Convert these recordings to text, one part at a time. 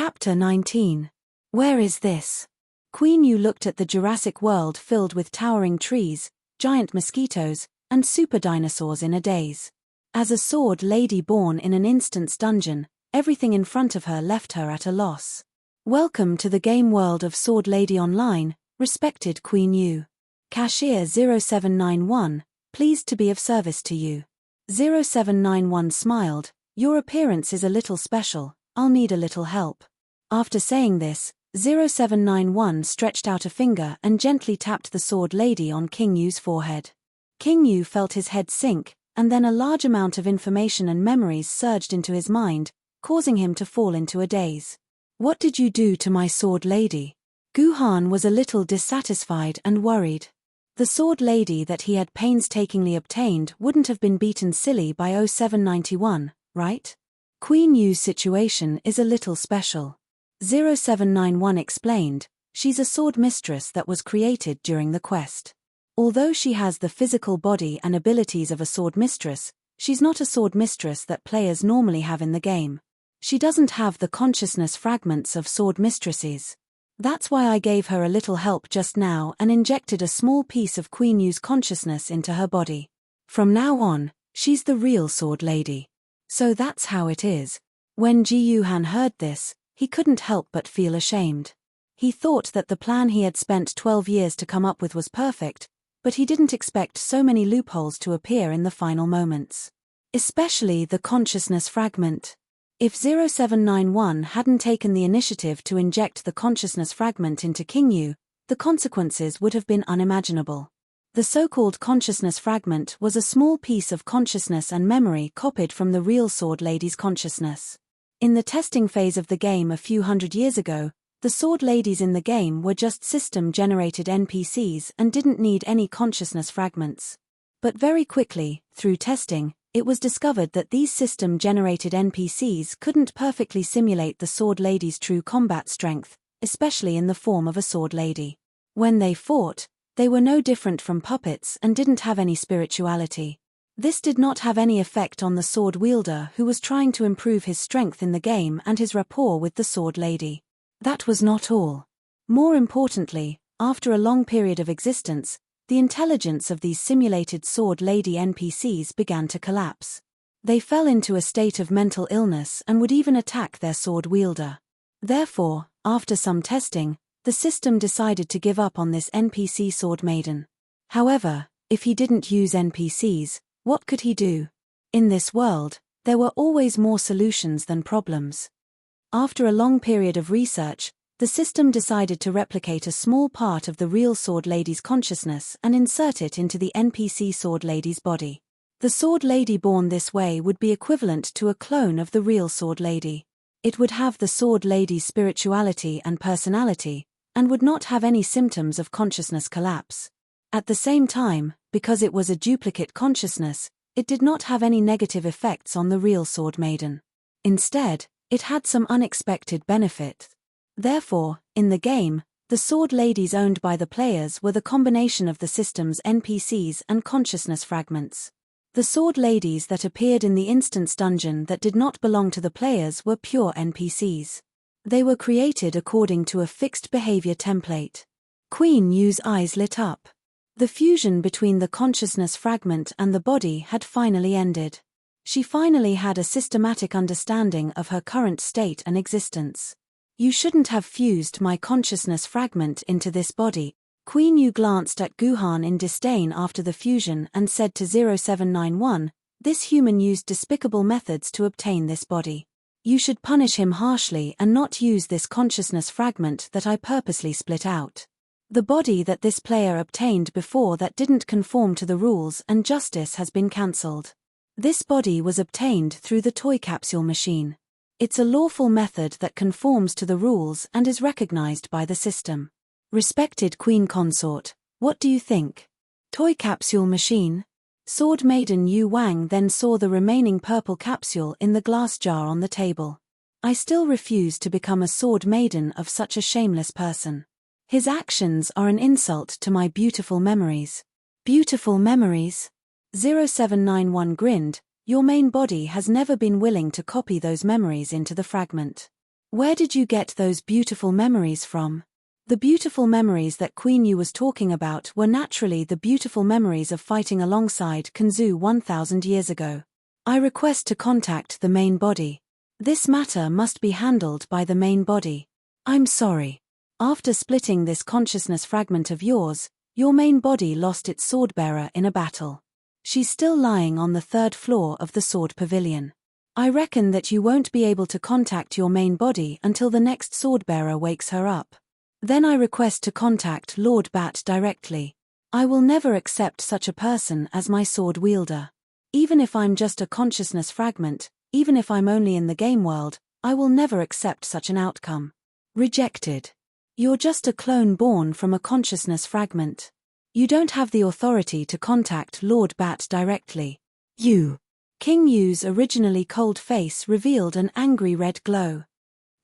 Chapter 19. Where is this? Queen Yu looked at the Jurassic world filled with towering trees, giant mosquitoes, and super dinosaurs in a daze. As a sword lady born in an instant's dungeon, everything in front of her left her at a loss. Welcome to the game world of Sword Lady Online, respected Queen Yu. Cashier 0791, pleased to be of service to you. 0791 smiled, your appearance is a little special, I'll need a little help. After saying this, 0791 stretched out a finger and gently tapped the sword lady on King Yu's forehead. King Yu felt his head sink, and then a large amount of information and memories surged into his mind, causing him to fall into a daze. What did you do to my sword lady? Guhan was a little dissatisfied and worried. The sword lady that he had painstakingly obtained wouldn't have been beaten silly by 0791, right? Queen Yu's situation is a little special. 0791 explained, she's a sword mistress that was created during the quest. Although she has the physical body and abilities of a sword mistress, she's not a sword mistress that players normally have in the game. She doesn't have the consciousness fragments of sword mistresses. That's why I gave her a little help just now and injected a small piece of Queen Yu's consciousness into her body. From now on, she's the real sword lady. So that's how it is. When Ji Yuhan heard this, he couldn't help but feel ashamed. He thought that the plan he had spent 12 years to come up with was perfect, but he didn't expect so many loopholes to appear in the final moments. Especially the consciousness fragment. If 0791 hadn't taken the initiative to inject the consciousness fragment into King Yu, the consequences would have been unimaginable. The so-called consciousness fragment was a small piece of consciousness and memory copied from the real sword lady's consciousness. In the testing phase of the game a few hundred years ago, the sword ladies in the game were just system-generated NPCs and didn't need any consciousness fragments. But very quickly, through testing, it was discovered that these system-generated NPCs couldn't perfectly simulate the sword lady's true combat strength, especially in the form of a sword lady. When they fought, they were no different from puppets and didn't have any spirituality. This did not have any effect on the sword wielder who was trying to improve his strength in the game and his rapport with the sword lady. That was not all. More importantly, after a long period of existence, the intelligence of these simulated sword lady NPCs began to collapse. They fell into a state of mental illness and would even attack their sword wielder. Therefore, after some testing, the system decided to give up on this NPC sword maiden. However, if he didn't use NPCs, what could he do? In this world, there were always more solutions than problems. After a long period of research, the system decided to replicate a small part of the real sword lady's consciousness and insert it into the NPC sword lady's body. The sword lady born this way would be equivalent to a clone of the real sword lady. It would have the sword lady's spirituality and personality, and would not have any symptoms of consciousness collapse. At the same time, because it was a duplicate consciousness, it did not have any negative effects on the real sword maiden. Instead, it had some unexpected benefit. Therefore, in the game, the sword ladies owned by the players were the combination of the system's NPCs and consciousness fragments. The sword ladies that appeared in the instance dungeon that did not belong to the players were pure NPCs. They were created according to a fixed behavior template. Queen Yu's eyes lit up. The fusion between the consciousness fragment and the body had finally ended. She finally had a systematic understanding of her current state and existence. You shouldn't have fused my consciousness fragment into this body. Queen Yu glanced at Guhan in disdain after the fusion and said to 0791, this human used despicable methods to obtain this body. You should punish him harshly and not use this consciousness fragment that I purposely split out. The body that this player obtained before that didn't conform to the rules and justice has been cancelled. This body was obtained through the toy capsule machine. It's a lawful method that conforms to the rules and is recognized by the system. Respected Queen Consort, what do you think? Toy capsule machine? Sword Maiden Yu Wang then saw the remaining purple capsule in the glass jar on the table. I still refuse to become a sword maiden of such a shameless person. His actions are an insult to my beautiful memories. Beautiful memories? 0791 grinned, your main body has never been willing to copy those memories into the fragment. Where did you get those beautiful memories from? The beautiful memories that Queen Yu was talking about were naturally the beautiful memories of fighting alongside Kanzu 1,000 years ago. I request to contact the main body. This matter must be handled by the main body. I'm sorry. After splitting this consciousness fragment of yours, your main body lost its swordbearer in a battle. She's still lying on the 3rd floor of the sword pavilion. I reckon that you won't be able to contact your main body until the next swordbearer wakes her up. Then I request to contact Lord Bat directly. I will never accept such a person as my sword wielder. Even if I'm just a consciousness fragment, even if I'm only in the game world, I will never accept such an outcome. Rejected. You're just a clone born from a consciousness fragment. You don't have the authority to contact Lord Bat directly. You. King Yu's originally cold face revealed an angry red glow.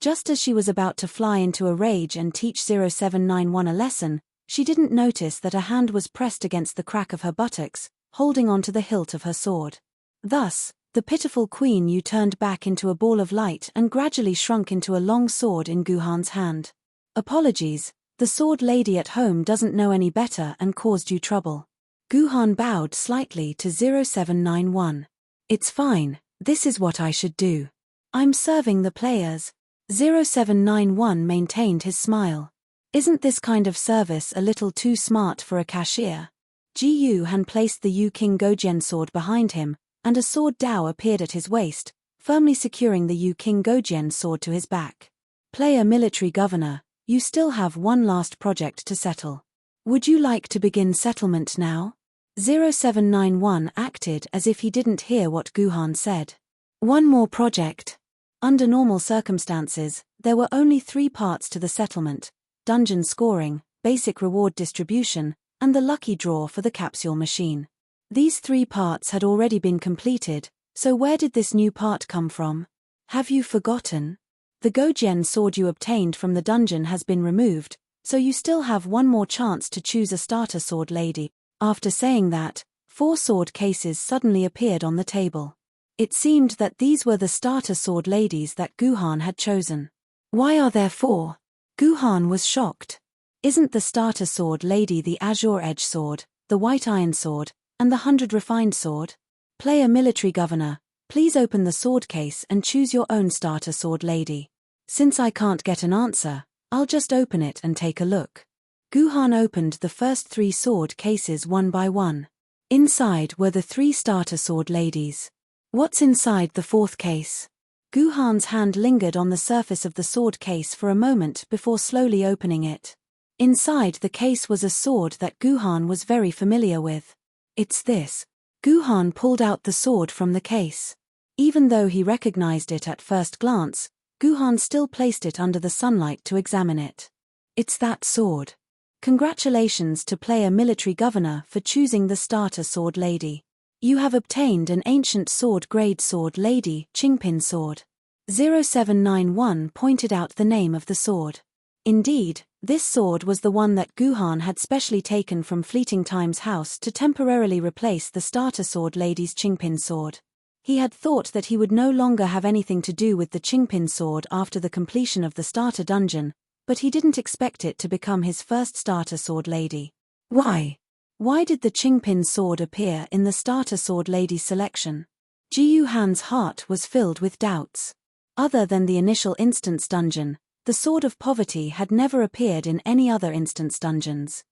Just as she was about to fly into a rage and teach 0791 a lesson, she didn't notice that a hand was pressed against the crack of her buttocks, holding onto the hilt of her sword. Thus, the pitiful Queen Yu turned back into a ball of light and gradually shrunk into a long sword in Guhan's hand. Apologies, the sword lady at home doesn't know any better and caused you trouble. Guhan bowed slightly to 0791. It's fine, this is what I should do. I'm serving the players. 0791 maintained his smile. Isn't this kind of service a little too smart for a cashier? Ji Yu Han placed the Yu King Gojian sword behind him, and a sword dao appeared at his waist, firmly securing the Yu King Gojian sword to his back. Player military governor, you still have one last project to settle. Would you like to begin settlement now? 0791 acted as if he didn't hear what Guhan said. One more project. Under normal circumstances, there were only 3 parts to the settlement: dungeon scoring, basic reward distribution, and the lucky draw for the capsule machine. These 3 parts had already been completed, so where did this new part come from? Have you forgotten? The Gojian sword you obtained from the dungeon has been removed, so you still have one more chance to choose a starter sword lady. After saying that, 4 sword cases suddenly appeared on the table. It seemed that these were the starter sword ladies that Guhan had chosen. Why are there 4? Guhan was shocked. Isn't the starter sword lady the Azure Edge sword, the White Iron sword, and the 100 refined sword? Player military governor, please open the sword case and choose your own starter sword lady. Since I can't get an answer, I'll just open it and take a look. Guhan opened the first 3 sword cases one by one. Inside were the 3 starter sword ladies. What's inside the 4th case? Guhan's hand lingered on the surface of the sword case for a moment before slowly opening it. Inside the case was a sword that Guhan was very familiar with. It's this. Guhan pulled out the sword from the case. Even though he recognized it at first glance, Guhan still placed it under the sunlight to examine it. It's that sword. Congratulations to player military governor for choosing the starter sword lady. You have obtained an ancient sword grade sword lady, Qingpin sword. 0791 pointed out the name of the sword. Indeed, this sword was the one that Guhan had specially taken from Fleeting Time's house to temporarily replace the starter sword lady's Qingpin sword. He had thought that he would no longer have anything to do with the Qingpin sword after the completion of the starter dungeon, but he didn't expect it to become his first starter sword lady. Why? Why did the Qingpin sword appear in the starter sword lady's selection? Ji Yu Han's heart was filled with doubts. Other than the initial instance dungeon, the Sword of Poverty had never appeared in any other instance dungeons.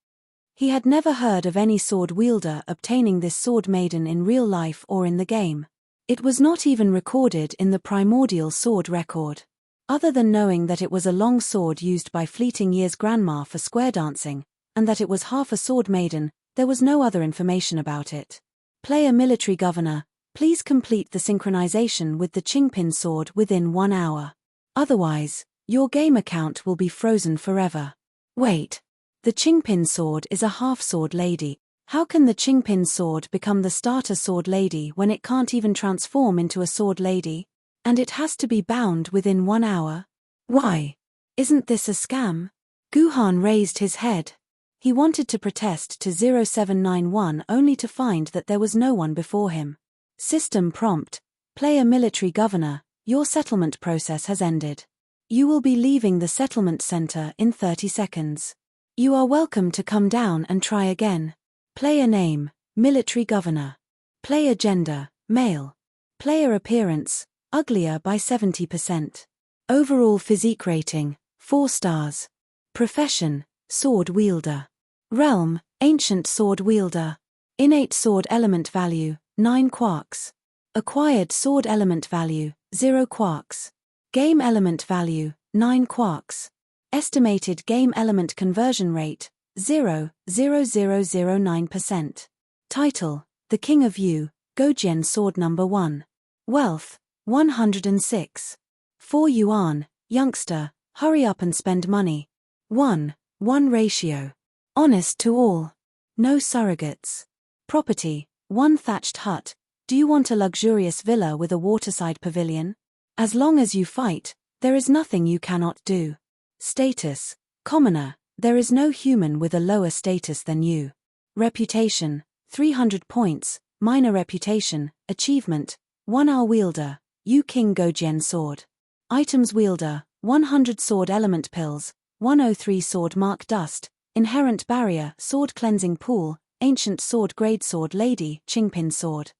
He had never heard of any sword wielder obtaining this sword maiden in real life or in the game. It was not even recorded in the primordial sword record. Other than knowing that it was a long sword used by Fleeting Year's grandma for square dancing, and that it was half a sword maiden, there was no other information about it. Player military governor, please complete the synchronization with the Qingpin sword within 1 hour. Otherwise, your game account will be frozen forever. Wait. The Qingpin sword is a half-sword lady. How can the Qingpin sword become the starter sword lady when it can't even transform into a sword lady? And it has to be bound within 1 hour? Why? Isn't this a scam? Guhan raised his head. He wanted to protest to 0791 only to find that there was no one before him. System prompt. Player military governor, your settlement process has ended. You will be leaving the settlement center in 30 seconds. You are welcome to come down and try again. Player name, military governor. Player gender, male. Player appearance, uglier by 70%. Overall physique rating, 4 stars. Profession, sword wielder. Realm, ancient sword wielder. Innate sword element value, 9 quarks. Acquired sword element value, 0 quarks. Game element value, 9 quarks. Estimated game element conversion rate, 0.0009%. Title, The King of Yu, Gojian Sword Number 1. Wealth, 106. 4 yuan, youngster, hurry up and spend money. 1:1 ratio. Honest to all. No surrogates. Property, 1 thatched hut. Do you want a luxurious villa with a waterside pavilion? As long as you fight, there is nothing you cannot do. Status, commoner, there is no human with a lower status than you. Reputation, 300 points, minor reputation, achievement, 1-hour wielder, Yu King Gojian sword. Items wielder, 100 sword element pills, 103 sword mark dust, inherent barrier, sword cleansing pool, ancient sword greatsword lady, Qingpin sword.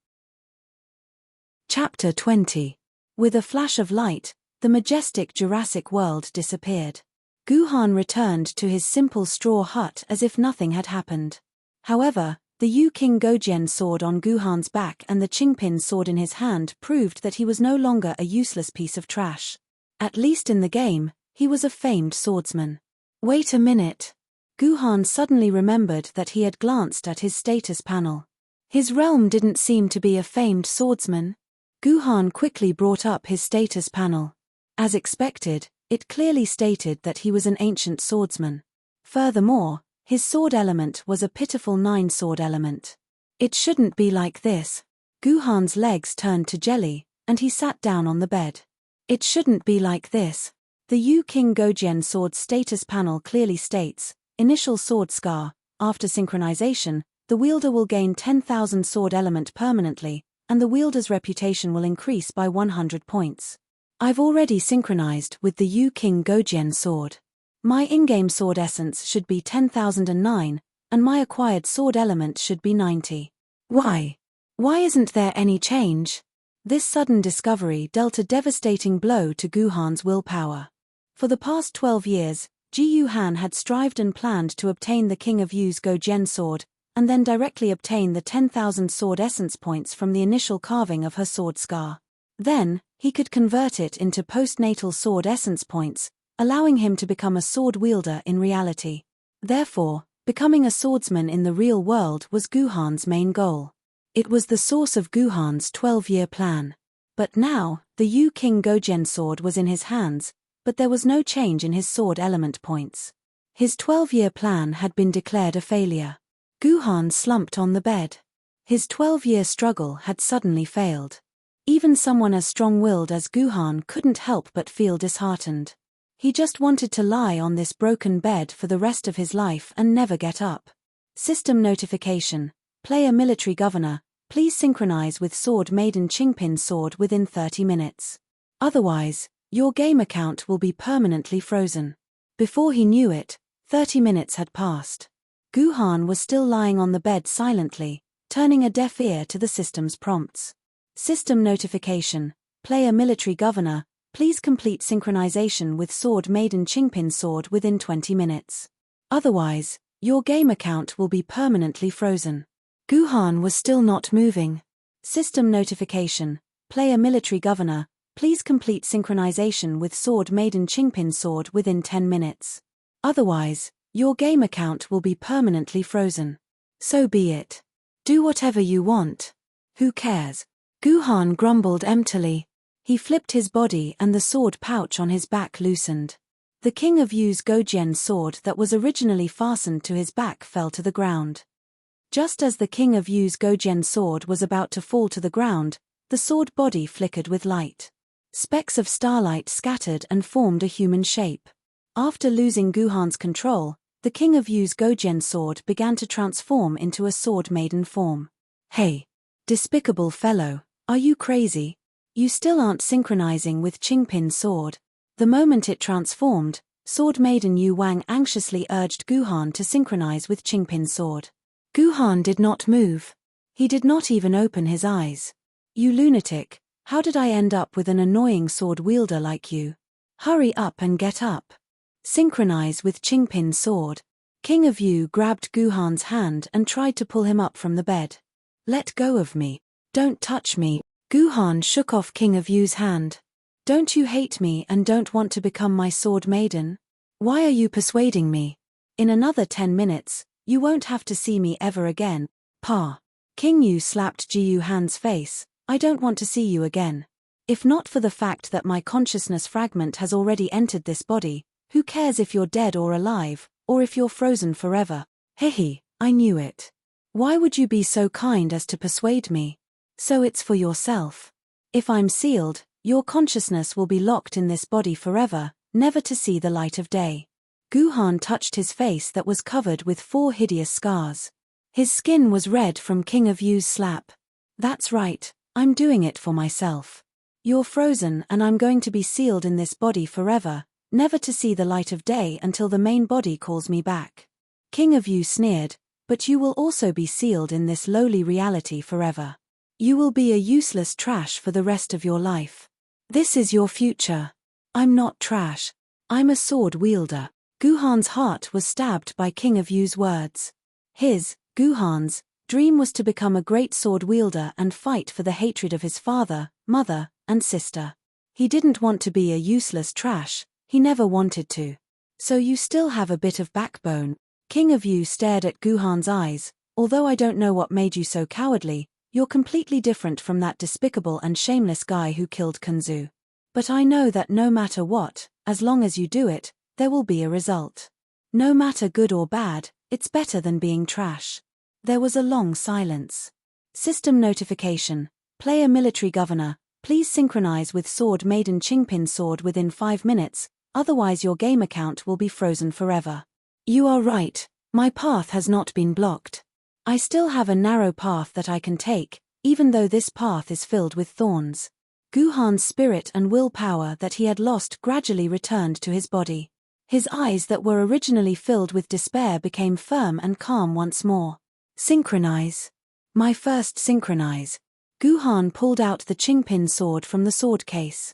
Chapter 20. With a flash of light, the majestic Jurassic world disappeared. Guhan returned to his simple straw hut as if nothing had happened. However, the Yu King Gojian sword on Guhan's back and the Qingpin sword in his hand proved that he was no longer a useless piece of trash. At least in the game, he was a famed swordsman. Wait a minute. Guhan suddenly remembered that he had glanced at his status panel. His realm didn't seem to be a famed swordsman. Guhan quickly brought up his status panel. As expected, it clearly stated that he was an ancient swordsman. Furthermore, his sword element was a pitiful 9 sword element. It shouldn't be like this. Guhan's legs turned to jelly, and he sat down on the bed. It shouldn't be like this. The Yu King Gojian sword status panel clearly states, initial sword scar, after synchronization, the wielder will gain 10,000 sword element permanently, and the wielder's reputation will increase by 100 points. I've already synchronized with the Yu King Gojian sword. My in-game sword essence should be 10,009, and my acquired sword element should be 90. Why? Why isn't there any change? This sudden discovery dealt a devastating blow to Guhan's willpower. For the past 12 years, Ji Yuhan had strived and planned to obtain the King of Yu's Gojian sword, and then directly obtain the 10,000 sword essence points from the initial carving of her sword scar. Then, he could convert it into postnatal sword essence points, allowing him to become a sword wielder in reality. Therefore, becoming a swordsman in the real world was Guhan's main goal. It was the source of Guhan's 12-year plan. But now, the Yu King Gojian sword was in his hands, but there was no change in his sword element points. His 12-year plan had been declared a failure. Guhan slumped on the bed. His 12-year struggle had suddenly failed. Even someone as strong-willed as Guhan couldn't help but feel disheartened. He just wanted to lie on this broken bed for the rest of his life and never get up. System notification. Player military governor, please synchronize with sword Maiden Qingpin sword within 30 minutes. Otherwise, your game account will be permanently frozen. Before he knew it, 30 minutes had passed. Guhan was still lying on the bed silently, turning a deaf ear to the system's prompts. System notification. Player military governor, please complete synchronization with sword Maiden Qingpin sword within 20 minutes. Otherwise, your game account will be permanently frozen. Guhan was still not moving. System notification. Player military governor, please complete synchronization with sword Maiden Qingpin sword within 10 minutes. Otherwise, your game account will be permanently frozen. So be it. Do whatever you want. Who cares? Guhan grumbled emptily. He flipped his body and the sword pouch on his back loosened. The King of Yu's Gojian sword that was originally fastened to his back fell to the ground. Just as the King of Yu's Gojian sword was about to fall to the ground, the sword body flickered with light. Specks of starlight scattered and formed a human shape. After losing Guhan's control, the King of Yu's Gojian sword began to transform into a sword maiden form. Hey! Despicable fellow, are you crazy? You still aren't synchronizing with Qingpin sword. The moment it transformed, Sword Maiden Yu Wang anxiously urged Guhan to synchronize with Qingpin's sword. Guhan did not move. He did not even open his eyes. You lunatic, how did I end up with an annoying sword wielder like you? Hurry up and get up. Synchronize with Qingpin's sword. King of Yu grabbed Guhan's hand and tried to pull him up from the bed. Let go of me. Don't touch me. Guhan shook off King of Yu's hand. Don't you hate me and don't want to become my sword maiden? Why are you persuading me? In another 10 minutes, you won't have to see me ever again. Pa. King Yu slapped Ji Yuhan's face. I don't want to see you again. If not for the fact that my consciousness fragment has already entered this body, who cares if you're dead or alive, or if you're frozen forever? Hehe, I knew it. Why would you be so kind as to persuade me? So it's for yourself. If I'm sealed, your consciousness will be locked in this body forever, never to see the light of day. Guhan touched his face that was covered with 4 hideous scars. His skin was red from King of Yu's slap. That's right, I'm doing it for myself. You're frozen and I'm going to be sealed in this body forever, never to see the light of day until the main body calls me back. King of Yu sneered, but you will also be sealed in this lowly reality forever. You will be a useless trash for the rest of your life. This is your future. I'm not trash. I'm a sword wielder. Guhan's heart was stabbed by King of Yu's words. His, Guhan's, dream was to become a great sword wielder and fight for the hatred of his father, mother, and sister. He didn't want to be a useless trash, he never wanted to. So you still have a bit of backbone. King of Yu stared at Guhan's eyes. Although I don't know what made you so cowardly, you're completely different from that despicable and shameless guy who killed Kunzu. But I know that no matter what, as long as you do it, there will be a result. No matter good or bad, it's better than being trash. There was a long silence. System notification. Player military governor, please synchronize with Sword Maiden Qingpin's sword within 5 minutes, otherwise your game account will be frozen forever. You are right, my path has not been blocked. I still have a narrow path that I can take, even though this path is filled with thorns. Guhan's spirit and willpower that he had lost gradually returned to his body. His eyes that were originally filled with despair became firm and calm once more. Synchronize. My first synchronize. Guhan pulled out the Qingpin sword from the sword case.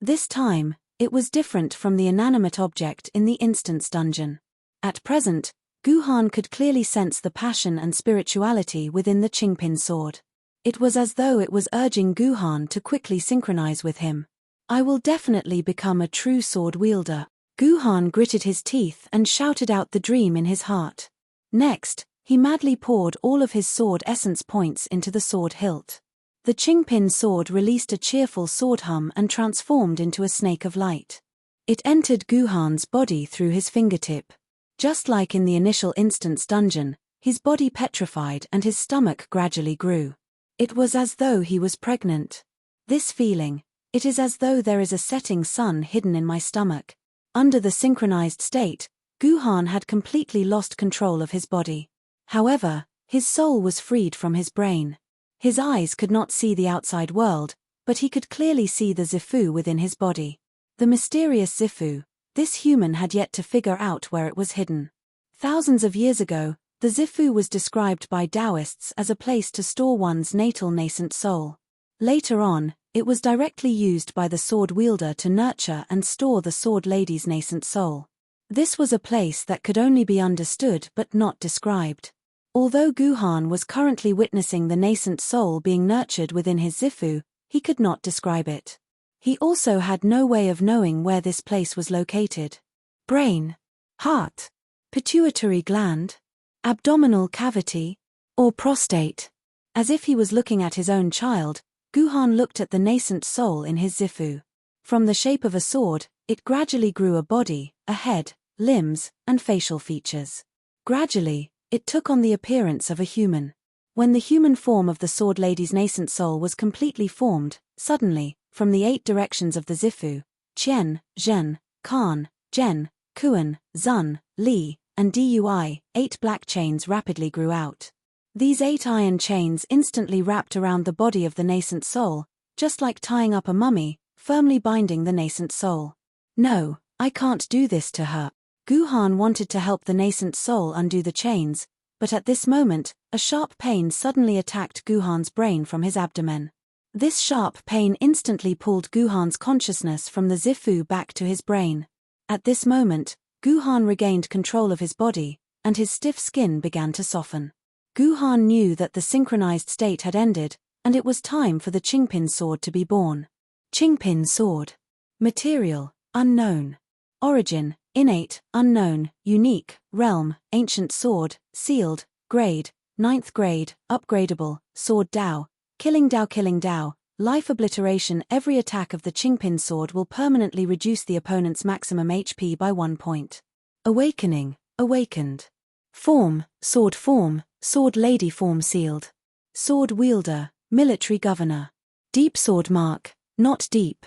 This time, it was different from the inanimate object in the instance dungeon. At present, Guhan could clearly sense the passion and spirituality within the Qingpin sword. It was as though it was urging Guhan to quickly synchronize with him. I will definitely become a true sword wielder. Guhan gritted his teeth and shouted out the dream in his heart. Next, he madly poured all of his sword essence points into the sword hilt. The Qingpin sword released a cheerful sword hum and transformed into a snake of light. It entered Guhan's body through his fingertip. Just like in the initial instance dungeon, his body petrified and his stomach gradually grew. It was as though he was pregnant. This feeling, it is as though there is a setting sun hidden in my stomach. Under the synchronized state, Guhan had completely lost control of his body. However, his soul was freed from his brain. His eyes could not see the outside world, but he could clearly see the Zifu within his body. The mysterious Zifu, this human had yet to figure out where it was hidden. Thousands of years ago, the Zifu was described by Taoists as a place to store one's natal nascent soul. Later on, it was directly used by the sword wielder to nurture and store the sword lady's nascent soul. This was a place that could only be understood but not described. Although Guhan was currently witnessing the nascent soul being nurtured within his Zifu, he could not describe it. He also had no way of knowing where this place was located. Brain, heart, pituitary gland, abdominal cavity, or prostate. As if he was looking at his own child, Guhan looked at the nascent soul in his Zifu. From the shape of a sword, it gradually grew a body, a head, limbs, and facial features. Gradually, it took on the appearance of a human. When the human form of the sword lady's nascent soul was completely formed, suddenly, from the 8 directions of the Zifu, Qian, Zhen, Kan, Zhen, Kuan, Zun, Li, and Dui, 8 black chains rapidly grew out. These 8 iron chains instantly wrapped around the body of the nascent soul, just like tying up a mummy, firmly binding the nascent soul. No, I can't do this to her. Guhan wanted to help the nascent soul undo the chains, but at this moment, a sharp pain suddenly attacked Guhan's brain from his abdomen. This sharp pain instantly pulled Guhan's consciousness from the Zifu back to his brain. At this moment, Guhan regained control of his body, and his stiff skin began to soften. Guhan knew that the synchronized state had ended, and it was time for the Qingpin sword to be born. Qingpin sword. Material, unknown. Origin, innate, unknown, unique, realm, ancient sword, sealed, grade, 9th grade, upgradable, sword Dao, killing Dao, life obliteration. Every attack of the Qingpin sword will permanently reduce the opponent's maximum HP by 1 point. Awakening, awakened. Form, sword lady form sealed. Sword wielder, military governor. Deep sword mark, not deep.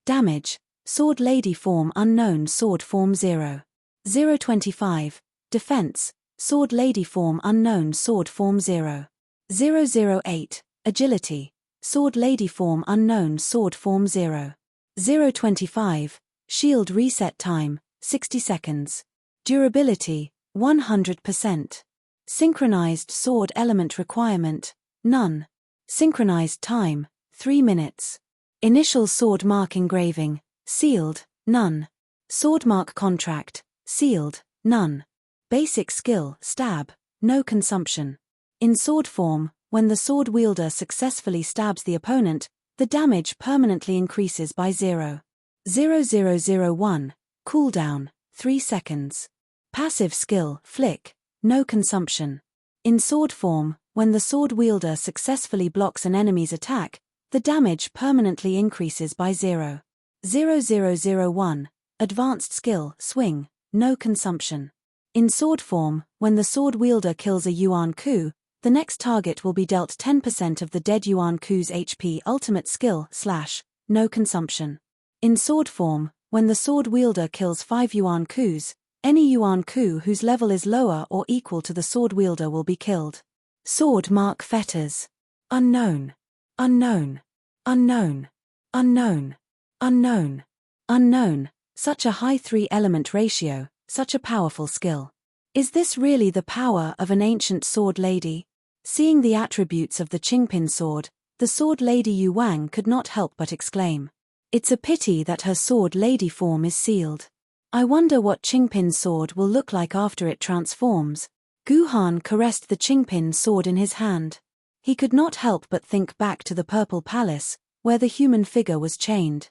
Damage, sword lady form unknown, sword form 0. 025. Defense, sword lady form unknown, sword form 0. 008. Agility, sword lady form unknown, sword form 0. 025. Shield reset time, 60 seconds. Durability, 100%. Synchronized sword element requirement, none. Synchronized time, 3 minutes. Initial sword mark engraving, sealed, none. Sword mark contract, sealed, none. Basic skill, stab, no consumption. In sword form, when the sword wielder successfully stabs the opponent, the damage permanently increases by 0. 0001. Cooldown, 3 seconds. Passive skill, flick, no consumption. In sword form, when the sword wielder successfully blocks an enemy's attack, the damage permanently increases by 0. 0001. Advanced skill, swing, no consumption. In sword form, when the sword wielder kills a Yuan Ku, the next target will be dealt 10% of the dead Yuan Ku's HP. Ultimate skill, slash, no consumption. In sword form, when the sword wielder kills 5 Yuan Kus, any Yuan Ku whose level is lower or equal to the sword wielder will be killed. Sword mark fetters. Unknown. Unknown. Unknown. Unknown. Unknown. Unknown. Such a high 3-element ratio, such a powerful skill. Is this really the power of an ancient sword lady? Seeing the attributes of the Qingpin sword, the sword lady Yu Wang could not help but exclaim. It's a pity that her sword lady form is sealed. I wonder what Qingpin sword will look like after it transforms. Guhan caressed the Qingpin sword in his hand. He could not help but think back to the Purple Palace, where the human figure was chained.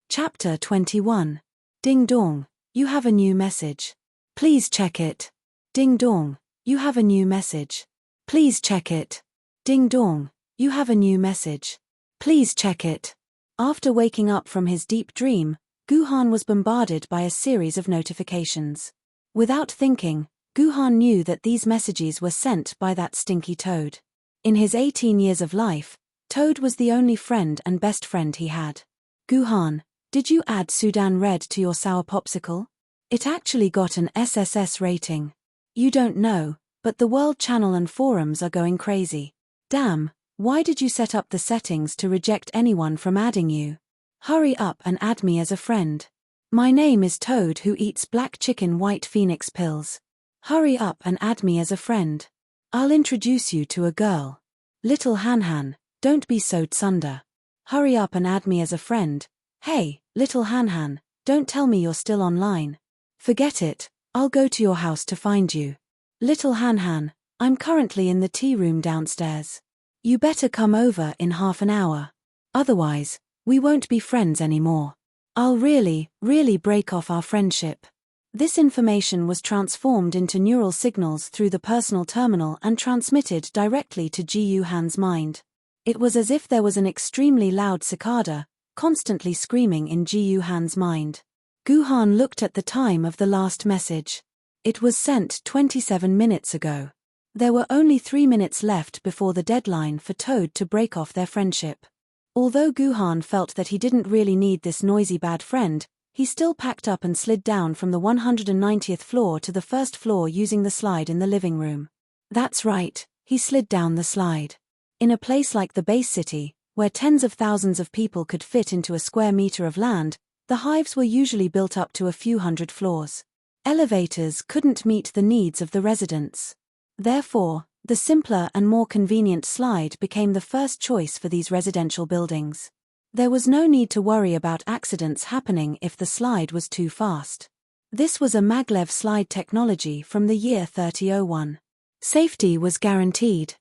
Chapter 21. Ding dong, you have a new message. Please check it. Ding dong, you have a new message. Please check it. Ding dong, you have a new message. Please check it. After waking up from his deep dream, Guhan was bombarded by a series of notifications. Without thinking, Guhan knew that these messages were sent by that stinky Toad. In his 18 years of life, Toad was the only friend and best friend he had. Guhan, did you add Sudan Red to your sour popsicle? It actually got an SSS rating. You don't know, but the World Channel and forums are going crazy. Damn, why did you set up the settings to reject anyone from adding you? Hurry up and add me as a friend. My name is Toad who eats black chicken white phoenix pills. Hurry up and add me as a friend. I'll introduce you to a girl. Little Han, don't be so tsunder. Hurry up and add me as a friend. Hey, little Han, don't tell me you're still online. Forget it, I'll go to your house to find you. Little Han, I'm currently in the tea room downstairs. You better come over in half an hour. Otherwise, we won't be friends anymore. I'll really break off our friendship. This information was transformed into neural signals through the personal terminal and transmitted directly to Ji Yuhan's mind. It was as if there was an extremely loud cicada, constantly screaming in Ji Yuhan's mind. Guhan looked at the time of the last message. It was sent 27 minutes ago. There were only 3 minutes left before the deadline for Toad to break off their friendship. Although Guhan felt that he didn't really need this noisy bad friend, he still packed up and slid down from the 190th floor to the first floor using the slide in the living room. That's right, he slid down the slide. In a place like the base city, Where tens of thousands of people could fit into a square meter of land, the hives were usually built up to a few hundred floors. Elevators couldn't meet the needs of the residents. Therefore, the simpler and more convenient slide became the first choice for these residential buildings. There was no need to worry about accidents happening if the slide was too fast. This was a maglev slide technology from the year 3001. Safety was guaranteed.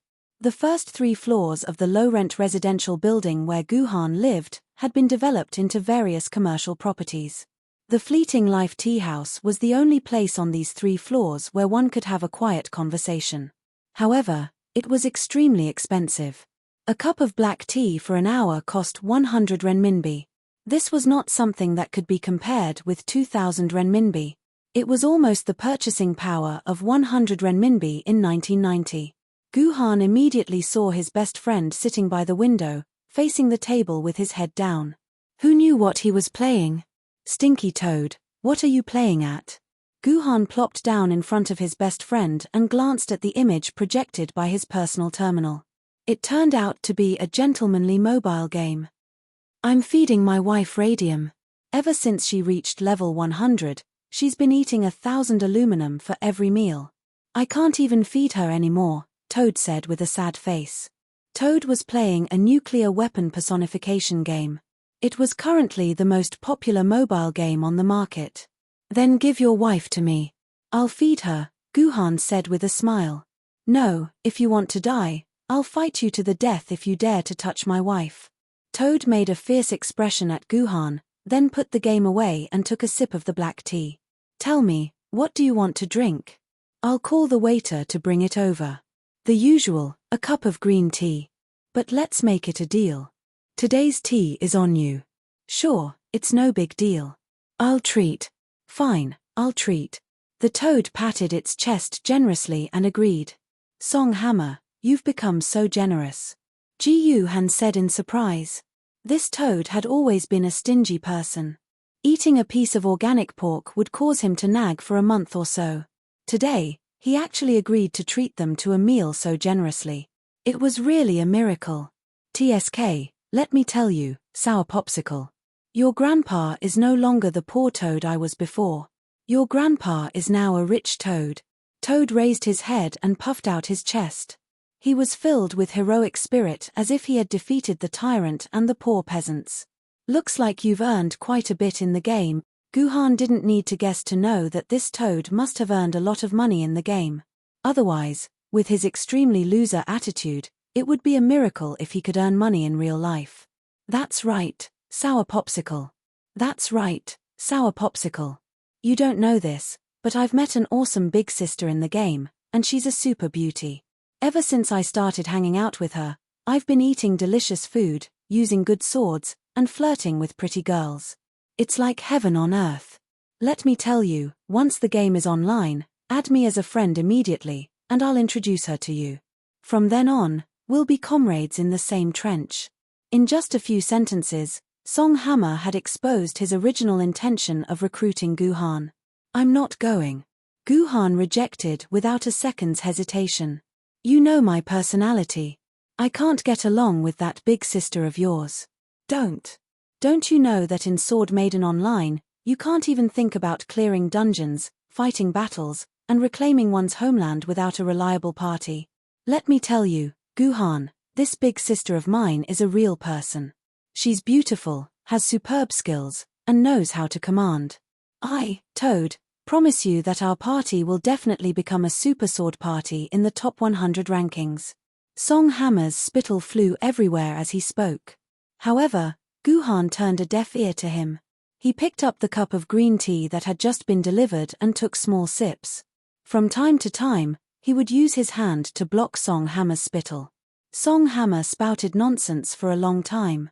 The first 3 floors of the low-rent residential building where Guhan lived had been developed into various commercial properties. The Fleeting Life Tea House was the only place on these 3 floors where one could have a quiet conversation. However, it was extremely expensive. A cup of black tea for an hour cost 100 renminbi. This was not something that could be compared with 2,000 renminbi. It was almost the purchasing power of 100 renminbi in 1990. Guhan immediately saw his best friend sitting by the window, facing the table with his head down. Who knew what he was playing? Stinky Toad, what are you playing at? Guhan plopped down in front of his best friend and glanced at the image projected by his personal terminal. It turned out to be a gentlemanly mobile game. I'm feeding my wife radium. Ever since she reached level 100, she's been eating 1,000 aluminum for every meal. I can't even feed her anymore, Toad said with a sad face. Toad was playing a nuclear weapon personification game. It was currently the most popular mobile game on the market. Then give your wife to me. I'll feed her, Guhan said with a smile. No, if you want to die, I'll fight you to the death if you dare to touch my wife. Toad made a fierce expression at Guhan, then put the game away and took a sip of the black tea. Tell me, what do you want to drink? I'll call the waiter to bring it over. The usual, a cup of green tea. But let's make it a deal. Today's tea is on you. Sure, it's no big deal. I'll treat. Fine, I'll treat. The toad patted its chest generously and agreed. Song Hammer, you've become so generous. Ji Han said in surprise. This toad had always been a stingy person. Eating a piece of organic pork would cause him to nag for a month or so. Today, he actually agreed to treat them to a meal so generously. It was really a miracle. TSK, let me tell you, Sour Popsicle. Your grandpa is no longer the poor toad I was before. Your grandpa is now a rich toad. Toad raised his head and puffed out his chest. He was filled with heroic spirit as if he had defeated the tyrant and the poor peasants. Looks like you've earned quite a bit in the game. Guhan didn't need to guess to know that this toad must have earned a lot of money in the game. Otherwise, with his extremely loser attitude, it would be a miracle if he could earn money in real life. That's right, Sour Popsicle. That's right, Sour Popsicle. You don't know this, but I've met an awesome big sister in the game, and she's a super beauty. Ever since I started hanging out with her, I've been eating delicious food, using good swords, and flirting with pretty girls. It's like heaven on earth. Let me tell you, once the game is online, add me as a friend immediately, and I'll introduce her to you. From then on, we'll be comrades in the same trench. In just a few sentences, Song Hammer had exposed his original intention of recruiting Guhan. I'm not going. Guhan rejected without a second's hesitation. You know my personality. I can't get along with that big sister of yours. Don't you know that in Sword Maiden Online, you can't even think about clearing dungeons, fighting battles, and reclaiming one's homeland without a reliable party? Let me tell you, Guhan, this big sister of mine is a real person. She's beautiful, has superb skills, and knows how to command. I, Toad, promise you that our party will definitely become a super sword party in the top 100 rankings. Song Hammer's spittle flew everywhere as he spoke. However, Guhan turned a deaf ear to him. He picked up the cup of green tea that had just been delivered and took small sips. From time to time, he would use his hand to block Song Hammer's spittle. Song Hammer spouted nonsense for a long time.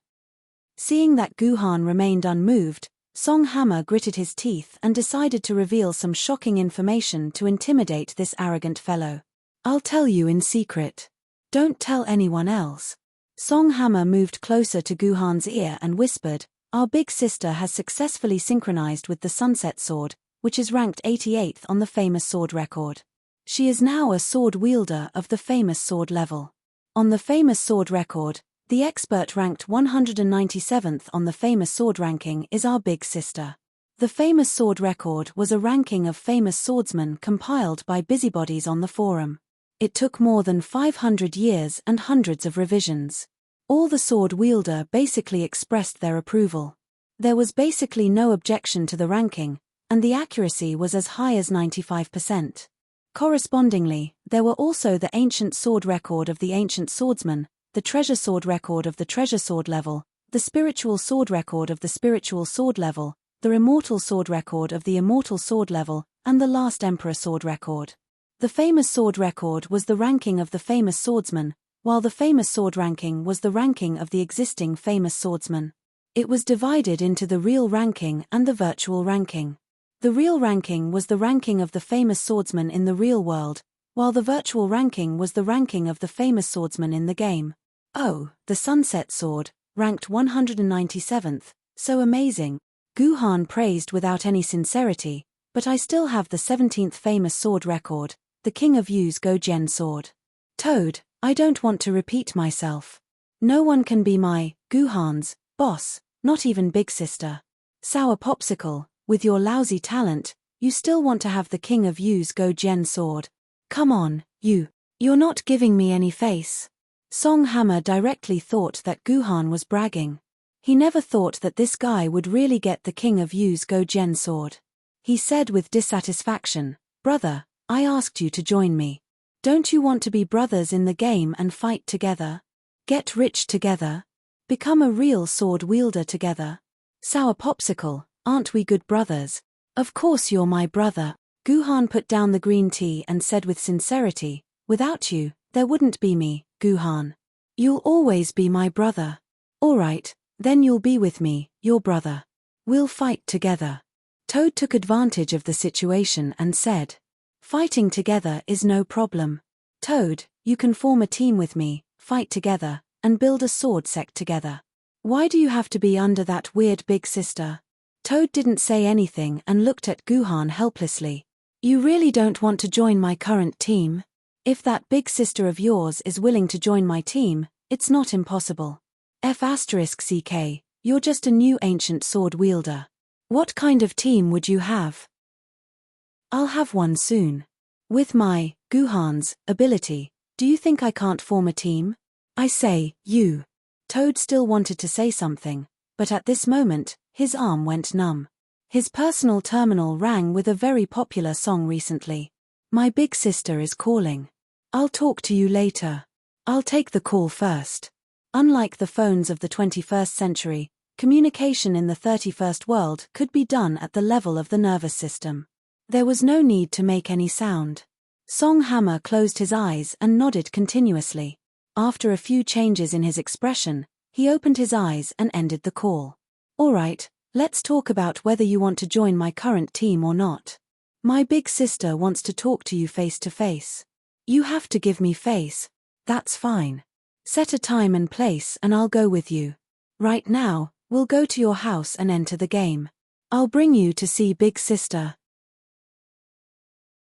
Seeing that Guhan remained unmoved, Song Hammer gritted his teeth and decided to reveal some shocking information to intimidate this arrogant fellow. I'll tell you in secret. Don't tell anyone else. Song Hammer moved closer to Guhan's ear and whispered, our big sister has successfully synchronized with the Sunset Sword, which is ranked 88th on the famous sword record. She is now a sword wielder of the famous sword level. On the famous sword record, The expert ranked 197th on the famous sword ranking is our big sister. The famous sword record was a ranking of famous swordsmen compiled by busybodies on the forum. It took more than 500 years and hundreds of revisions. All the sword wielder basically expressed their approval. There was basically no objection to the ranking, and the accuracy was as high as 95%. Correspondingly, there were also the ancient sword record of the ancient swordsman, the treasure sword record of the treasure sword level, the spiritual sword record of the spiritual sword level, the immortal sword record of the immortal sword level, and the last emperor sword record. The famous sword record was the ranking of the famous swordsman, while the famous sword ranking was the ranking of the existing famous swordsman. It was divided into the real ranking and the virtual ranking. The real ranking was the ranking of the famous swordsman in the real world, while the virtual ranking was the ranking of the famous swordsman in the game. Oh, the sunset sword, ranked 197th, so amazing. Guhan praised without any sincerity, but I still have the 17th famous sword record, the King of Yu's Gojen sword. Toad, I don't want to repeat myself. No one can be my, Guhan's, boss, not even Big Sister. Sour Popsicle, with your lousy talent, you still want to have the King of Yu's Gojen sword. Come on, you're not giving me any face. Song Hammer directly thought that Guhan was bragging. He never thought that this guy would really get the King of Yu's Gojen sword. He said with dissatisfaction, "Brother, I asked you to join me. Don't you want to be brothers in the game and fight together? Get rich together? Become a real sword wielder together? Sour Popsicle, aren't we good brothers? Of course you're my brother." Guhan put down the green tea and said with sincerity, "Without you, there wouldn't be me, Guhan. You'll always be my brother. Alright, then you'll be with me, your brother. We'll fight together." Toad took advantage of the situation and said, "Fighting together is no problem. Toad, you can form a team with me, fight together, and build a sword sect together. Why do you have to be under that weird big sister?" Toad didn't say anything and looked at Guhan helplessly. "You really don't want to join my current team? If that big sister of yours is willing to join my team, it's not impossible. F***ck, you're just a new ancient sword wielder. What kind of team would you have?" "I'll have one soon. With my, Guhan's, ability, do you think I can't form a team? I say, you." Toad still wanted to say something, but at this moment, his arm went numb. His personal terminal rang with a very popular song recently. "My big sister is calling. I'll talk to you later. I'll take the call first." Unlike the phones of the 21st century, communication in the 31st world could be done at the level of the nervous system. There was no need to make any sound. Song Hammer closed his eyes and nodded continuously. After a few changes in his expression, he opened his eyes and ended the call. "Alright, let's talk about whether you want to join my current team or not. My big sister wants to talk to you face to face. You have to give me face. That's fine. Set a time and place and I'll go with you. Right now, we'll go to your house and enter the game. I'll bring you to see Big Sister."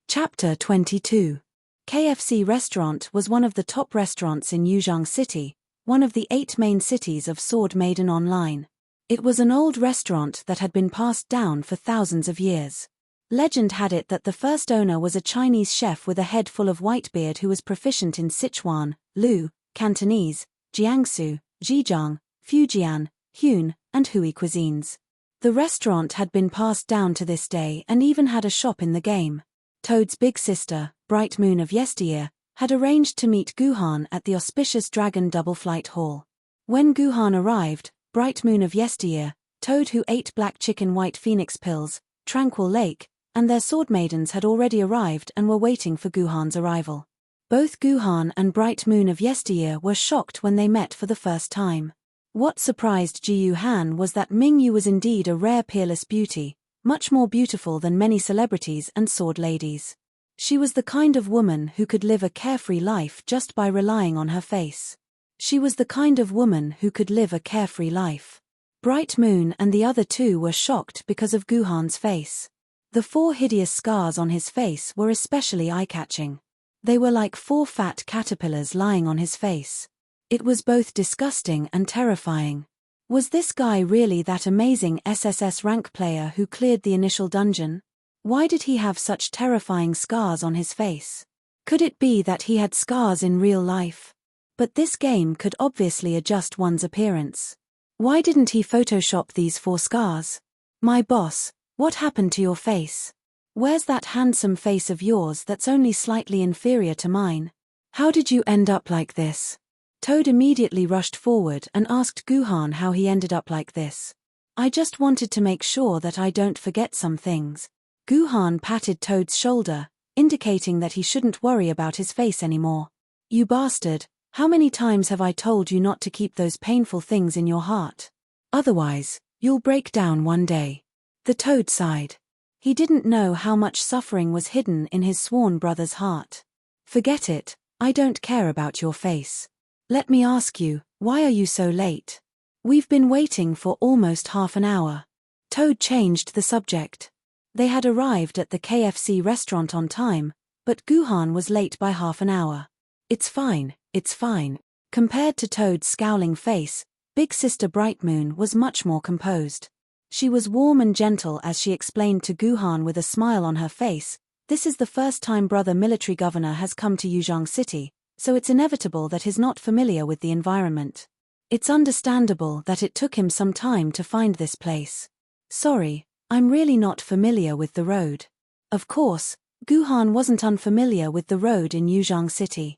Chapter 22. KFC Restaurant was one of the top restaurants in Yuzhang City, one of the 8 main cities of Sword Maiden Online. It was an old restaurant that had been passed down for thousands of years. Legend had it that the first owner was a Chinese chef with a head full of whitebeard who was proficient in Sichuan, Lu, Cantonese, Jiangsu, Zhejiang, Fujian, Hune, and Hui cuisines. The restaurant had been passed down to this day and even had a shop in the game. Toad's big sister, Bright Moon of Yesteryear, had arranged to meet Guhan at the auspicious Dragon Double Flight Hall. When Guhan arrived, Bright Moon of Yesteryear, Toad who ate black chicken white phoenix pills, Tranquil Lake, and their sword maidens had already arrived and were waiting for Guhan's arrival. Both Guhan and Bright Moon of Yesteryear were shocked when they met for the first time. What surprised Jiyu Han was that Ming Yu was indeed a rare peerless beauty, much more beautiful than many celebrities and sword ladies. She was the kind of woman who could live a carefree life just by relying on her face. She was the kind of woman who could live a carefree life. Bright Moon and the other two were shocked because of Guhan's face. The 4 hideous scars on his face were especially eye-catching. They were like 4 fat caterpillars lying on his face. It was both disgusting and terrifying. Was this guy really that amazing SSS rank player who cleared the initial dungeon? Why did he have such terrifying scars on his face? Could it be that he had scars in real life? But this game could obviously adjust one's appearance. Why didn't he Photoshop these 4 scars? My boss, what happened to your face? Where's that handsome face of yours that's only slightly inferior to mine? How did you end up like this? Toad immediately rushed forward and asked Guhan how he ended up like this. I just wanted to make sure that I don't forget some things. Guhan patted Toad's shoulder, indicating that he shouldn't worry about his face anymore. You bastard, how many times have I told you not to keep those painful things in your heart? Otherwise, you'll break down one day. The Toad sighed. He didn't know how much suffering was hidden in his sworn brother's heart. Forget it, I don't care about your face. Let me ask you, why are you so late? We've been waiting for almost half an hour. Toad changed the subject. They had arrived at the KFC restaurant on time, but Guhan was late by half an hour. It's fine, it's fine. Compared to Toad's scowling face, Big Sister Brightmoon was much more composed. She was warm and gentle as she explained to Guhan with a smile on her face, this is the first time Brother Military Governor has come to Yuzhong City, so it's inevitable that he's not familiar with the environment. It's understandable that it took him some time to find this place. Sorry, I'm really not familiar with the road. Of course, Guhan wasn't unfamiliar with the road in Yuzhong City.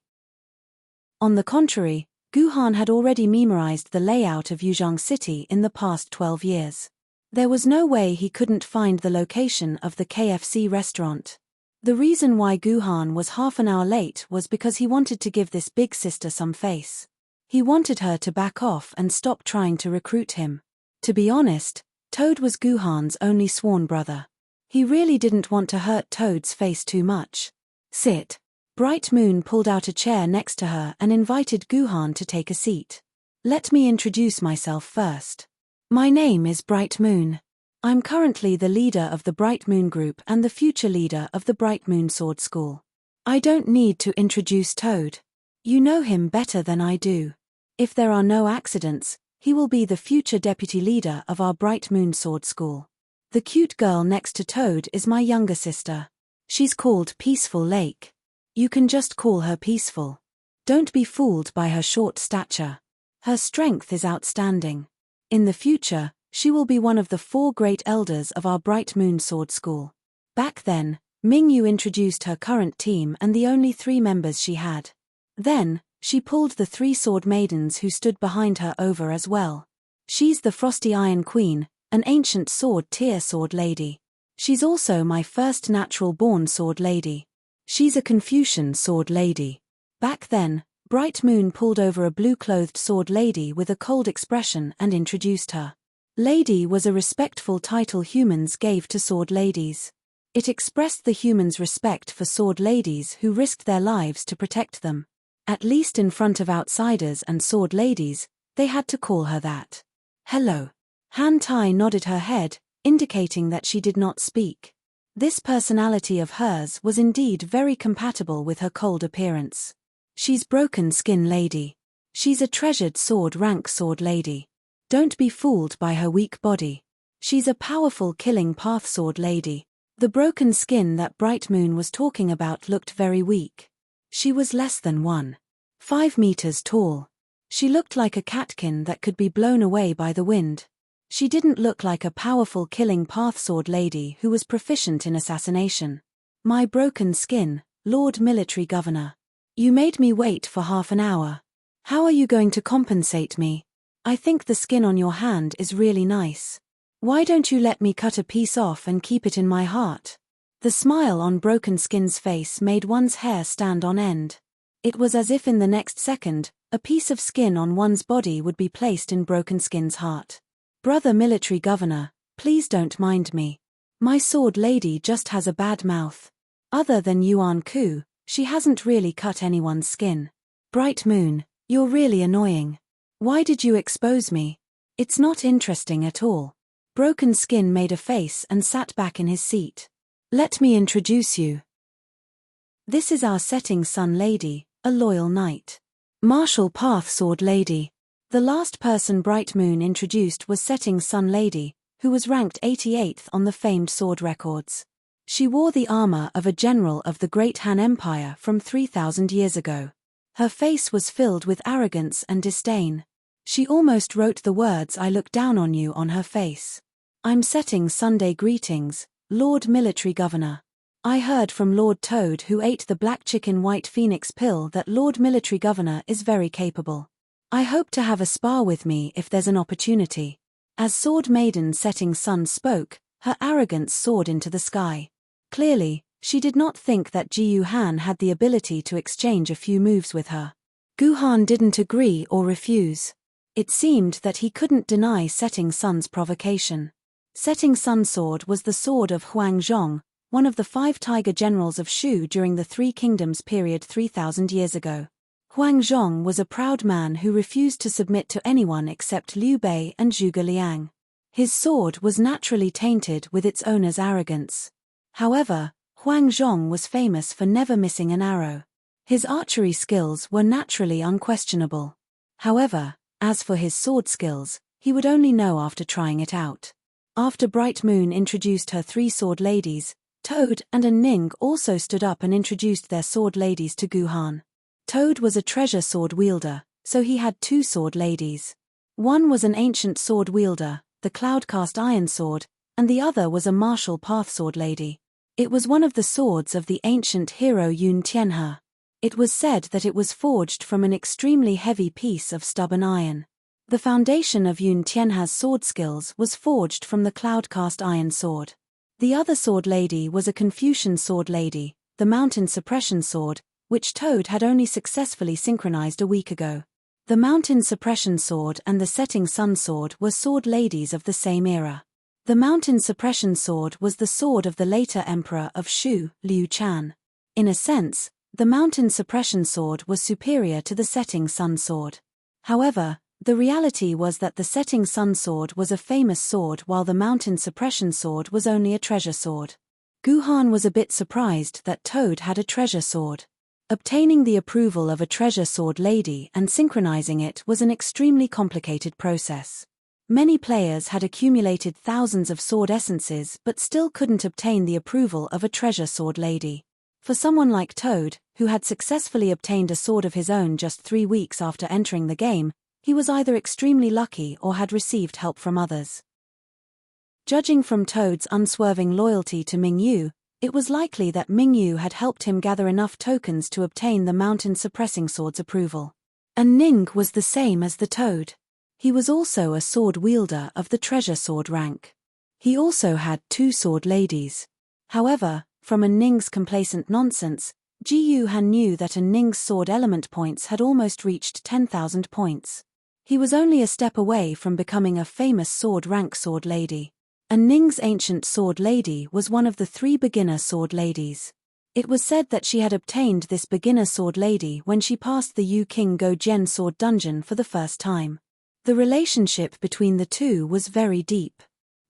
On the contrary, Guhan had already memorized the layout of Yuzhong City in the past 12 years. There was no way he couldn't find the location of the KFC restaurant. The reason why Guhan was half an hour late was because he wanted to give this big sister some face. He wanted her to back off and stop trying to recruit him. To be honest, Toad was Guhan's only sworn brother. He really didn't want to hurt Toad's face too much. Sit. Bright Moon pulled out a chair next to her and invited Guhan to take a seat. Let me introduce myself first. My name is Bright Moon. I'm currently the leader of the Bright Moon Group and the future leader of the Bright Moon Sword School. I don't need to introduce Toad. You know him better than I do. If there are no accidents, he will be the future deputy leader of our Bright Moon Sword School. The cute girl next to Toad is my younger sister. She's called Peaceful Lake. You can just call her Peaceful. Don't be fooled by her short stature. Her strength is outstanding. In the future, she will be one of the 4 great elders of our Bright Moon Sword School. Back then, Mingyu introduced her current team and the only 3 members she had. Then, she pulled the 3 sword maidens who stood behind her over as well. She's the Frosty Iron Queen, an ancient sword tier sword lady. She's also my first natural-born sword lady. She's a Confucian sword lady. Back then, Bright Moon pulled over a blue-clothed sword lady with a cold expression and introduced her. Lady was a respectful title humans gave to sword ladies. It expressed the humans' respect for sword ladies who risked their lives to protect them. At least in front of outsiders and sword ladies, they had to call her that. Hello. Han Tai nodded her head, indicating that she did not speak. This personality of hers was indeed very compatible with her cold appearance. She's Broken Skin Lady. She's a treasured sword rank sword lady. Don't be fooled by her weak body. She's a powerful killing path sword lady. The broken skin that Bright Moon was talking about looked very weak. She was less than 1.5 meters tall. She looked like a catkin that could be blown away by the wind. She didn't look like a powerful killing path sword lady who was proficient in assassination. My broken skin, Lord Military Governor. You made me wait for half an hour. How are you going to compensate me? I think the skin on your hand is really nice. Why don't you let me cut a piece off and keep it in my heart? The smile on Broken Skin's face made one's hair stand on end. It was as if in the next second, a piece of skin on one's body would be placed in Broken Skin's heart. Brother Military Governor, please don't mind me. My sword lady just has a bad mouth. Other than Yuan Ku, she hasn't really cut anyone's skin. Bright Moon, you're really annoying. Why did you expose me? It's not interesting at all. Broken Skin made a face and sat back in his seat. Let me introduce you. This is our setting sun lady, a loyal knight. Martial Path Sword Lady. The last person Bright Moon introduced was Setting Sun Lady, who was ranked 88th on the famed sword records. She wore the armor of a general of the Great Han Empire from 3,000 years ago. Her face was filled with arrogance and disdain. She almost wrote the words "I look down on you" on her face. "I'm setting Sunday greetings, Lord Military Governor. I heard from Lord Toad, who ate the black chicken white phoenix pill, that Lord Military Governor is very capable. I hope to have a spar with me if there's an opportunity." As Sword Maiden Setting Sun spoke, her arrogance soared into the sky. Clearly, she did not think that Jiyu Han had the ability to exchange a few moves with her. Guhan didn't agree or refuse. It seemed that he couldn't deny Setting Sun's provocation. Setting Sun's sword was the sword of Huang Zhong, one of the 5 tiger generals of Shu during the Three Kingdoms period 3,000 years ago. Huang Zhong was a proud man who refused to submit to anyone except Liu Bei and Zhuge Liang. His sword was naturally tainted with its owner's arrogance. However, Huang Zhong was famous for never missing an arrow. His archery skills were naturally unquestionable. However, as for his sword skills, he would only know after trying it out. After Bright Moon introduced her 3 sword ladies, Toad and a Ning also stood up and introduced their sword ladies to Guhan. Toad was a treasure sword wielder, so he had 2 sword ladies. One was an ancient sword wielder, the Cloudcast Iron Sword, and the other was a martial path sword lady. It was one of the swords of the ancient hero Yun Tianhe. It was said that it was forged from an extremely heavy piece of stubborn iron. The foundation of Yun Tianhe's sword skills was forged from the Cloudcast Iron Sword. The other sword lady was a Confucian sword lady, the Mountain Suppression Sword, which Toad had only successfully synchronized a week ago. The Mountain Suppression Sword and the Setting Sun Sword were sword ladies of the same era. The Mountain Suppression Sword was the sword of the later emperor of Shu, Liu Chan. In a sense, the Mountain Suppression Sword was superior to the Setting Sun Sword. However, the reality was that the Setting Sun Sword was a famous sword while the Mountain Suppression Sword was only a treasure sword. Guhan was a bit surprised that Toad had a treasure sword. Obtaining the approval of a treasure sword lady and synchronizing it was an extremely complicated process. Many players had accumulated thousands of sword essences but still couldn't obtain the approval of a treasure sword lady. For someone like Toad, who had successfully obtained a sword of his own just 3 weeks after entering the game, he was either extremely lucky or had received help from others. Judging from Toad's unswerving loyalty to Mingyu, it was likely that Mingyu had helped him gather enough tokens to obtain the Mountain Suppressing Sword's approval. And Ning was the same as the Toad. He was also a sword wielder of the treasure sword rank. He also had 2 sword ladies. However, from a Ning's complacent nonsense, Jiyu Han knew that a Ning's sword element points had almost reached 10,000 points. He was only a step away from becoming a famous sword rank sword lady. A Ning's ancient sword lady was one of the 3 beginner sword ladies. It was said that she had obtained this beginner sword lady when she passed the Yu King Go Gen sword dungeon for the first time. The relationship between the 2 was very deep.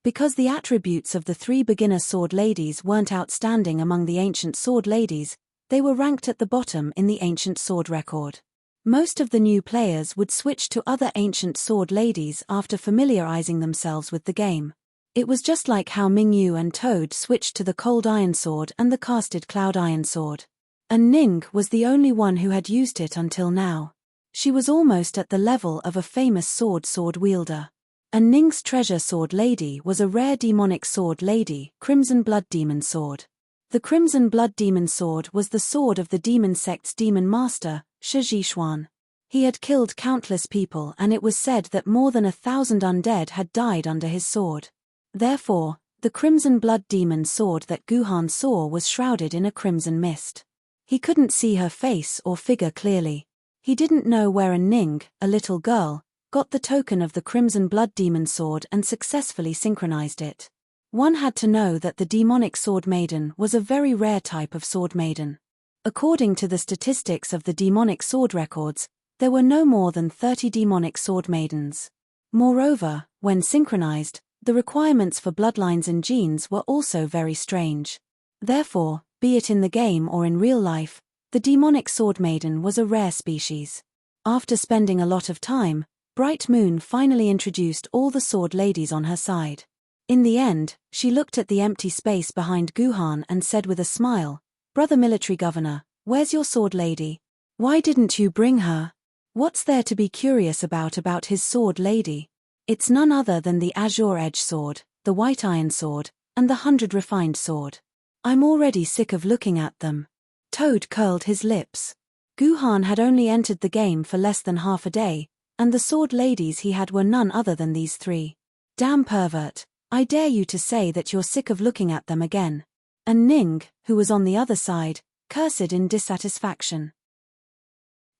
Because the attributes of the 3 beginner sword ladies weren't outstanding among the ancient sword ladies, they were ranked at the bottom in the ancient sword record. Most of the new players would switch to other ancient sword ladies after familiarizing themselves with the game. It was just like how Mingyu and Toad switched to the Cold Iron Sword and the Casted Cloud Iron Sword. And Ning was the only one who had used it until now. She was almost at the level of a famous sword wielder. And Ning's treasure sword lady was a rare demonic sword lady, Crimson Blood Demon Sword. The Crimson Blood Demon Sword was the sword of the demon sect's demon master, Shi Zhishuan. He had killed countless people and it was said that more than 1,000 undead had died under his sword. Therefore, the Crimson Blood Demon Sword that Guhan saw was shrouded in a crimson mist. He couldn't see her face or figure clearly. He didn't know where Ning, a little girl, got the token of the Crimson Blood Demon Sword and successfully synchronized it. One had to know that the demonic sword maiden was a very rare type of sword maiden. According to the statistics of the demonic sword records, there were no more than 30 demonic sword maidens. Moreover, when synchronized, the requirements for bloodlines and genes were also very strange. Therefore, be it in the game or in real life, the demonic sword maiden was a rare species. After spending a lot of time, Bright Moon finally introduced all the sword ladies on her side. In the end, she looked at the empty space behind Guhan and said with a smile, "Brother Military Governor, where's your sword lady? Why didn't you bring her? What's there to be curious about his sword lady? It's none other than the Azure Edge sword, the White Iron sword, and the 100 Refined sword. I'm already sick of looking at them." Toad curled his lips. Guhan had only entered the game for less than half a day, and the sword ladies he had were none other than these three. "Damn pervert, I dare you to say that you're sick of looking at them again." And Ning, who was on the other side, cursed in dissatisfaction.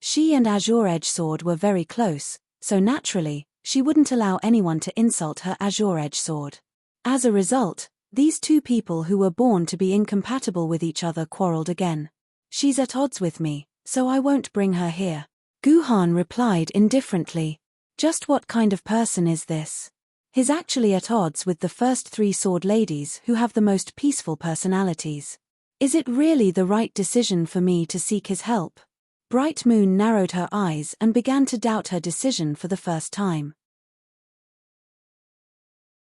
She and Azure Edge sword were very close, so naturally, she wouldn't allow anyone to insult her Azure Edge sword. As a result, these two people who were born to be incompatible with each other quarreled again. "She's at odds with me, so I won't bring her here," Guhan replied indifferently. Just what kind of person is this? He's actually at odds with the first three sword ladies who have the most peaceful personalities. Is it really the right decision for me to seek his help? Bright Moon narrowed her eyes and began to doubt her decision for the first time.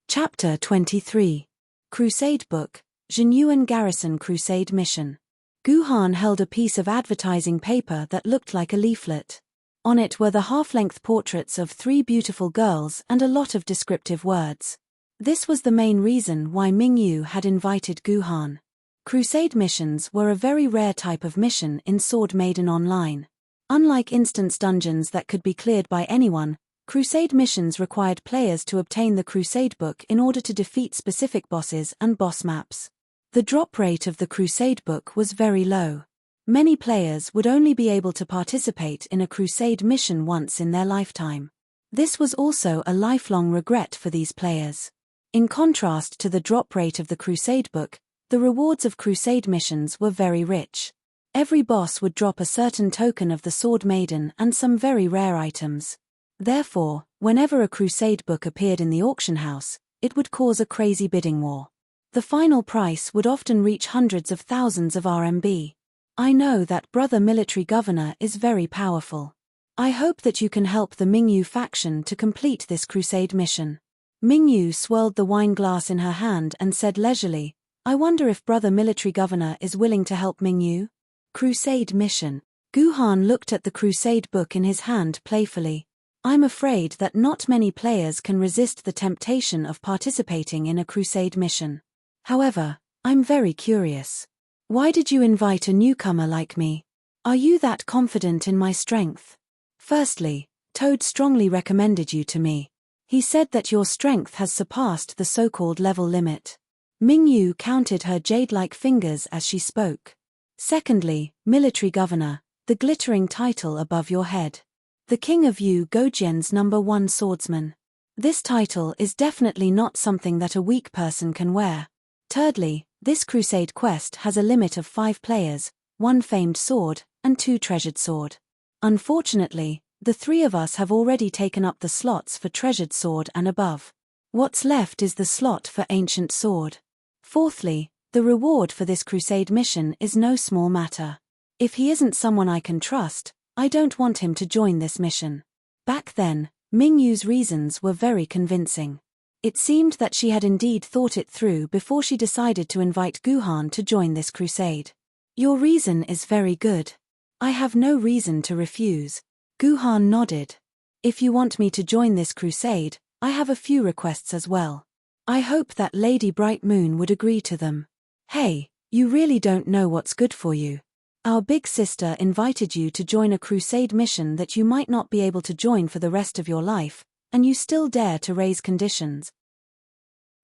Chapter 23. Crusade Book, Genuine Garrison Crusade Mission. Guhan held a piece of advertising paper that looked like a leaflet. On it were the half-length portraits of three beautiful girls and a lot of descriptive words. This was the main reason why Mingyu had invited Guhan. Crusade missions were a very rare type of mission in Sword Maiden Online. Unlike instance dungeons that could be cleared by anyone, Crusade missions required players to obtain the Crusade Book in order to defeat specific bosses and boss maps. The drop rate of the Crusade Book was very low. Many players would only be able to participate in a Crusade mission once in their lifetime. This was also a lifelong regret for these players. In contrast to the drop rate of the Crusade Book, the rewards of Crusade missions were very rich. Every boss would drop a certain token of the Sword Maiden and some very rare items. Therefore, whenever a Crusade Book appeared in the auction house, it would cause a crazy bidding war. The final price would often reach hundreds of thousands of RMB. I know that Brother Military Governor is very powerful. I hope that you can help the Mingyu faction to complete this crusade mission. Mingyu swirled the wine glass in her hand and said leisurely, "I wonder if Brother Military Governor is willing to help Mingyu?" Crusade mission. Guhan looked at the Crusade Book in his hand playfully. "I'm afraid that not many players can resist the temptation of participating in a crusade mission. However, I'm very curious. Why did you invite a newcomer like me? Are you that confident in my strength? Firstly, Toad strongly recommended you to me. He said that your strength has surpassed the so-called level limit." Mingyu counted her jade-like fingers as she spoke. "Secondly, Military Governor, the glittering title above your head. The King of Yu Gojian's #1 swordsman. This title is definitely not something that a weak person can wear. Thirdly, this crusade quest has a limit of 5 players, 1 famed sword, and 2 treasured sword. Unfortunately, the 3 of us have already taken up the slots for treasured sword and above. What's left is the slot for ancient sword. Fourthly, the reward for this crusade mission is no small matter. If he isn't someone I can trust, I don't want him to join this mission." Back then, Mingyu's reasons were very convincing. It seemed that she had indeed thought it through before she decided to invite Guhan to join this crusade. "Your reason is very good. I have no reason to refuse." Guhan nodded. "If you want me to join this crusade, I have a few requests as well. I hope that Lady Bright Moon would agree to them." "Hey, you really don't know what's good for you. Our big sister invited you to join a crusade mission that you might not be able to join for the rest of your life, and you still dare to raise conditions.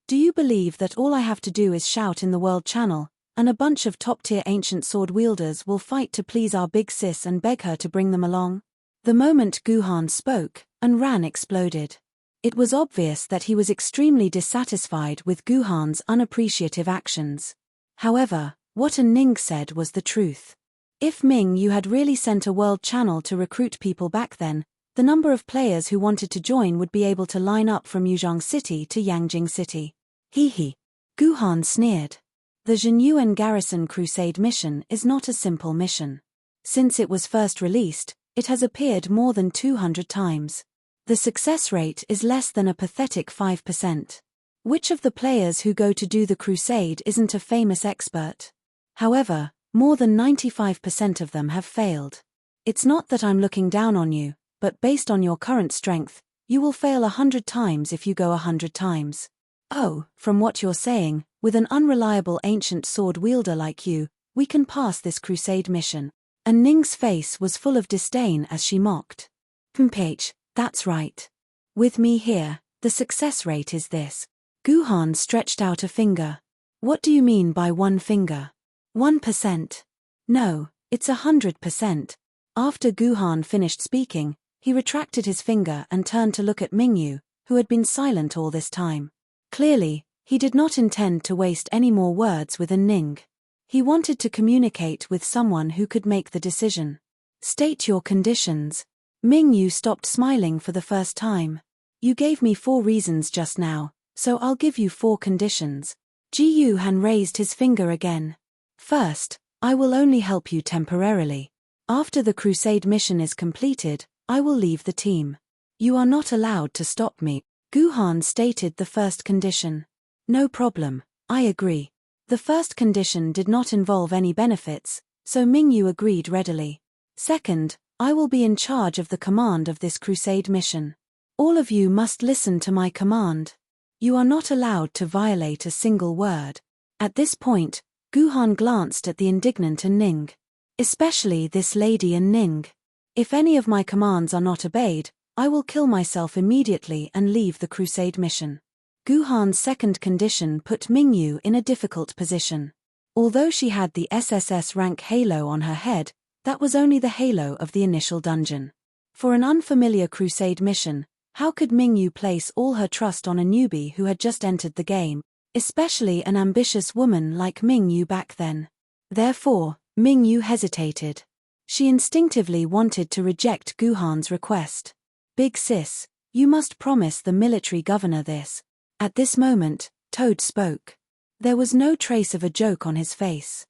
Do you believe that all I have to do is shout in the World Channel, and a bunch of top-tier ancient sword wielders will fight to please our big sis and beg her to bring them along?" The moment Guhan spoke, Ran exploded. It was obvious that he was extremely dissatisfied with Guhan's unappreciative actions. However, what Ning said was the truth. If Mingyu had really sent a World Channel to recruit people back then, the number of players who wanted to join would be able to line up from Yuzhong City to Yangjing City. Hee. Guhan sneered. The Genuine Garrison Crusade mission is not a simple mission. Since it was first released, It has appeared more than 200 times. The success rate is less than a pathetic 5%. Which of the players who go to do the crusade isn't a famous expert? However, more than 95% of them have failed. It's not that I'm looking down on you, but based on your current strength, you will fail 100 times if you go 100 times. Oh, from what you're saying, with an unreliable ancient sword wielder like you, we can pass this crusade mission. And Ning's face was full of disdain as she mocked. Ph, that's right. With me here, the success rate is this. Guhan stretched out a finger. What do you mean by one finger? 1%. No, it's 100%. After Guhan finished speaking, he retracted his finger and turned to look at Mingyu, who had been silent all this time. Clearly, he did not intend to waste any more words with Ning. He wanted to communicate with someone who could make the decision. State your conditions. Mingyu stopped smiling for the first time. You gave me 4 reasons just now, so I'll give you 4 conditions. Ji Yuhan raised his finger again. First, I will only help you temporarily. After the crusade mission is completed, I will leave the team. You are not allowed to stop me. Guhan stated the first condition. No problem, I agree. The first condition did not involve any benefits, so Mingyu agreed readily. Second, I will be in charge of the command of this crusade mission. All of you must listen to my command. You are not allowed to violate a single word. At this point, Guhan glanced at the indignant Ning. Especially this lady Ning. If any of my commands are not obeyed, I will kill myself immediately and leave the crusade mission. Guhan's second condition put Mingyu in a difficult position. Although she had the SSS rank halo on her head, that was only the halo of the initial dungeon. For an unfamiliar crusade mission, how could Mingyu place all her trust on a newbie who had just entered the game, especially an ambitious woman like Mingyu back then? Therefore, Mingyu hesitated. She instinctively wanted to reject Guhan's request. Big sis, you must promise the military governor this. At this moment, Toad spoke. There was no trace of a joke on his face.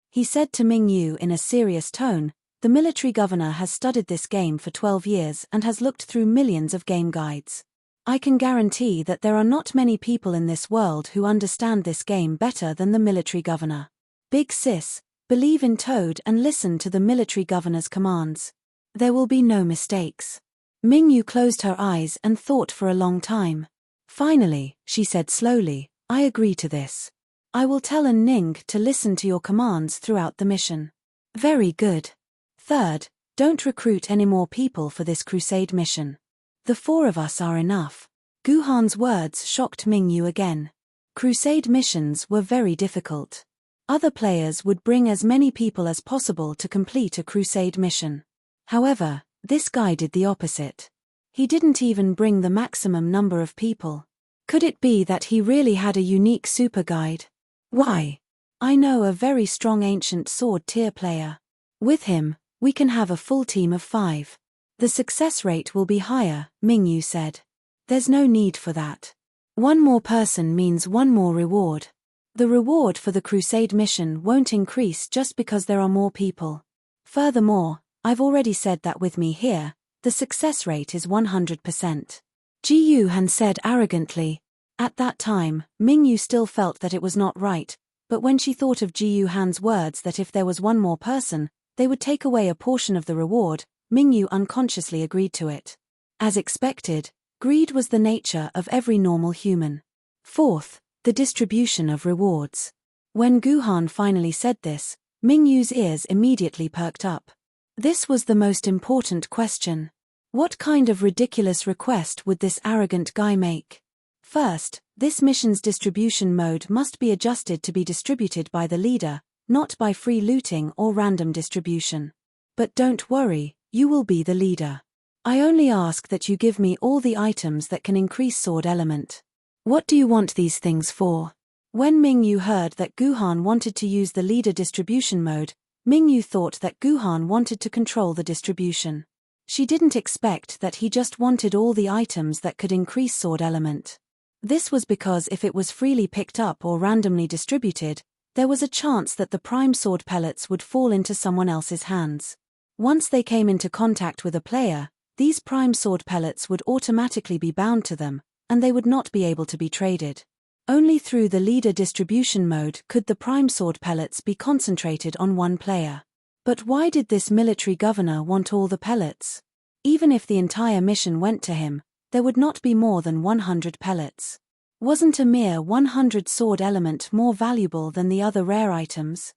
He said to Mingyu in a serious tone, the military governor has studied this game for 12 years and has looked through millions of game guides. I can guarantee that there are not many people in this world who understand this game better than the military governor. Big sis, believe in Toad and listen to the military governor's commands. There will be no mistakes. Mingyu closed her eyes and thought for a long time. Finally, she said slowly, I agree to this. I will tell Ning to listen to your commands throughout the mission. Very good. Third, don't recruit any more people for this crusade mission. The 4 of us are enough. Guhan's words shocked Mingyu again. Crusade missions were very difficult. Other players would bring as many people as possible to complete a crusade mission. However, this guy did the opposite. He didn't even bring the maximum number of people. Could it be that he really had a unique super guide? Why? I know a very strong ancient sword tier player. With him, we can have a full team of 5. The success rate will be higher, Mingyu said. There's no need for that. 1 more person means 1 more reward. The reward for the crusade mission won't increase just because there are more people. Furthermore, I've already said that with me here, the success rate is 100%. Ji Yuhan said arrogantly. At that time, Mingyu still felt that it was not right, but when she thought of Ji Yuhan's words that if there was 1 more person, they would take away a portion of the reward, Mingyu unconsciously agreed to it. As expected, greed was the nature of every normal human. Fourth, the distribution of rewards. When Guhan finally said this, Mingyu's ears immediately perked up. This was the most important question. What kind of ridiculous request would this arrogant guy make? First, this mission's distribution mode must be adjusted to be distributed by the leader, not by free looting or random distribution. But don't worry, you will be the leader. I only ask that you give me all the items that can increase sword element. What do you want these things for? When Mingyu heard that Guhan wanted to use the leader distribution mode, Mingyu thought that Guhan wanted to control the distribution. She didn't expect that he just wanted all the items that could increase sword element. This was because if it was freely picked up or randomly distributed, there was a chance that the prime sword pellets would fall into someone else's hands. Once they came into contact with a player, these prime sword pellets would automatically be bound to them, and they would not be able to be traded. Only through the leader distribution mode could the prime sword pellets be concentrated on one player. But why did this military governor want all the pellets? Even if the entire mission went to him, there would not be more than 100 pellets. Wasn't a mere 100 sword element more valuable than the other rare items?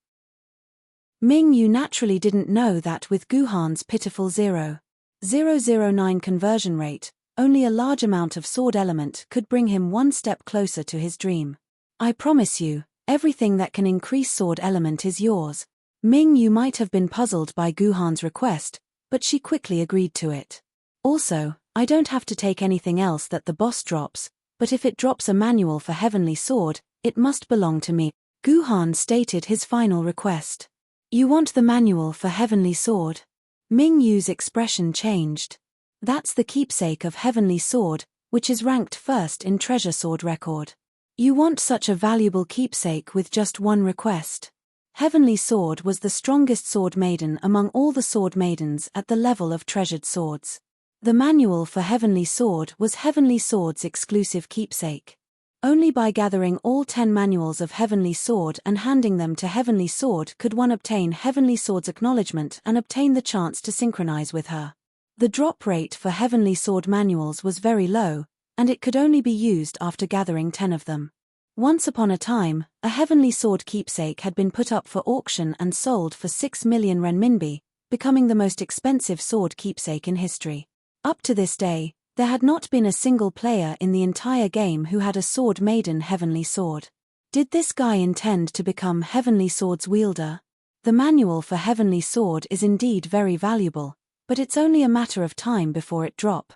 Ming Yu naturally didn't know that with Guhan's pitiful 0.009 conversion rate, only a large amount of sword element could bring him one step closer to his dream. I promise you, everything that can increase sword element is yours. Ming Yu might have been puzzled by Guhan's request, but she quickly agreed to it. Also, I don't have to take anything else that the boss drops, but if it drops a manual for Heavenly Sword, it must belong to me. Guhan stated his final request. You want the manual for Heavenly Sword? Ming Yu's expression changed. That's the keepsake of Heavenly Sword, which is ranked first in Treasure Sword record. You want such a valuable keepsake with just one request? Heavenly Sword was the strongest sword maiden among all the sword maidens at the level of treasured swords. The manual for Heavenly Sword was Heavenly Sword's exclusive keepsake. Only by gathering all 10 manuals of Heavenly Sword and handing them to Heavenly Sword could one obtain Heavenly Sword's acknowledgement and obtain the chance to synchronize with her. The drop rate for Heavenly Sword manuals was very low, and it could only be used after gathering 10 of them. Once upon a time, a Heavenly Sword keepsake had been put up for auction and sold for 6 million renminbi, becoming the most expensive sword keepsake in history. Up to this day, there had not been a single player in the entire game who had a sword maiden Heavenly Sword. Did this guy intend to become Heavenly Sword's wielder? The manual for Heavenly Sword is indeed very valuable, but it's only a matter of time before it drop.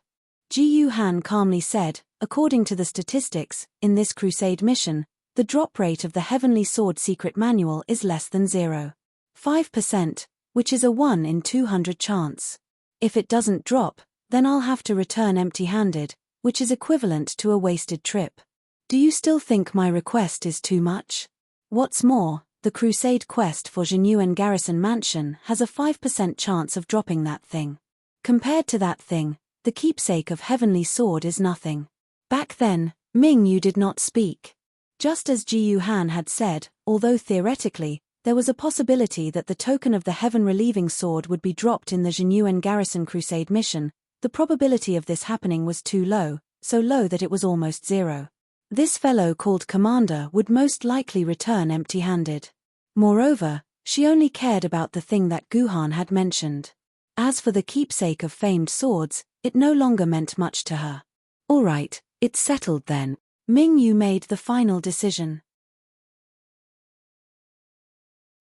Ji Han calmly said, according to the statistics, in this crusade mission, the drop rate of the Heavenly Sword secret manual is less than 0.5%, which is a 1 in 200 chance. If it doesn't drop, then I'll have to return empty-handed, which is equivalent to a wasted trip. Do you still think my request is too much? What's more, the crusade quest for Jinyuan Garrison Mansion has a 5% chance of dropping that thing. Compared to that thing, the keepsake of Heavenly Sword is nothing. Back then, Ming Yu did not speak. Just as Ji Han had said, although theoretically, there was a possibility that the token of the Heaven Relieving Sword would be dropped in the Jinyuan Garrison Crusade mission, the probability of this happening was too low, so low that it was almost zero. This fellow called Commander would most likely return empty-handed. Moreover, she only cared about the thing that Guhan had mentioned. As for the keepsake of famed swords, it no longer meant much to her. All right, it's settled then. Ming Yu made the final decision.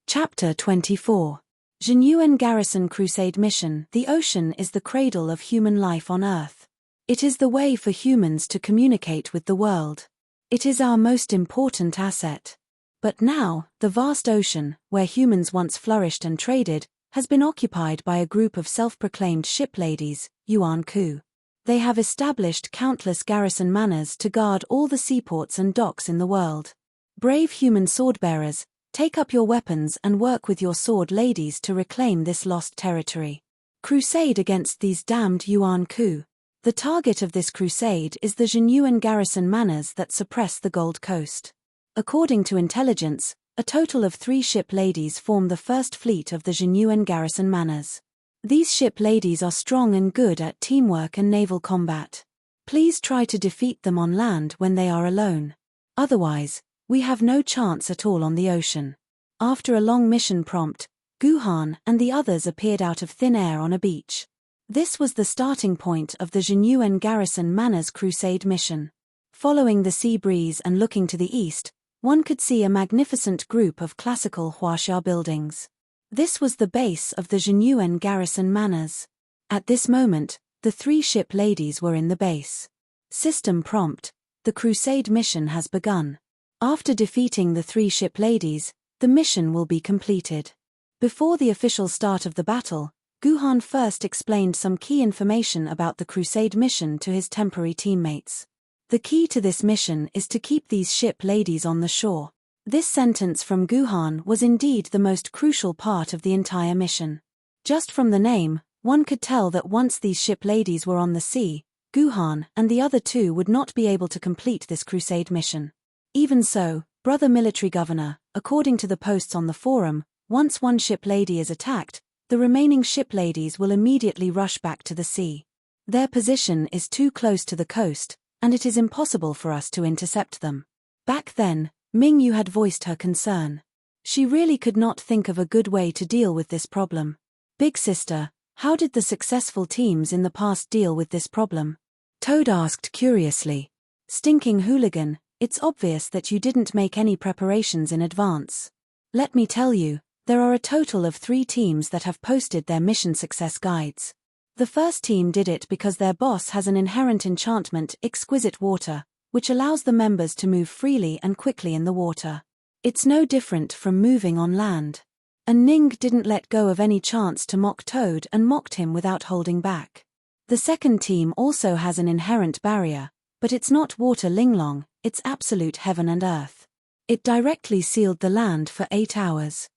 Chapter 24. Jinyuan Garrison Crusade Mission. The ocean is the cradle of human life on Earth. It is the way for humans to communicate with the world. It is our most important asset. But now, the vast ocean, where humans once flourished and traded, has been occupied by a group of self-proclaimed ship ladies, Yuan Ku. They have established countless garrison manors to guard all the seaports and docks in the world. Brave human swordbearers, take up your weapons and work with your sword ladies to reclaim this lost territory. Crusade against these damned Yuan Ku. The target of this crusade is the Jinyuan Garrison manors that suppress the Gold Coast. According to intelligence, a total of 3 ship ladies form the first fleet of the Jinyuan Garrison manors. These ship ladies are strong and good at teamwork and naval combat. Please try to defeat them on land when they are alone. Otherwise, we have no chance at all on the ocean. After a long mission prompt, Guhan and the others appeared out of thin air on a beach. This was the starting point of the Jinyuan Garrison Manors Crusade mission. Following the sea breeze and looking to the east, one could see a magnificent group of classical huaxia buildings. This was the base of the Jinyuan Garrison Manors. At this moment, the 3 ship ladies were in the base. System prompt: the crusade mission has begun. After defeating the 3 ship ladies, the mission will be completed. Before the official start of the battle, Guhan first explained some key information about the crusade mission to his temporary teammates. The key to this mission is to keep these ship ladies on the shore. This sentence from Guhan was indeed the most crucial part of the entire mission. Just from the name, one could tell that once these ship ladies were on the sea, Guhan and the other two would not be able to complete this crusade mission. Even so, brother military governor, according to the posts on the forum, once one ship lady is attacked, the remaining ship ladies will immediately rush back to the sea. Their position is too close to the coast, and it is impossible for us to intercept them. Back then, Mingyu had voiced her concern. She really could not think of a good way to deal with this problem. Big sister, how did the successful teams in the past deal with this problem? Toad asked curiously. Stinking hooligan, it's obvious that you didn't make any preparations in advance. Let me tell you, there are a total of 3 teams that have posted their mission success guides. The first team did it because their boss has an inherent enchantment, exquisite water, which allows the members to move freely and quickly in the water. It's no different from moving on land. And Ning didn't let go of any chance to mock Toad and mocked him without holding back. The second team also has an inherent barrier, but it's not water linglong, it's absolute heaven and earth. It directly sealed the land for 8 hours.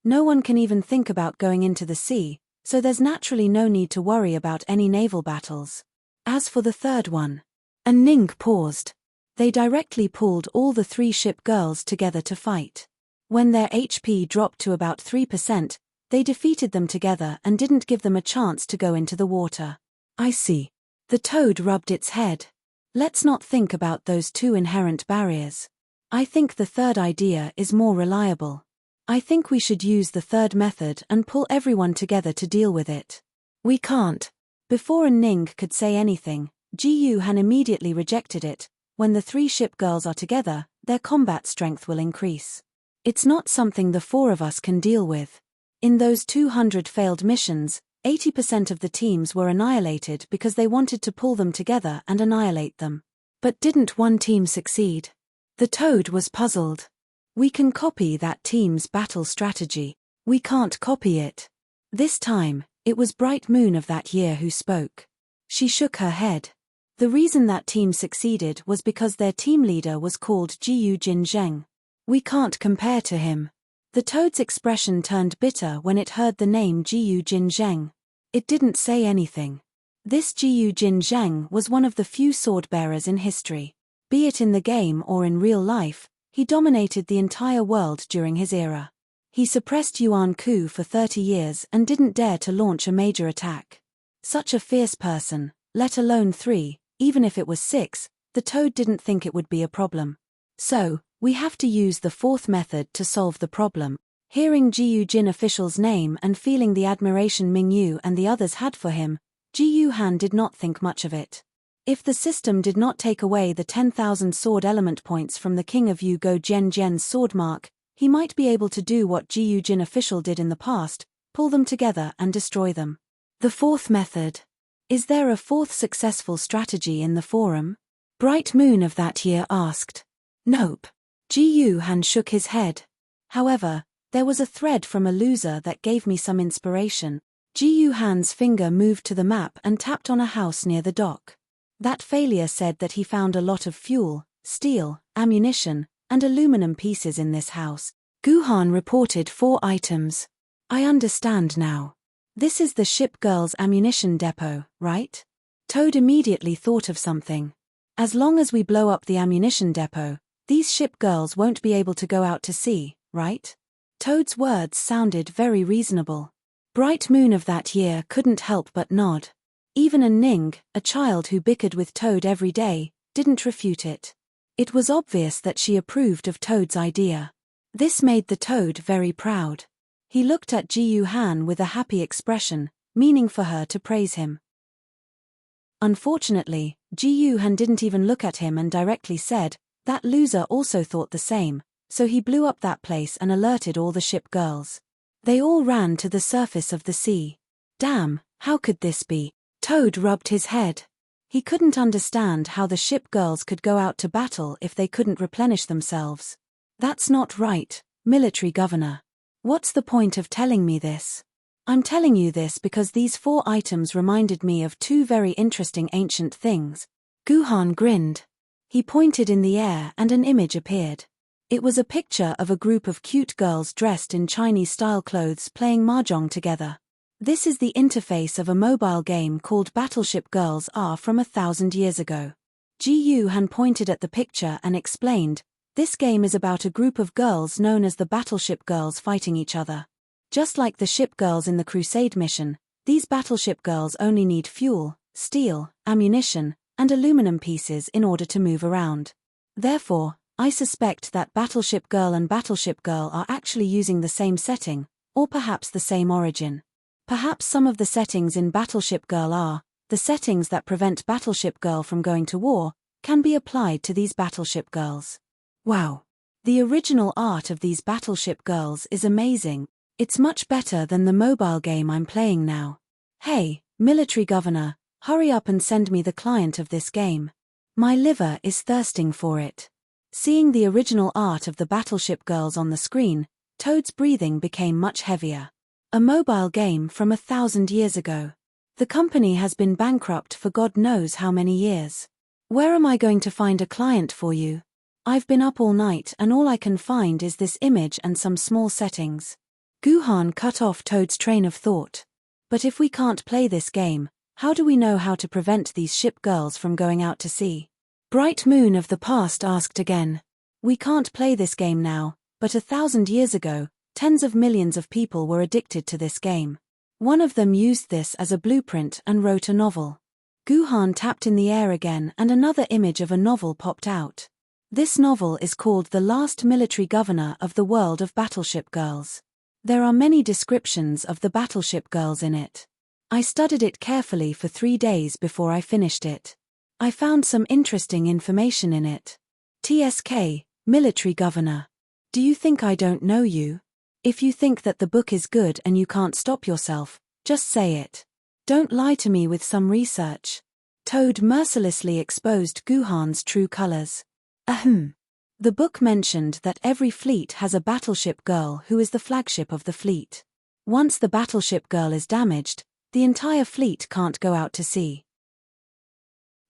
No one can even think about going into the sea, so there's naturally no need to worry about any naval battles. As for the third one, and Ning paused. They directly pulled all the 3 ship girls together to fight. When their HP dropped to about 3%, they defeated them together and didn't give them a chance to go into the water. I see. The Toad rubbed its head. Let's not think about those 2 inherent barriers. I think the third idea is more reliable. I think we should use the third method and pull everyone together to deal with it. We can't. Before Ning could say anything, Ji Han immediately rejected it. When the 3 ship girls are together, their combat strength will increase. It's not something the 4 of us can deal with. In those 200 failed missions, 80% of the teams were annihilated because they wanted to pull them together and annihilate them. But didn't one team succeed? The Toad was puzzled. We can copy that team's battle strategy. We can't copy it. This time, it was Bright Moon of that year who spoke. She shook her head. The reason that team succeeded was because their team leader was called Jiyu Jin Zheng. We can't compare to him. The Toad's expression turned bitter when it heard the name Jiyu Jin Zheng. It didn't say anything. This Jiyu Jin Zheng was one of the few sword-bearers in history. Be it in the game or in real life, he dominated the entire world during his era. He suppressed Yuan Ku for 30 years and didn't dare to launch a major attack. Such a fierce person, let alone 3, even if it was 6, the Toad didn't think it would be a problem. So, we have to use the 4th method to solve the problem. Hearing Jiyu Jin official's name and feeling the admiration Mingyu and the others had for him, Ji Han did not think much of it. If the system did not take away the 10,000 sword element points from the king of Yu Go Jian Jian's sword mark, he might be able to do what Jiyu Jin official did in the past, pull them together and destroy them. The 4th method. Is there a 4th successful strategy in the forum? Bright Moon of that year asked. Nope. Ji Han shook his head. However, there was a thread from a loser that gave me some inspiration. Ji Han's finger moved to the map and tapped on a house near the dock. That failure said that he found a lot of fuel, steel, ammunition, and aluminum pieces in this house. Guhan reported 4 items. I understand now. This is the ship girl's ammunition depot, right? Toad immediately thought of something. As long as we blow up the ammunition depot, these ship girls won't be able to go out to sea, right? Toad's words sounded very reasonable. Bright Moon of that year couldn't help but nod. Even Ning, a child who bickered with Toad every day, didn't refute it. It was obvious that she approved of Toad's idea. This made the Toad very proud. He looked at Ji Han with a happy expression, meaning for her to praise him. Unfortunately, Ji Han didn't even look at him and directly said, that loser also thought the same, so he blew up that place and alerted all the ship girls. They all ran to the surface of the sea. Damn, how could this be? Toad rubbed his head. He couldn't understand how the ship girls could go out to battle if they couldn't replenish themselves. That's not right, military governor. What's the point of telling me this? I'm telling you this because these 4 items reminded me of 2 very interesting ancient things. Guhan grinned. He pointed in the air and an image appeared. It was a picture of a group of cute girls dressed in Chinese-style clothes playing mahjong together. This is the interface of a mobile game called Battleship Girls are from 1,000 years ago. Ji Yu Han pointed at the picture and explained, this game is about a group of girls known as the Battleship Girls fighting each other. Just like the ship girls in the Crusade mission, these battleship girls only need fuel, steel, ammunition, and aluminum pieces in order to move around. Therefore, I suspect that Battleship Girl and Battleship Girl are actually using the same setting, or perhaps the same origin. Perhaps some of the settings in Battleship Girl are, the settings that prevent Battleship Girl from going to war, can be applied to these Battleship Girls. Wow! The original art of these Battleship Girls is amazing. It's much better than the mobile game I'm playing now. Hey, military governor, hurry up and send me the client of this game. My liver is thirsting for it. Seeing the original art of the Battleship Girls on the screen, Toad's breathing became much heavier. A mobile game from 1,000 years ago. The company has been bankrupt for God knows how many years. Where am I going to find a client for you? I've been up all night and all I can find is this image and some small settings. Guhan cut off Toad's train of thought. But if we can't play this game, how do we know how to prevent these ship girls from going out to sea? Bright Moon of the Past asked again. We can't play this game now, but 1,000 years ago, tens of millions of people were addicted to this game. One of them used this as a blueprint and wrote a novel. Guhan tapped in the air again and another image of a novel popped out. This novel is called The Last Military Governor of the World of Battleship Girls. There are many descriptions of the Battleship Girls in it. I studied it carefully for 3 days before I finished it. I found some interesting information in it. TSK, Military Governor. Do you think I don't know you? If you think that the book is good and you can't stop yourself, just say it. Don't lie to me with some research. Toad mercilessly exposed Guhan's true colors. Ahem. The book mentioned that every fleet has a battleship girl who is the flagship of the fleet. Once the battleship girl is damaged, the entire fleet can't go out to sea.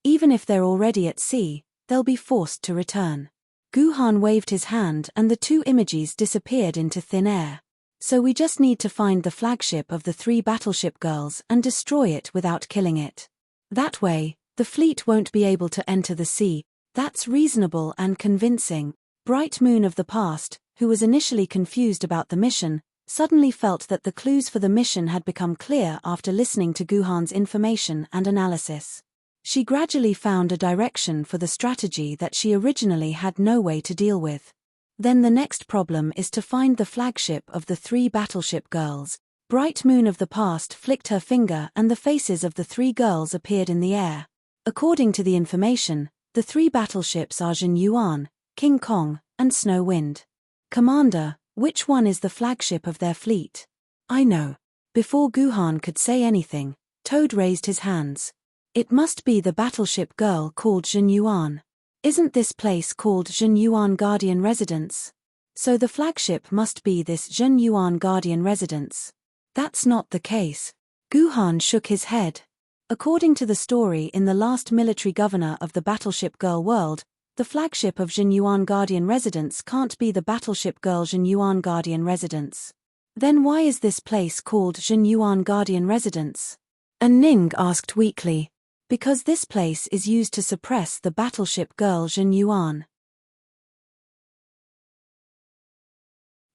Even if they're already at sea, they'll be forced to return. Guhan waved his hand and the two images disappeared into thin air. So we just need to find the flagship of the 3 battleship girls and destroy it without killing it. That way, the fleet won't be able to enter the sea. That's reasonable and convincing. Bright Moon of the Past, who was initially confused about the mission, suddenly felt that the clues for the mission had become clear after listening to Guhan's information and analysis. She gradually found a direction for the strategy that she originally had no way to deal with. Then the next problem is to find the flagship of the 3 battleship girls. Bright Moon of the Past flicked her finger and the faces of the 3 girls appeared in the air. According to the information, the 3 battleships are Jin Yuan, King Kong, and Snow Wind. Commander, which one is the flagship of their fleet? I know. Before Guhan could say anything, Toad raised his hands. It must be the battleship girl called Jin Yuan. Isn't this place called Jin Yuan Guardian Residence? So the flagship must be this Jin Yuan Guardian Residence. That's not the case. Guhan shook his head. According to the story in The Last Military Governor of the Battleship Girl World, the flagship of Jin Yuan Guardian Residence can't be the Battleship Girl Jin Yuan Guardian Residence. Then why is this place called Jin Yuan Guardian Residence? And Ning asked weakly. Because this place is used to suppress the Battleship Girl Jin Yuan.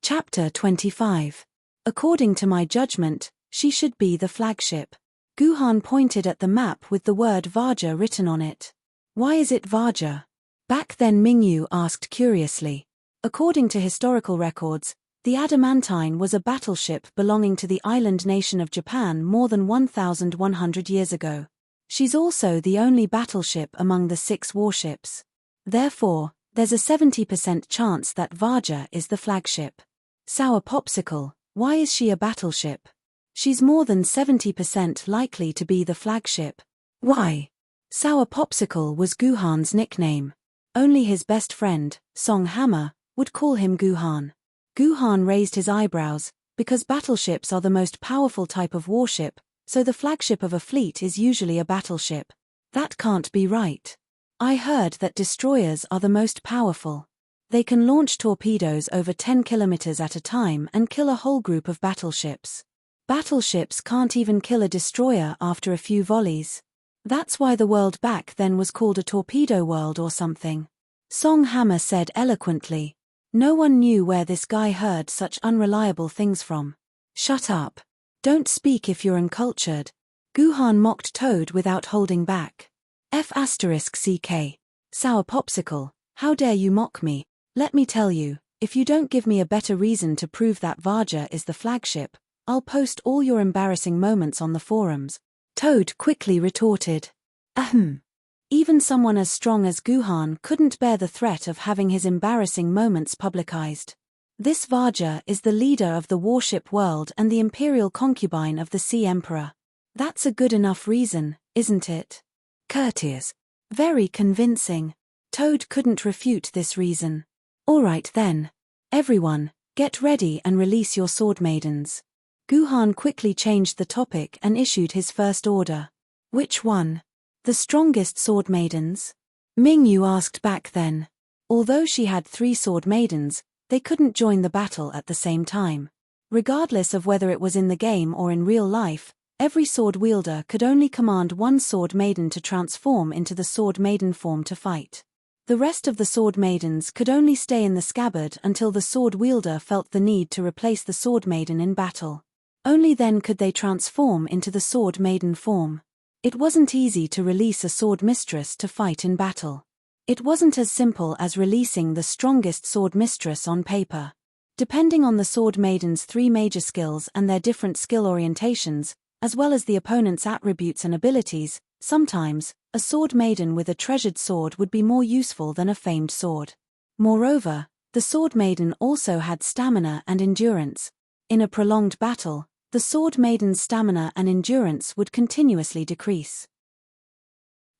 Chapter 25. According to my judgment, she should be the flagship. Guhan pointed at the map with the word Vaja written on it. Why is it Vaja? Back then Mingyu asked curiously. According to historical records, the Adamantine was a battleship belonging to the island nation of Japan more than 1,100 years ago. She's also the only battleship among the 6 warships. Therefore, there's a 70% chance that Vaja is the flagship. Sour Popsicle, why is she a battleship? She's more than 70% likely to be the flagship. Why? Sour Popsicle was Guhan's nickname. Only his best friend, Song Hammer, would call him Guhan. Guhan raised his eyebrows, because battleships are the most powerful type of warship, so the flagship of a fleet is usually a battleship. That can't be right. I heard that destroyers are the most powerful. They can launch torpedoes over 10 kilometers at a time and kill a whole group of battleships. Battleships can't even kill a destroyer after a few volleys. That's why the world back then was called a torpedo world or something. Song Hammer said eloquently. No one knew where this guy heard such unreliable things from. Shut up. Don't speak if you're uncultured. Guhan mocked Toad without holding back. F***CK. Sour popsicle, how dare you mock me? Let me tell you, if you don't give me a better reason to prove that Varja is the flagship, I'll post all your embarrassing moments on the forums. Toad quickly retorted. Ahem. Even someone as strong as Guhan couldn't bear the threat of having his embarrassing moments publicized. This Varja is the leader of the warship world and the imperial concubine of the Sea Emperor. That's a good enough reason, isn't it? Courteous. Very convincing. Toad couldn't refute this reason. Alright then. Everyone, get ready and release your sword maidens. Guhan quickly changed the topic and issued his first order. Which one? The strongest sword maidens? Mingyu asked back then. Although she had 3 sword maidens, they couldn't join the battle at the same time. Regardless of whether it was in the game or in real life, every sword wielder could only command one sword maiden to transform into the sword maiden form to fight. The rest of the sword maidens could only stay in the scabbard until the sword wielder felt the need to replace the sword maiden in battle. Only then could they transform into the sword maiden form. It wasn't easy to release a sword mistress to fight in battle. It wasn't as simple as releasing the strongest sword mistress on paper. Depending on the sword maiden's 3 major skills and their different skill orientations, as well as the opponent's attributes and abilities, sometimes, a sword maiden with a treasured sword would be more useful than a famed sword. Moreover, the sword maiden also had stamina and endurance. In a prolonged battle, the sword maiden's stamina and endurance would continuously decrease.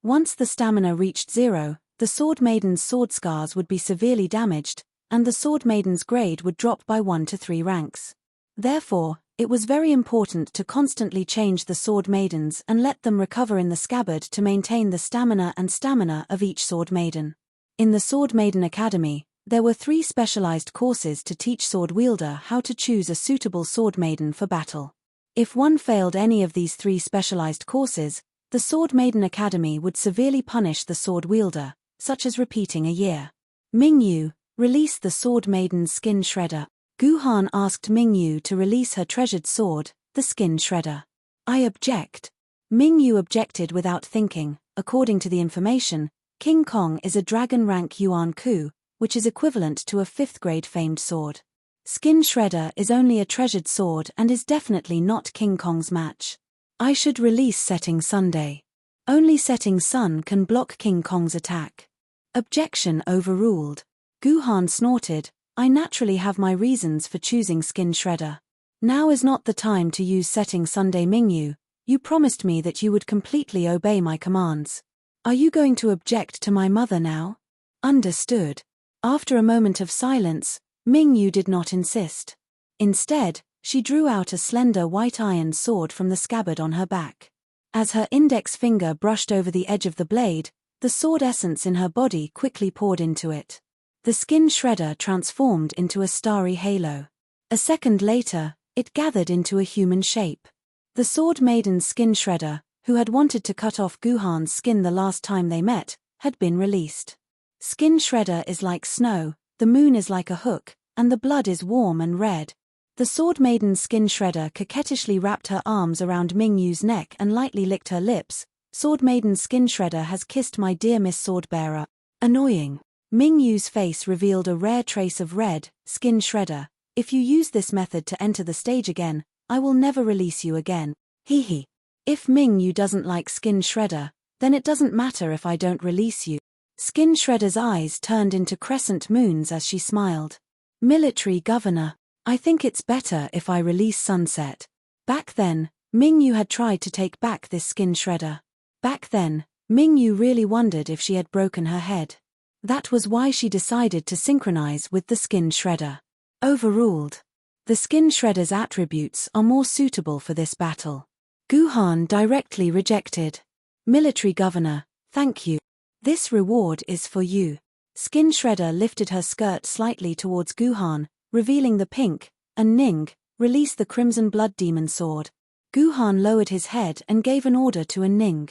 Once the stamina reached 0, the sword maiden's sword scars would be severely damaged, and the sword maiden's grade would drop by 1 to 3 ranks. Therefore, it was very important to constantly change the sword maidens and let them recover in the scabbard to maintain the stamina of each sword maiden. In the Sword Maiden Academy, there were 3 specialized courses to teach sword wielder how to choose a suitable sword maiden for battle. If one failed any of these 3 specialized courses, the Sword Maiden Academy would severely punish the sword wielder, such as repeating a year. Mingyu, release the sword maiden's skin shredder. Guhan asked Mingyu to release her treasured sword, the skin shredder. I object. Mingyu objected without thinking. According to the information, King Kong is a dragon rank Yuan Ku, which is equivalent to a 5th grade famed sword. Skin shredder is only a treasured sword and is definitely not King Kong's match. I should release Setting Sunday. Only Setting Sun can block King Kong's attack. Objection overruled. Guhan snorted. I naturally have my reasons for choosing Skin Shredder. Now is not the time to use Setting Sunday. Mingyu, you promised me that you would completely obey my commands. Are you going to object to my mother now? Understood. After a moment of silence, Mingyu did not insist. Instead, she drew out a slender white iron sword from the scabbard on her back. As her index finger brushed over the edge of the blade, the sword essence in her body quickly poured into it. The skin shredder transformed into a starry halo. A second later, it gathered into a human shape. The sword maiden's skin shredder, who had wanted to cut off Guhan's skin the last time they met, had been released. Skin shredder is like snow, the moon is like a hook, and the blood is warm and red. The sword maiden's skin shredder coquettishly wrapped her arms around Mingyu's neck and lightly licked her lips. Sword maiden's skin shredder has kissed my dear Miss Swordbearer. Annoying. Mingyu's face revealed a rare trace of red. Skin shredder, if you use this method to enter the stage again, I will never release you again. Hee. If Mingyu doesn't like Skin Shredder, then it doesn't matter if I don't release you. Skin Shredder's eyes turned into crescent moons as she smiled. Military Governor, I think it's better if I release Sunset. Back then, Mingyu had tried to take back this Skin Shredder. Back then, Mingyu really wondered if she had broken her head. That was why she decided to synchronize with the Skin Shredder. Overruled. The Skin Shredder's attributes are more suitable for this battle. Guhan directly rejected. Military Governor, thank you. This reward is for you. Skin Shredder lifted her skirt slightly towards Guhan, revealing the pink, and Ning, release the crimson blood demon sword. Guhan lowered his head and gave an order to Ning.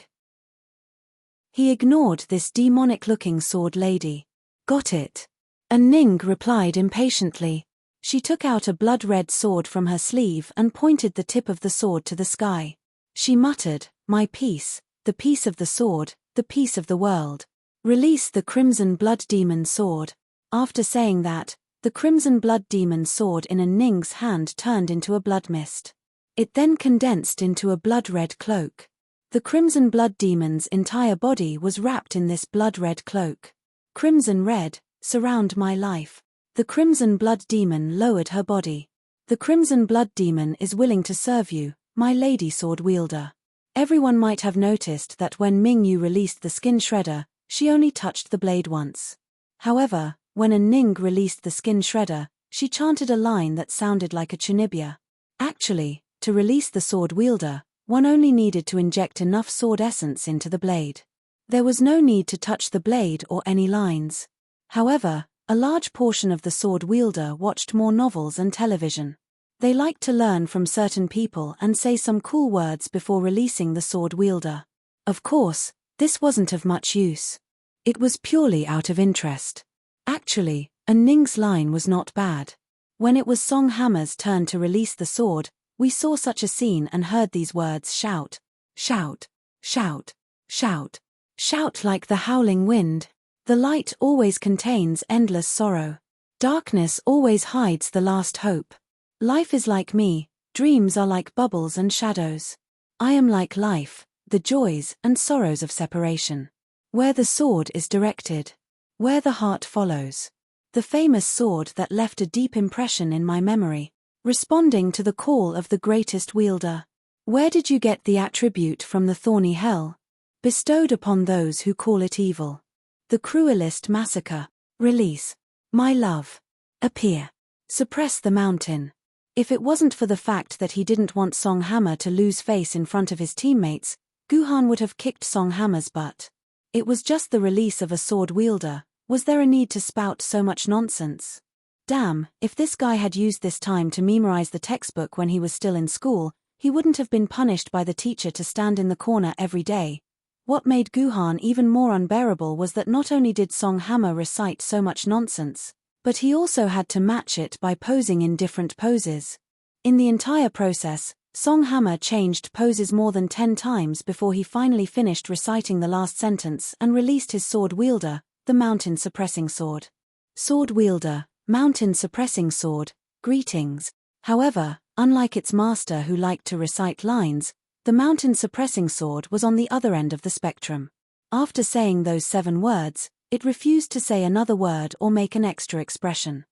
He ignored this demonic-looking sword lady. Got it. Ning replied impatiently. She took out a blood-red sword from her sleeve and pointed the tip of the sword to the sky. She muttered, "My piece, the piece of the sword, the piece of the world. Release the crimson blood demon sword." After saying that, the crimson blood demon sword in Ning's hand turned into a blood mist. It then condensed into a blood-red cloak. The crimson blood demon's entire body was wrapped in this blood-red cloak. Crimson red, surround my life. The crimson blood demon lowered her body. The crimson blood demon is willing to serve you, my lady sword wielder. Everyone might have noticed that when Mingyu released the Skin Shredder, she only touched the blade once. However, when Ning released the Skin Shredder, she chanted a line that sounded like a chunibya. Actually, to release the sword wielder, one only needed to inject enough sword essence into the blade. There was no need to touch the blade or any lines. However, a large portion of the sword wielder watched more novels and television. They liked to learn from certain people and say some cool words before releasing the sword wielder. Of course, this wasn't of much use. It was purely out of interest. Actually, Ning's line was not bad. When it was Song Hammer's turn to release the sword, we saw such a scene and heard these words shout, shout, shout, shout, shout like the howling wind. The light always contains endless sorrow. Darkness always hides the last hope. Life is like me, dreams are like bubbles and shadows. I am like life, the joys and sorrows of separation. Where the sword is directed. Where the heart follows. The famous sword that left a deep impression in my memory. Responding to the call of the greatest wielder. Where did you get the attribute from the thorny hell? Bestowed upon those who call it evil. The cruelest massacre. Release. My love. Appear. Suppress the mountain. If it wasn't for the fact that he didn't want Song Hammer to lose face in front of his teammates, Guhan would have kicked Song Hammer's butt. It was just the release of a sword wielder. Was there a need to spout so much nonsense? Damn, if this guy had used this time to memorize the textbook when he was still in school, he wouldn't have been punished by the teacher to stand in the corner every day. What made Guhan even more unbearable was that not only did Song Hammer recite so much nonsense, but he also had to match it by posing in different poses. In the entire process, Song Hammer changed poses more than 10 times before he finally finished reciting the last sentence and released his sword wielder, the mountain suppressing sword. Sword wielder, mountain suppressing sword, greetings. However, unlike its master who liked to recite lines, the mountain suppressing sword was on the other end of the spectrum. After saying those 7 words, it refused to say another word or make an extra expression.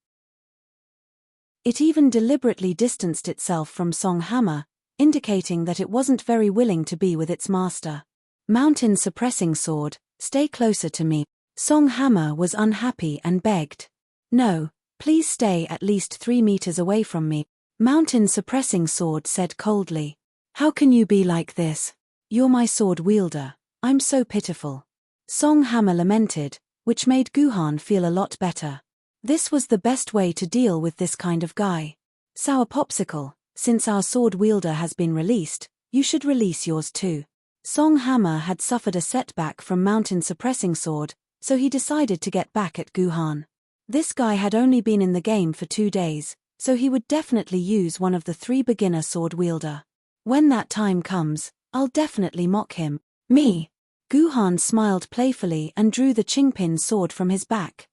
It even deliberately distanced itself from Song Hammer, indicating that it wasn't very willing to be with its master. Mountain suppressing sword, stay closer to me. Song Hammer was unhappy and begged. No, please stay at least 3 meters away from me. Mountain suppressing sword said coldly. How can you be like this? You're my sword wielder. I'm so pitiful. Song Hammer lamented, which made Guhan feel a lot better. This was the best way to deal with this kind of guy. Sour Popsicle, since our sword wielder has been released, you should release yours too. Song Hammer had suffered a setback from mountain suppressing sword, so he decided to get back at Guhan. This guy had only been in the game for 2 days, so he would definitely use one of the 3 beginner sword wielder. When that time comes, I'll definitely mock him. Me. Guhan smiled playfully and drew the Qingpin sword from his back.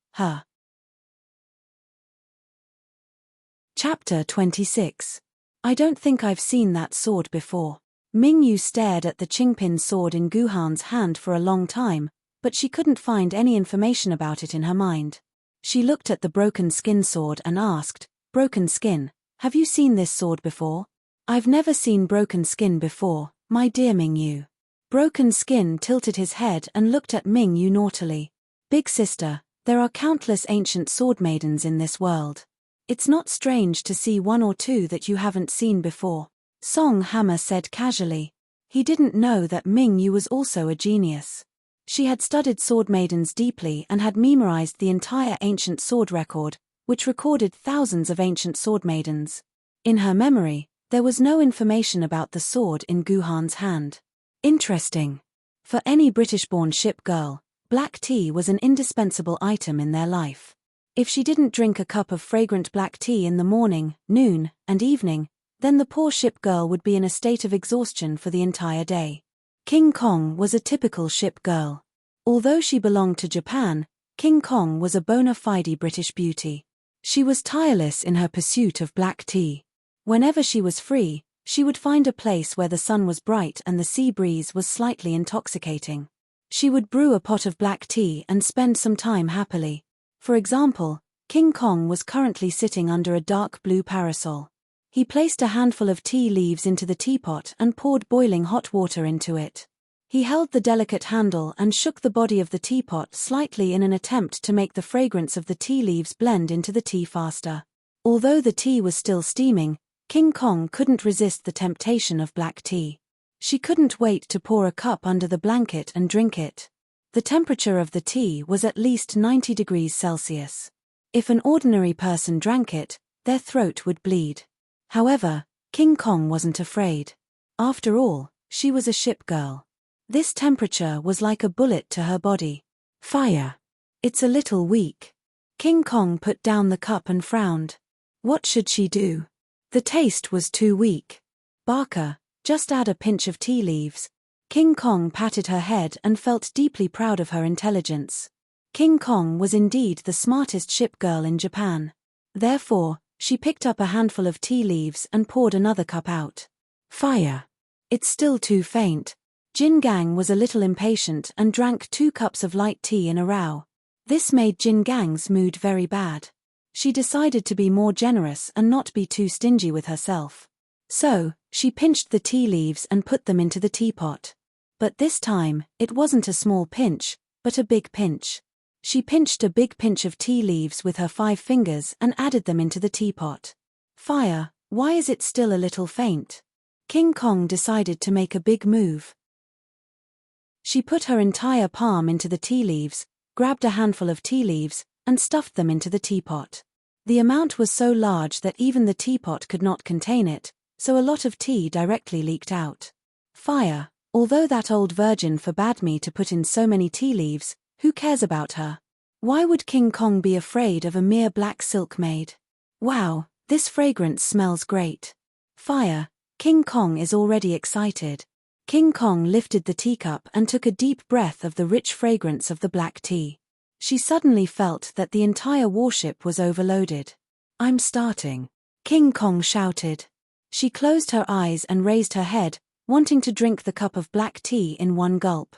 Chapter 26. I don't think I've seen that sword before. Mingyu stared at the Qingpin sword in Guhan's hand for a long time, but she couldn't find any information about it in her mind. She looked at the broken skin sword and asked, Broken Skin, have you seen this sword before? I've never seen Broken Skin before, my dear Mingyu. Broken Skin tilted his head and looked at Mingyu naughtily. Big sister, there are countless ancient sword maidens in this world. It's not strange to see 1 or 2 that you haven't seen before. Song Hammer said casually. He didn't know that Mingyu was also a genius. She had studied sword maidens deeply and had memorized the entire ancient sword record, which recorded thousands of ancient sword maidens. In her memory, there was no information about the sword in Guhan's hand. Interesting. For any British-born ship girl, black tea was an indispensable item in their life. If she didn't drink a cup of fragrant black tea in the morning, noon, and evening, then the poor ship girl would be in a state of exhaustion for the entire day. King Kong was a typical ship girl. Although she belonged to Japan, King Kong was a bona fide British beauty. She was tireless in her pursuit of black tea. Whenever she was free, she would find a place where the sun was bright and the sea breeze was slightly intoxicating. She would brew a pot of black tea and spend some time happily. For example, King Kong was currently sitting under a dark blue parasol. He placed a handful of tea leaves into the teapot and poured boiling hot water into it. He held the delicate handle and shook the body of the teapot slightly in an attempt to make the fragrance of the tea leaves blend into the tea faster. Although the tea was still steaming, King Kong couldn't resist the temptation of black tea. She couldn't wait to pour a cup under the blanket and drink it. The temperature of the tea was at least 90 degrees Celsius. If an ordinary person drank it, their throat would bleed. However, King Kong wasn't afraid. After all, she was a ship girl. This temperature was like a bullet to her body. Fire. It's a little weak. King Kong put down the cup and frowned. What should she do? The taste was too weak. Barker, just add a pinch of tea leaves. King Kong patted her head and felt deeply proud of her intelligence. King Kong was indeed the smartest ship girl in Japan. Therefore, she picked up a handful of tea leaves and poured another cup out. Fire. It's still too faint. Jin Gang was a little impatient and drank 2 cups of light tea in a row. This made Jin Gang's mood very bad. She decided to be more generous and not be too stingy with herself. So, she pinched the tea leaves and put them into the teapot. But this time, it wasn't a small pinch, but a big pinch. She pinched a big pinch of tea leaves with her 5 fingers and added them into the teapot. Fire, why is it still a little faint? King Kong decided to make a big move. She put her entire palm into the tea leaves, grabbed a handful of tea leaves, and stuffed them into the teapot. The amount was so large that even the teapot could not contain it, so a lot of tea directly leaked out. Fire, although that old virgin forbade me to put in so many tea leaves, who cares about her? Why would King Kong be afraid of a mere black silk maid? Wow, this fragrance smells great. Fire, King Kong is already excited. King Kong lifted the teacup and took a deep breath of the rich fragrance of the black tea. She suddenly felt that the entire warship was overloaded. I'm starting. King Kong shouted. She closed her eyes and raised her head, wanting to drink the cup of black tea in one gulp.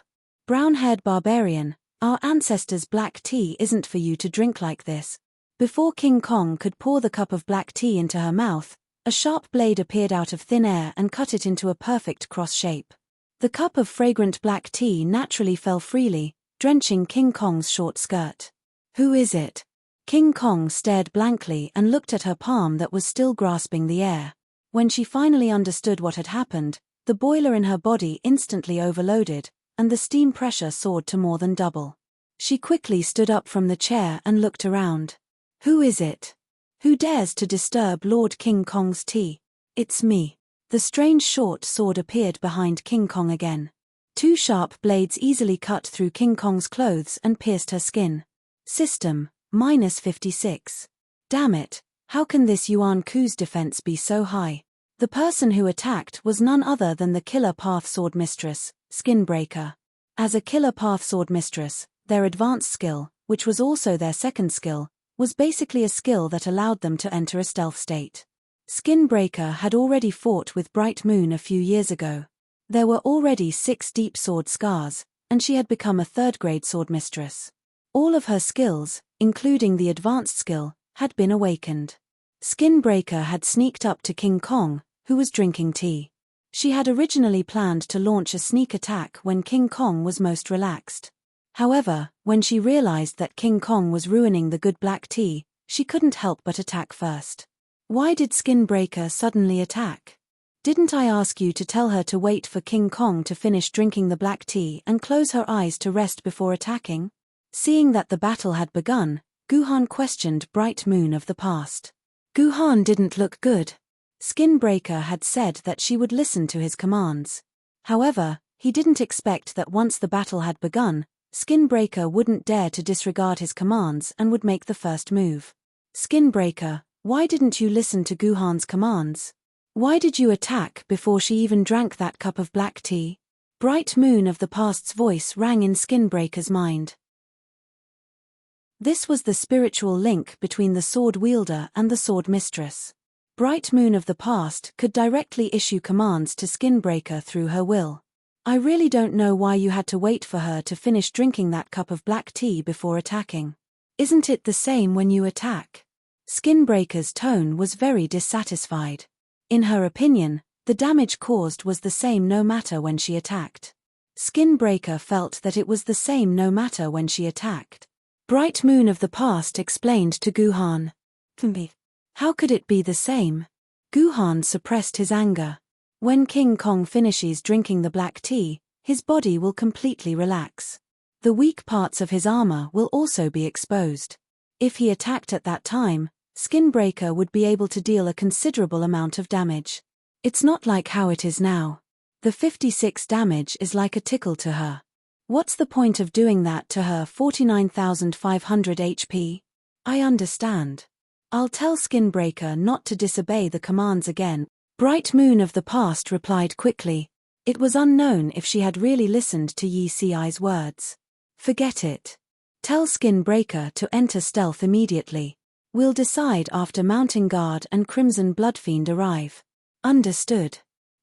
Brown-haired barbarian, our ancestors' black tea isn't for you to drink like this. Before King Kong could pour the cup of black tea into her mouth, a sharp blade appeared out of thin air and cut it into a perfect cross shape. The cup of fragrant black tea naturally fell freely, drenching King Kong's short skirt. Who is it? King Kong stared blankly and looked at her palm that was still grasping the air. When she finally understood what had happened, the boiler in her body instantly overloaded, and the steam pressure soared to more than double. She quickly stood up from the chair and looked around. Who is it? Who dares to disturb Lord King Kong's tea? It's me. The strange short sword appeared behind King Kong again. 2 sharp blades easily cut through King Kong's clothes and pierced her skin. System, -56. Damn it, how can this Yuan Ku's defense be so high? The person who attacked was none other than the Killer Path Sword Mistress, Skinbreaker. As a Killer Path Sword Mistress, their advanced skill, which was also their second skill, was basically a skill that allowed them to enter a stealth state. Skinbreaker had already fought with Bright Moon a few years ago. There were already 6 deep sword scars, and she had become a 3rd-grade sword mistress. All of her skills, including the advanced skill, had been awakened. Skinbreaker had sneaked up to King Kong, who was drinking tea. She had originally planned to launch a sneak attack when King Kong was most relaxed. However, when she realized that King Kong was ruining the good black tea, she couldn't help but attack first. Why did Skinbreaker suddenly attack? Didn't I ask you to tell her to wait for King Kong to finish drinking the black tea and close her eyes to rest before attacking? Seeing that the battle had begun, Guhan questioned Bright Moon of the past. Guhan didn't look good. Skinbreaker had said that she would listen to his commands. However, he didn't expect that once the battle had begun, Skinbreaker wouldn't dare to disregard his commands and would make the first move. Skinbreaker, why didn't you listen to Guhan's commands? Why did you attack before she even drank that cup of black tea? Bright Moon of the past's voice rang in Skinbreaker's mind. This was the spiritual link between the sword wielder and the sword mistress. Bright Moon of the past could directly issue commands to Skinbreaker through her will. I really don't know why you had to wait for her to finish drinking that cup of black tea before attacking. Isn't it the same when you attack? Skinbreaker's tone was very dissatisfied. In her opinion, the damage caused was the same no matter when she attacked. Skinbreaker felt that it was the same no matter when she attacked. Bright Moon of the past explained to Guhan. How could it be the same? Guhan suppressed his anger. When King Kong finishes drinking the black tea, his body will completely relax. The weak parts of his armor will also be exposed. If he attacked at that time, Skinbreaker would be able to deal a considerable amount of damage. It's not like how it is now. The 56 damage is like a tickle to her. What's the point of doing that to her 49,500 HP? I understand. I'll tell Skinbreaker not to disobey the commands again. Bright Moon of the past replied quickly. It was unknown if she had really listened to Yi Ci's words. Forget it. Tell Skinbreaker to enter stealth immediately. We'll decide after Mounting Guard and Crimson Bloodfiend arrive. Understood.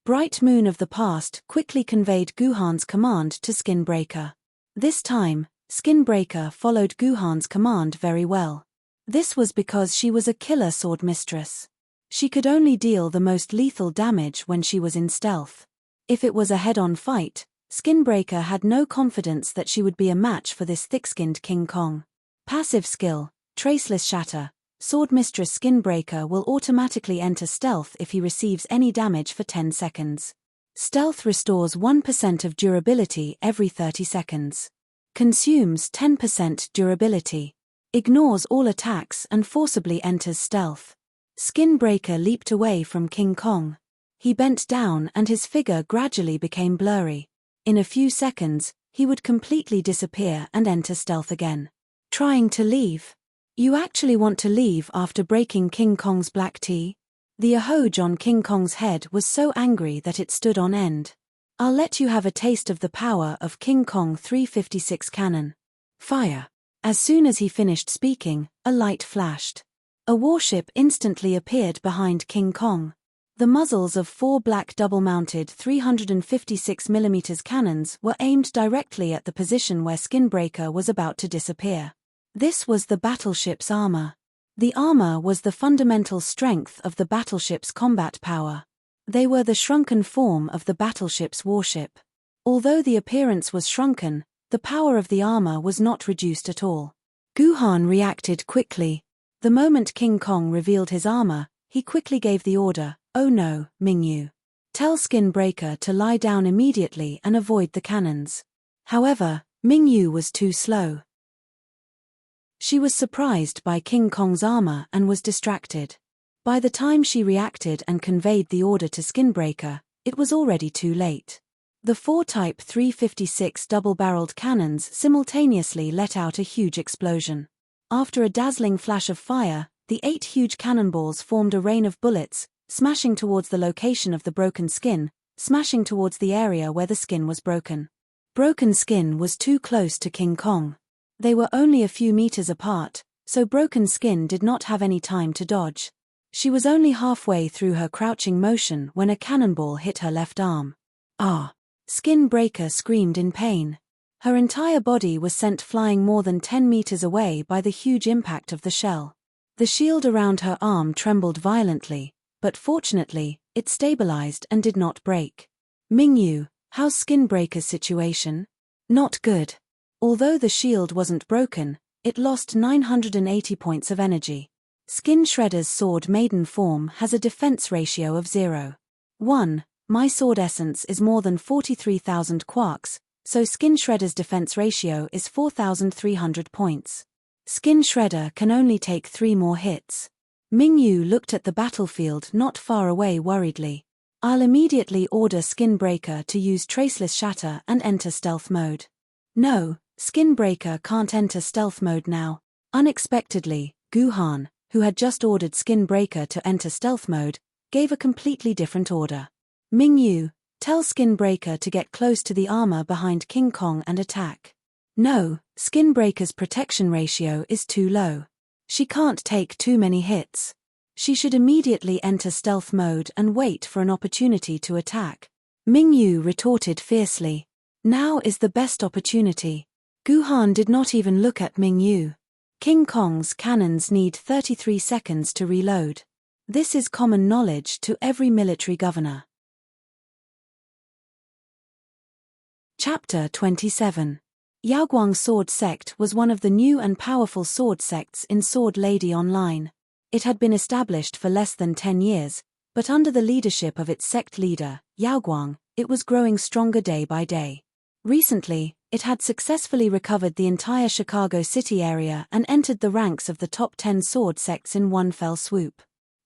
Bright Moon of the past quickly conveyed Guhan's command to Skinbreaker. This time, Skinbreaker followed Guhan's command very well. This was because she was a killer sword mistress. She could only deal the most lethal damage when she was in stealth. If it was a head-on fight, Skinbreaker had no confidence that she would be a match for this thick-skinned King Kong. Passive skill, Traceless Shatter. Sword Mistress Skinbreaker will automatically enter stealth if he receives any damage for 10 seconds. Stealth restores 1% of durability every 30 seconds. Consumes 10% durability. Ignores all attacks and forcibly enters stealth. Skinbreaker leaped away from King Kong. He bent down and his figure gradually became blurry. In a few seconds, he would completely disappear and enter stealth again. Trying to leave. You actually want to leave after breaking King Kong's black tea? The ahoj on King Kong's head was so angry that it stood on end. I'll let you have a taste of the power of King Kong 356 cannon. Fire. As soon as he finished speaking, a light flashed. A warship instantly appeared behind King Kong. The muzzles of 4 black double-mounted 356mm cannons were aimed directly at the position where Skinbreaker was about to disappear. This was the battleship's armor. The armor was the fundamental strength of the battleship's combat power. They were the shrunken form of the battleship's warship. Although the appearance was shrunken, the power of the armor was not reduced at all. Guhan reacted quickly. The moment King Kong revealed his armor, he quickly gave the order, "Oh no, Mingyu. Tell Skinbreaker to lie down immediately and avoid the cannons." However, Mingyu was too slow. She was surprised by King Kong's armor and was distracted. By the time she reacted and conveyed the order to Skinbreaker, it was already too late. The 4 Type 356 double-barreled cannons simultaneously let out a huge explosion. After a dazzling flash of fire, the 8 huge cannonballs formed a rain of bullets, smashing towards the location of the broken skin, smashing towards the area where the skin was broken. Broken skin was too close to King Kong. They were only a few meters apart, so Broken Skin did not have any time to dodge. She was only halfway through her crouching motion when a cannonball hit her left arm. Ah! Skinbreaker screamed in pain. Her entire body was sent flying more than 10 meters away by the huge impact of the shell. The shield around her arm trembled violently, but fortunately, it stabilized and did not break. Mingyu, how's Skinbreaker's situation? Not good. Although the shield wasn't broken, it lost 980 points of energy. Skin Shredder's sword Maiden form has a defense ratio of 0. 1. My sword essence is more than 43,000 quarks, so Skin Shredder's defense ratio is 4,300 points. Skin Shredder can only take 3 more hits. Mingyu looked at the battlefield not far away worriedly. I'll immediately order Skin Breaker to use Traceless Shatter and enter stealth mode. No, Skin Breaker can't enter stealth mode now. Unexpectedly, Guhan, who had just ordered Skin Breaker to enter stealth mode, gave a completely different order. Mingyu, tell Skin Breaker to get close to the armor behind King Kong and attack. No, Skin Breaker's protection ratio is too low. She can't take too many hits. She should immediately enter stealth mode and wait for an opportunity to attack. Mingyu retorted fiercely. Now is the best opportunity. Guhan did not even look at Mingyu. King Kong's cannons need 33 seconds to reload. This is common knowledge to every military governor. Chapter 27. Yaoguang Sword Sect was one of the new and powerful sword sects in Sword Lady Online. It had been established for less than 10 years, but under the leadership of its sect leader, Yaoguang, it was growing stronger day by day. Recently, it had successfully recovered the entire Chicago City area and entered the ranks of the top 10 sword sects in one fell swoop.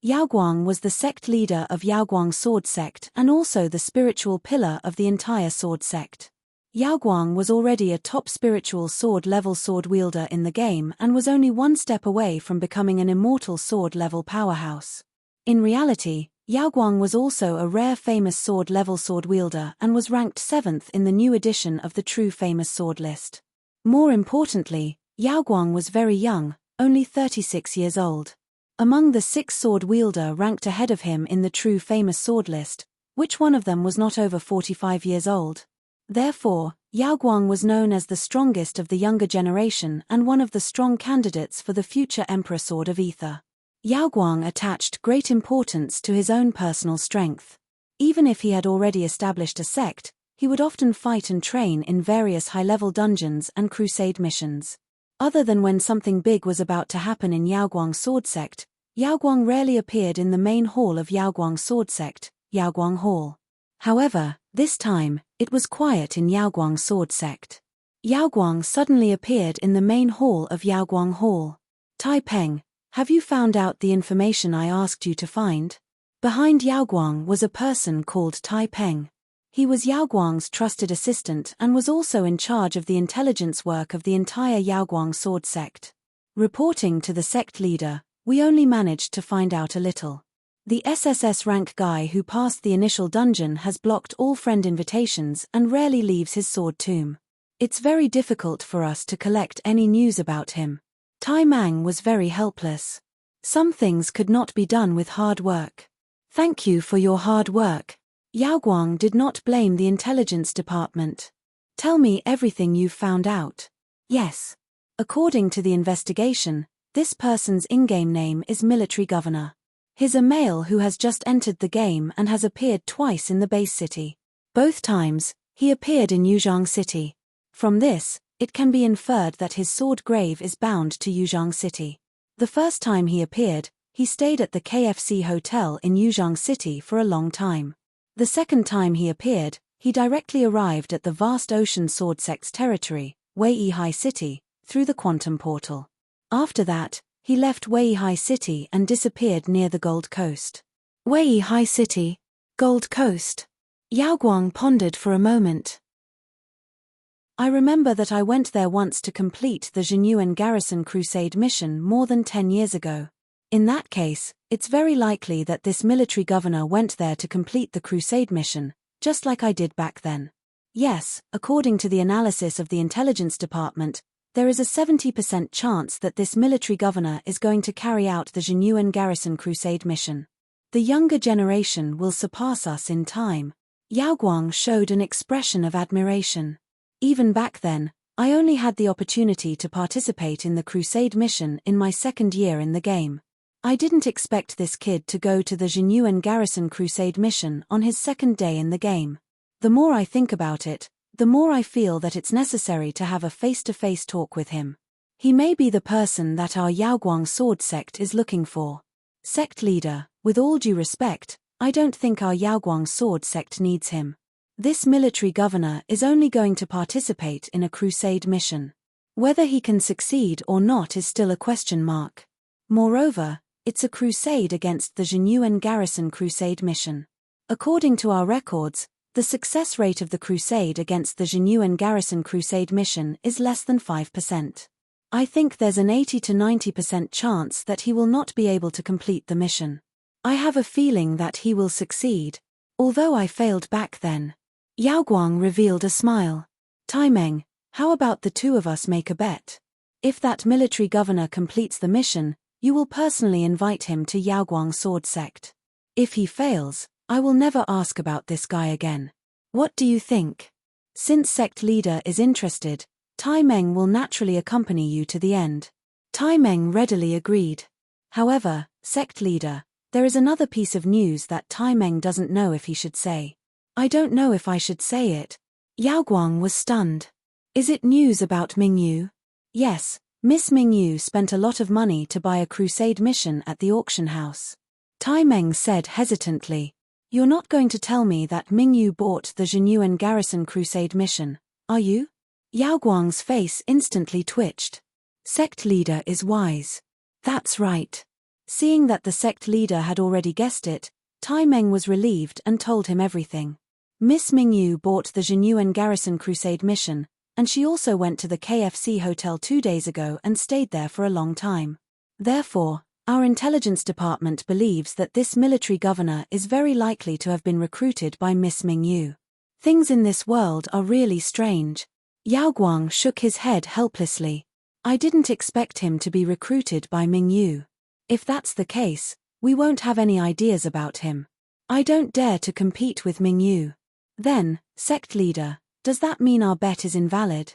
Yaoguang was the sect leader of Yaoguang Sword Sect and also the spiritual pillar of the entire sword sect. Yaoguang was already a top spiritual sword-level sword wielder in the game and was only one step away from becoming an immortal sword-level powerhouse. In reality, Yaoguang was also a rare famous sword-level sword wielder and was ranked 7th in the new edition of the True Famous Sword list. More importantly, Yaoguang was very young, only 36 years old. Among the 6 sword wielder ranked ahead of him in the True Famous Sword list, which one of them was not over 45 years old? Therefore, Yaoguang was known as the strongest of the younger generation and one of the strong candidates for the future Emperor Sword of Ether. Yaoguang attached great importance to his own personal strength. Even if he had already established a sect, he would often fight and train in various high-level dungeons and crusade missions. Other than when something big was about to happen in Yaoguang Sword Sect, Yaoguang rarely appeared in the main hall of Yaoguang Sword Sect, Yaoguang Hall. However, this time, it was quiet in Yaoguang Sword Sect. Yaoguang suddenly appeared in the main hall of Yaoguang Hall. Tai Peng, have you found out the information I asked you to find? Behind Yaoguang was a person called Tai Peng. He was Yaoguang's trusted assistant and was also in charge of the intelligence work of the entire Yaoguang Sword Sect. Reporting to the sect leader, we only managed to find out a little. The SSS rank guy who passed the initial dungeon has blocked all friend invitations and rarely leaves his sword tomb. It's very difficult for us to collect any news about him. Tai Mang was very helpless. Some things could not be done with hard work. Thank you for your hard work. Yaoguang did not blame the intelligence department. Tell me everything you've found out. Yes. According to the investigation, this person's in-game name is Military Governor. He's a male who has just entered the game and has appeared twice in the base city. Both times, he appeared in Yuzhang City. From this, it can be inferred that his sword grave is bound to Yuzhang City. The first time he appeared, he stayed at the KFC Hotel in Yuzhang City for a long time. The second time he appeared, he directly arrived at the vast ocean sword sect's territory, Weihai City, through the quantum portal. After that, he left Weihai City and disappeared near the Gold Coast. Weihai City, Gold Coast. Yaoguang pondered for a moment. I remember that I went there once to complete the Zhenyuan Garrison Crusade mission more than 10 years ago. In that case, it's very likely that this military governor went there to complete the Crusade mission, just like I did back then. Yes, according to the analysis of the intelligence department, there is a 70% chance that this military governor is going to carry out the Zhenyuan Garrison Crusade mission. The younger generation will surpass us in time. Yaoguang showed an expression of admiration. Even back then, I only had the opportunity to participate in the Crusade mission in my second year in the game. I didn't expect this kid to go to the Zhenyuan Garrison Crusade mission on his second day in the game. The more I think about it, the more I feel that it's necessary to have a face-to-face talk with him. He may be the person that our Yaoguang Sword Sect is looking for. Sect leader, with all due respect, I don't think our Yaoguang sword sect needs him. This military governor is only going to participate in a crusade mission. Whether he can succeed or not is still a question mark. Moreover, it's a crusade against the Jinyuan garrison crusade mission. According to our records, the success rate of the crusade against the Jinyuan garrison crusade mission is less than 5%. I think there's an 80 to 90% chance that he will not be able to complete the mission. I have a feeling that he will succeed, although I failed back then. Yaoguang revealed a smile. Taimeng, how about the two of us make a bet? If that military governor completes the mission, you will personally invite him to Yaoguang sword sect. If he fails, I will never ask about this guy again. What do you think? Since sect leader is interested, Taimeng will naturally accompany you to the end. Taimeng readily agreed. However, sect leader, there is another piece of news that Taimeng doesn't know if he should say. I don't know if I should say it. Yaoguang was stunned. Is it news about Mingyu? Yes, Miss Mingyu spent a lot of money to buy a crusade mission at the auction house. Taimeng said hesitantly. You're not going to tell me that Mingyu bought the Jinyuan garrison crusade mission, are you? Yaoguang's face instantly twitched. Sect leader is wise. That's right. Seeing that the sect leader had already guessed it, Taimeng was relieved and told him everything. Miss Mingyu bought the Jinyuan garrison crusade mission, and she also went to the KFC hotel 2 days ago and stayed there for a long time. Therefore, our intelligence department believes that this military governor is very likely to have been recruited by Miss Mingyu. Things in this world are really strange. Yaoguang shook his head helplessly. I didn't expect him to be recruited by Mingyu. If that's the case, we won't have any ideas about him. I don't dare to compete with Mingyu. Then, sect leader, does that mean our bet is invalid?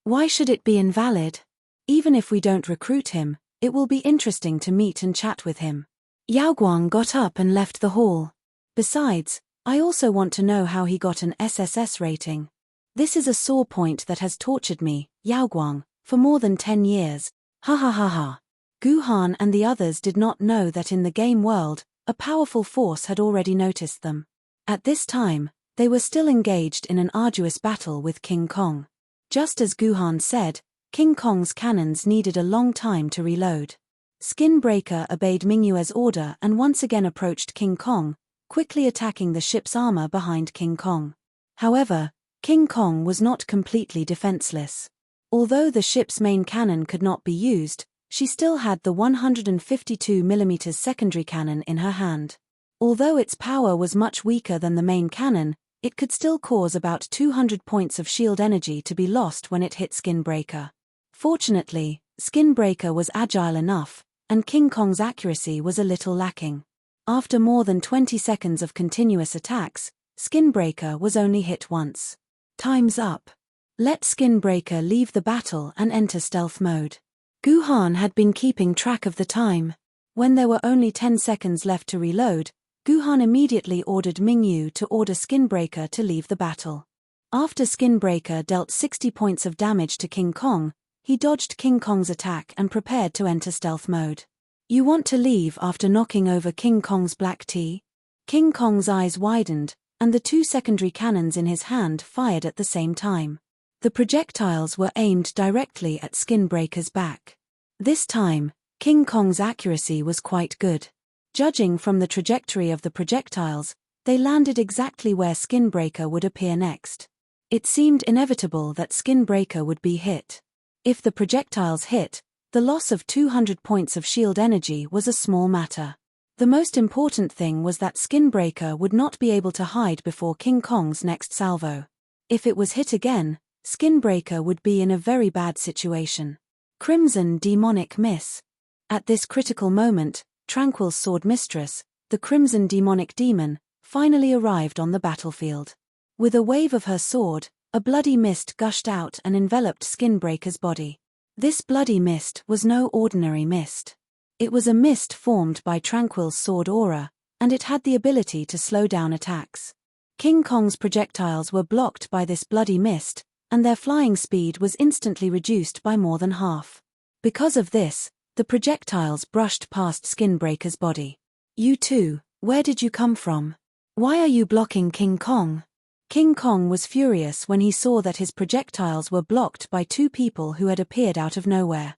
Why should it be invalid? Even if we don't recruit him, it will be interesting to meet and chat with him. Yaoguang got up and left the hall. Besides, I also want to know how he got an SSS rating. This is a sore point that has tortured me, Yaoguang, for more than 10 years. Ha ha ha ha. Guhan and the others did not know that in the game world, a powerful force had already noticed them. At this time, they were still engaged in an arduous battle with King Kong. Just as Guhan said, King Kong's cannons needed a long time to reload. Skinbreaker obeyed Mingyue's order and once again approached King Kong, quickly attacking the ship's armor behind King Kong. However, King Kong was not completely defenseless. Although the ship's main cannon could not be used, she still had the 152mm secondary cannon in her hand. Although its power was much weaker than the main cannon, it could still cause about 200 points of shield energy to be lost when it hit Skinbreaker. Fortunately, Skinbreaker was agile enough, and King Kong's accuracy was a little lacking. After more than 20 seconds of continuous attacks, Skinbreaker was only hit once. Time's up. Let Skinbreaker leave the battle and enter stealth mode. Guhan had been keeping track of the time. When there were only 10 seconds left to reload, Guhan immediately ordered Mingyu to order Skinbreaker to leave the battle. After Skinbreaker dealt 60 points of damage to King Kong, he dodged King Kong's attack and prepared to enter stealth mode. You want to leave after knocking over King Kong's black tea? King Kong's eyes widened, and the 2 secondary cannons in his hand fired at the same time. The projectiles were aimed directly at Skinbreaker's back. This time, King Kong's accuracy was quite good. Judging from the trajectory of the projectiles, they landed exactly where Skinbreaker would appear next. It seemed inevitable that Skinbreaker would be hit. If the projectiles hit, the loss of 200 points of shield energy was a small matter. The most important thing was that Skinbreaker would not be able to hide before King Kong's next salvo. If it was hit again, Skinbreaker would be in a very bad situation. Crimson Demonic Miss. At this critical moment, Tranquil's sword mistress, the Crimson Demonic Demon, finally arrived on the battlefield. With a wave of her sword, a bloody mist gushed out and enveloped Skinbreaker's body. This bloody mist was no ordinary mist. It was a mist formed by Tranquil's sword aura, and it had the ability to slow down attacks. King Kong's projectiles were blocked by this bloody mist, and their flying speed was instantly reduced by more than half. Because of this, the projectiles brushed past Skinbreaker's body. You too, Where did you come from? Why are you blocking King Kong? King Kong was furious when he saw that his projectiles were blocked by two people who had appeared out of nowhere.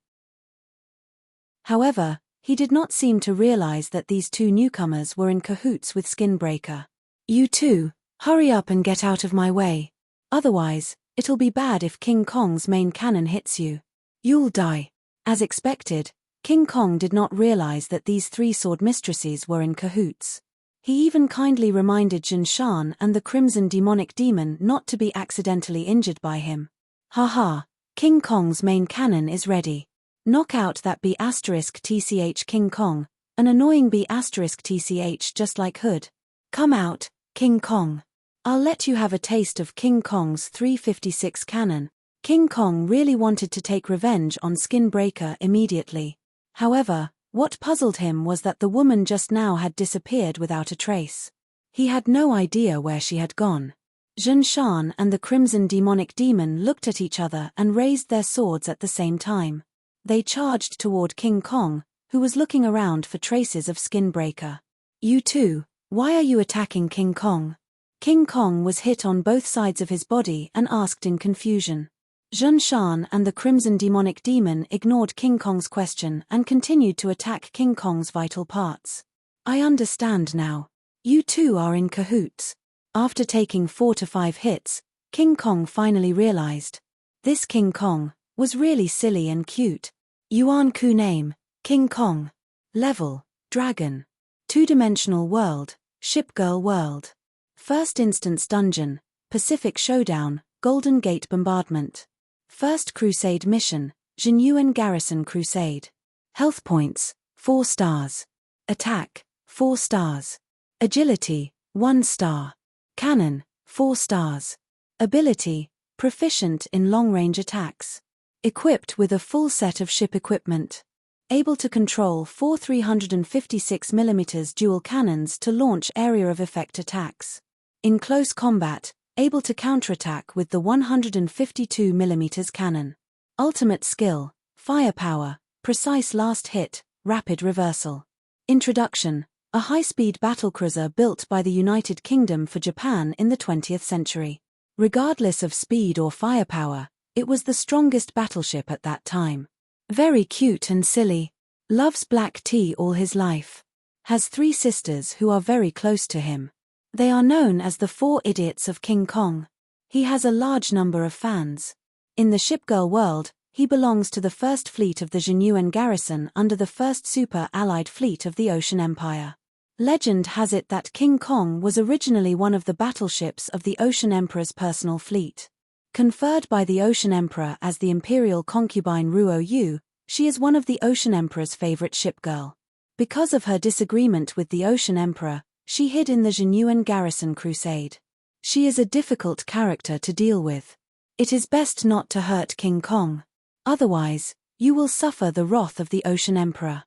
However, he did not seem to realize that these two newcomers were in cahoots with Skinbreaker. You two, hurry up and get out of my way. Otherwise, it'll be bad if King Kong's main cannon hits you. You'll die. As expected, King Kong did not realize that these three sword mistresses were in cahoots. He even kindly reminded Jin Shan and the Crimson Demonic Demon not to be accidentally injured by him. Haha, King Kong's main cannon is ready. Knock out that B*TCH King Kong, an annoying B*TCH just like Hood. Come out, King Kong. I'll let you have a taste of King Kong's 356 cannon. King Kong really wanted to take revenge on Skinbreaker immediately. However, what puzzled him was that the woman just now had disappeared without a trace. He had no idea where she had gone. Jin Shan and the Crimson Demonic Demon looked at each other and raised their swords at the same time. They charged toward King Kong, who was looking around for traces of Skinbreaker. You two, why are you attacking King Kong? King Kong was hit on both sides of his body and asked in confusion. Jin Shan and the Crimson Demonic Demon ignored King Kong's question and continued to attack King Kong's vital parts. I understand now. You two are in cahoots. After taking 4 to 5 hits, King Kong finally realized. This King Kong was really silly and cute. Yuan Ku name, King Kong. Level, Dragon. 2-dimensional world, Shipgirl world. First instance dungeon, Pacific Showdown, Golden Gate Bombardment. First Crusade mission, Jinyuan Garrison Crusade. Health points, 4 stars. Attack, 4 stars. Agility, 1 star. Cannon, 4 stars. Ability, proficient in long-range attacks. Equipped with a full set of ship equipment. Able to control 4 356mm dual cannons to launch area of effect attacks. In close combat, able to counterattack with the 152mm cannon. Ultimate skill, firepower, precise last hit, rapid reversal. Introduction, a high-speed battlecruiser built by the United Kingdom for Japan in the 20th century. Regardless of speed or firepower, it was the strongest battleship at that time. Very cute and silly. Loves black tea all his life. Has 3 sisters who are very close to him. They are known as the 4 idiots of King Kong. He has a large number of fans. In the Shipgirl world, he belongs to the first fleet of the Jinyuan Garrison under the first super-allied fleet of the Ocean Empire. Legend has it that King Kong was originally one of the battleships of the Ocean Emperor's personal fleet. Conferred by the Ocean Emperor as the imperial concubine Ruo Yu, she is one of the Ocean Emperor's favorite shipgirl. Because of her disagreement with the Ocean Emperor, she hid in the Jinyuan Garrison Crusade. She is a difficult character to deal with. It is best not to hurt King Kong. Otherwise, you will suffer the wrath of the Ocean Emperor.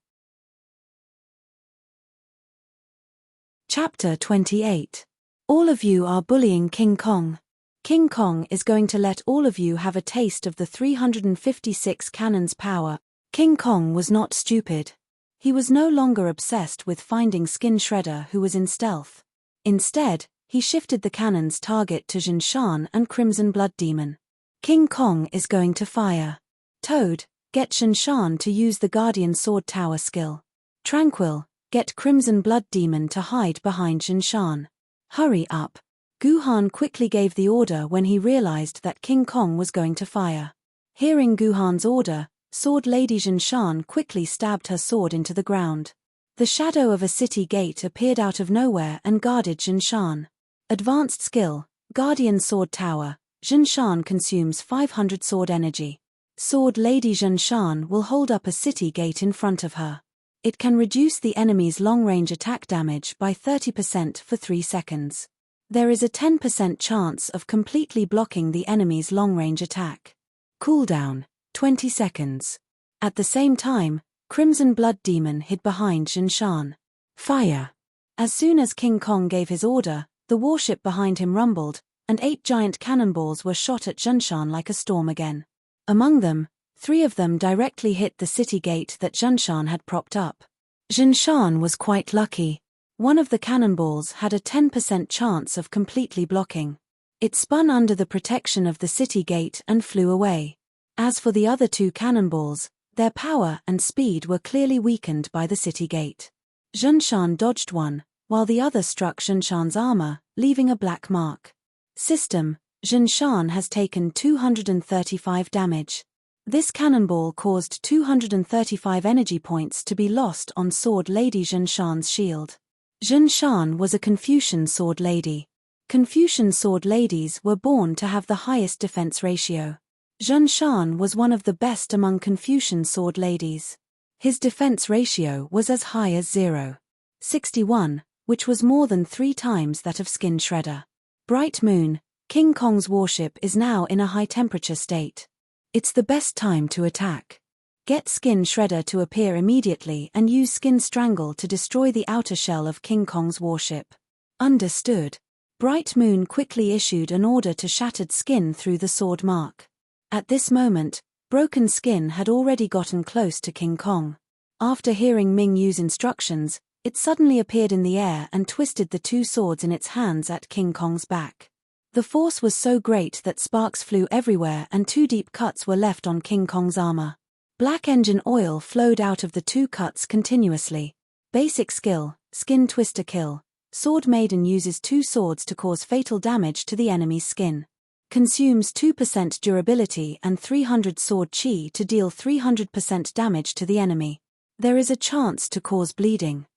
Chapter 28. All of you are bullying King Kong. King Kong is going to let all of you have a taste of the 356 cannons' power. King Kong was not stupid. He was no longer obsessed with finding Skin Shredder who was in stealth. Instead, he shifted the cannon's target to Jin Shan and Crimson Blood Demon. King Kong is going to fire. Toad, get Jin Shan to use the Guardian Sword Tower skill. Tranquil, get Crimson Blood Demon to hide behind Jin Shan. Hurry up. Guhan quickly gave the order when he realized that King Kong was going to fire. Hearing Guhan's order, Sword Lady Jin Shan quickly stabbed her sword into the ground. The shadow of a city gate appeared out of nowhere and guarded Jin Shan. Advanced skill, Guardian Sword Tower, Jin Shan consumes 500 sword energy. Sword Lady Jin Shan will hold up a city gate in front of her. It can reduce the enemy's long-range attack damage by 30% for 3 seconds. There is a 10% chance of completely blocking the enemy's long-range attack. Cooldown, 20 seconds. At the same time, Crimson Blood Demon hid behind Jin Shan. Fire! As soon as King Kong gave his order, the warship behind him rumbled, and 8 giant cannonballs were shot at Jin Shan like a storm again. Among them, 3 of them directly hit the city gate that Jin Shan had propped up. Jin Shan was quite lucky. One of the cannonballs had a 10% chance of completely blocking. It spun under the protection of the city gate and flew away. As for the other two cannonballs, their power and speed were clearly weakened by the city gate. Zhenshan dodged one, while the other struck Zhenshan's armor, leaving a black mark. System: Zhenshan has taken 235 damage. This cannonball caused 235 energy points to be lost on Sword Lady Zhenshan's shield. Zhenshan was a Confucian sword lady. Confucian sword ladies were born to have the highest defense ratio. Zhenshan was one of the best among Confucian sword ladies. His defense ratio was as high as 0.61, which was more than 3 times that of Skin Shredder. Bright Moon: King Kong's warship is now in a high-temperature state. It's the best time to attack. Get Skin Shredder to appear immediately and use Skin Strangle to destroy the outer shell of King Kong's warship. Understood. Bright Moon quickly issued an order to Shattered Skin through the sword mark. At this moment, Broken Skin had already gotten close to King Kong. After hearing Ming Yu's instructions, it suddenly appeared in the air and twisted the 2 swords in its hands at King Kong's back. The force was so great that sparks flew everywhere and 2 deep cuts were left on King Kong's armor. Black engine oil flowed out of the 2 cuts continuously. Basic skill: Skin Twister Kill. Sword Maiden uses 2 swords to cause fatal damage to the enemy's skin. Consumes 2% durability and 300 sword chi to deal 300% damage to the enemy. There is a chance to cause bleeding.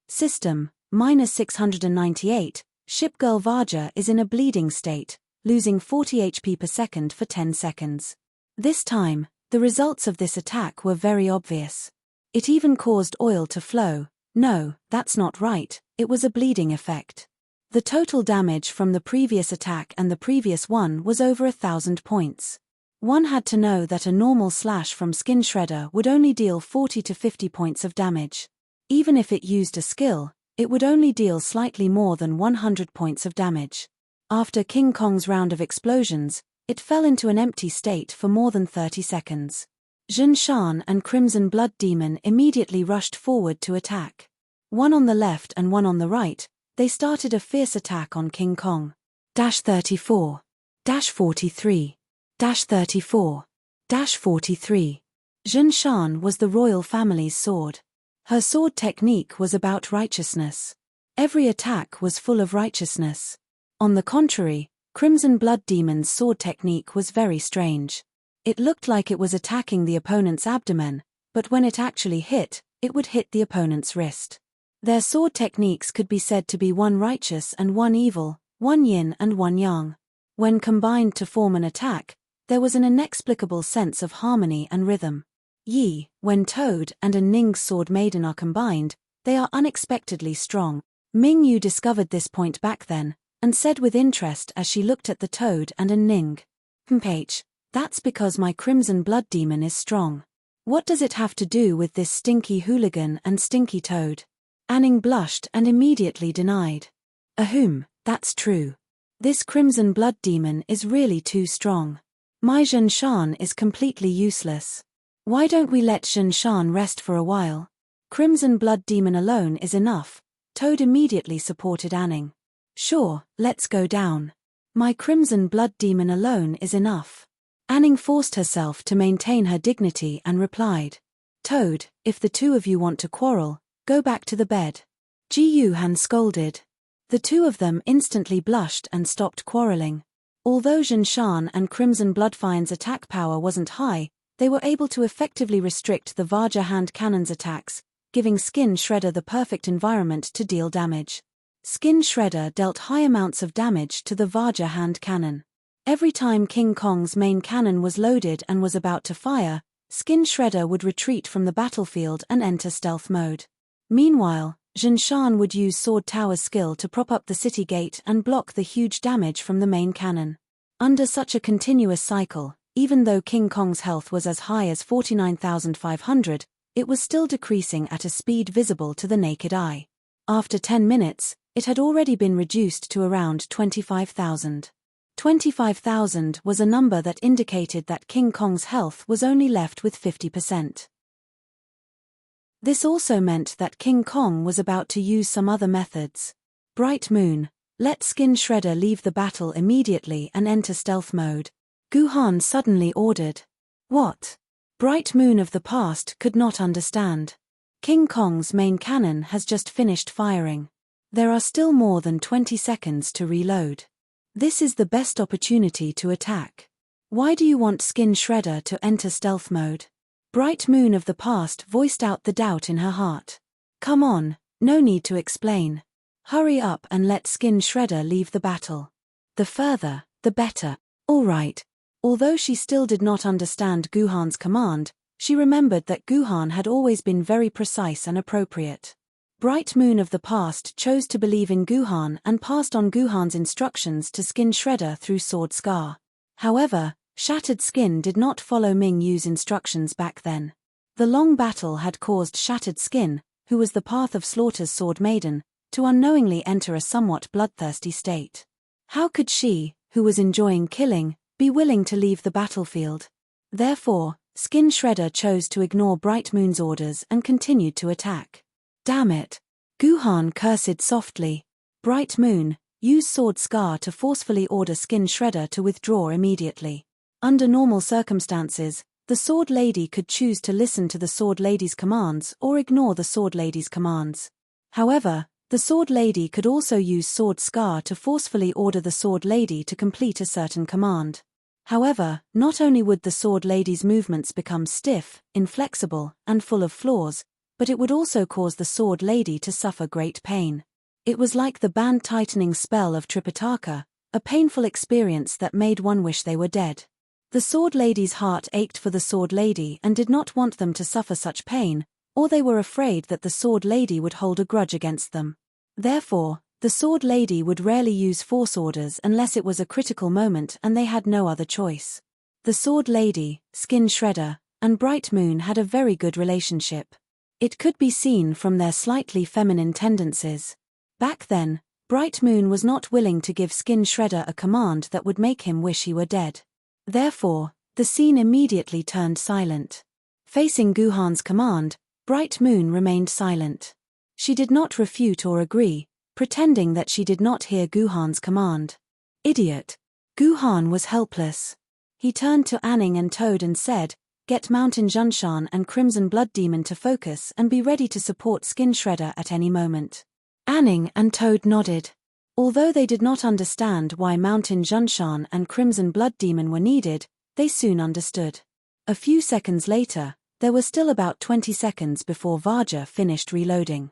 System: -698, Shipgirl Vaja is in a bleeding state, losing 40 HP per second for 10 seconds. This time, the results of this attack were very obvious. It even caused oil to flow. No, that's not right, it was a bleeding effect. The total damage from the previous attack and the previous one was over 1,000 points. One had to know that a normal slash from Skin Shredder would only deal 40 to 50 points of damage. Even if it used a skill, it would only deal slightly more than 100 points of damage. After King Kong's round of explosions, it fell into an empty state for more than 30 seconds. Zhenshan and Crimson Blood Demon immediately rushed forward to attack. One on the left and one on the right, they started a fierce attack on King Kong. -34. -43. -34. -43. Zhenshan was the royal family's sword. Her sword technique was about righteousness. Every attack was full of righteousness. On the contrary, Crimson Blood Demon's sword technique was very strange. It looked like it was attacking the opponent's abdomen, but when it actually hit, it would hit the opponent's wrist. Their sword techniques could be said to be one righteous and one evil, one yin and one yang. When combined to form an attack, there was an inexplicable sense of harmony and rhythm. When Toad and a Ning's Sword Maiden are combined, they are unexpectedly strong. Ming Yu discovered this point back then, and said with interest as she looked at the Toad and a Ning. That's because my Crimson Blood Demon is strong. What does it have to do with this stinky hooligan and stinky Toad? Anning blushed and immediately denied. That's true. This Crimson Blood Demon is really too strong. My Zhenshan is completely useless. Why don't we let Zhenshan rest for a while? Crimson Blood Demon alone is enough. Toad immediately supported Anning. Sure, let's go down. My Crimson Blood Demon alone is enough. Anning forced herself to maintain her dignity and replied. Toad, if the 2 of you want to quarrel, go back to the bed. Ji Yuhan scolded. The 2 of them instantly blushed and stopped quarreling. Although Zhenshan and Crimson Bloodfire's attack power wasn't high, they were able to effectively restrict the Vaja hand cannon's attacks, giving Skin Shredder the perfect environment to deal damage. Skin Shredder dealt high amounts of damage to the Vaja hand cannon. Every time King Kong's main cannon was loaded and was about to fire, Skin Shredder would retreat from the battlefield and enter stealth mode. Meanwhile, Zhenshan would use Sword Tower's skill to prop up the city gate and block the huge damage from the main cannon. Under such a continuous cycle, even though King Kong's health was as high as 49,500, it was still decreasing at a speed visible to the naked eye. After 10 minutes, it had already been reduced to around 25,000. 25,000 was a number that indicated that King Kong's health was only left with 50%. This also meant that King Kong was about to use some other methods. Bright Moon, let Skin Shredder leave the battle immediately and enter stealth mode. Guhan suddenly ordered. What? Bright Moon of the past could not understand. King Kong's main cannon has just finished firing. There are still more than 20 seconds to reload. This is the best opportunity to attack. Why do you want Skin Shredder to enter stealth mode? Bright Moon of the past voiced out the doubt in her heart. Come on, no need to explain. Hurry up and let Skin Shredder leave the battle. The further, the better. All right. Although she still did not understand Guhan's command, she remembered that Guhan had always been very precise and appropriate. Bright Moon of the past chose to believe in Guhan and passed on Guhan's instructions to Skin Shredder through Sword Scar. However, Shattered Skin did not follow Ming Yu's instructions back then. The long battle had caused Shattered Skin, who was the path of Slaughter's sword Maiden, to unknowingly enter a somewhat bloodthirsty state. How could she, who was enjoying killing, be willing to leave the battlefield? Therefore, Skin Shredder chose to ignore Bright Moon's orders and continued to attack. Damn it! Guhan cursed softly. Bright Moon, use Sword Scar to forcefully order Skin Shredder to withdraw immediately. Under normal circumstances, the Sword Lady could choose to listen to the Sword Lady's commands or ignore the Sword Lady's commands. However, the Sword Lady could also use Sword Scar to forcefully order the Sword Lady to complete a certain command. However, not only would the Sword Lady's movements become stiff, inflexible, and full of flaws, but it would also cause the Sword Lady to suffer great pain. It was like the band-tightening spell of Tripitaka, a painful experience that made one wish they were dead. The Sword Lady's heart ached for the Sword Lady and did not want them to suffer such pain, or they were afraid that the Sword Lady would hold a grudge against them. Therefore, the Sword Lady would rarely use force orders unless it was a critical moment and they had no other choice. The Sword Lady, Skin Shredder, and Bright Moon had a very good relationship. It could be seen from their slightly feminine tendencies. Back then, Bright Moon was not willing to give Skin Shredder a command that would make him wish he were dead. Therefore, the scene immediately turned silent. Facing Guhan's command, Bright Moon remained silent. She did not refute or agree, pretending that she did not hear Guhan's command. Idiot! Guhan was helpless. He turned to Anning and Toad and said, "Get Mountain Junshan and Crimson Blood Demon to focus and be ready to support Skin Shredder at any moment." Anning and Toad nodded. Although they did not understand why Mountain Junshan and Crimson Blood Demon were needed, they soon understood. A few seconds later, there were still about 20 seconds before Vajra finished reloading.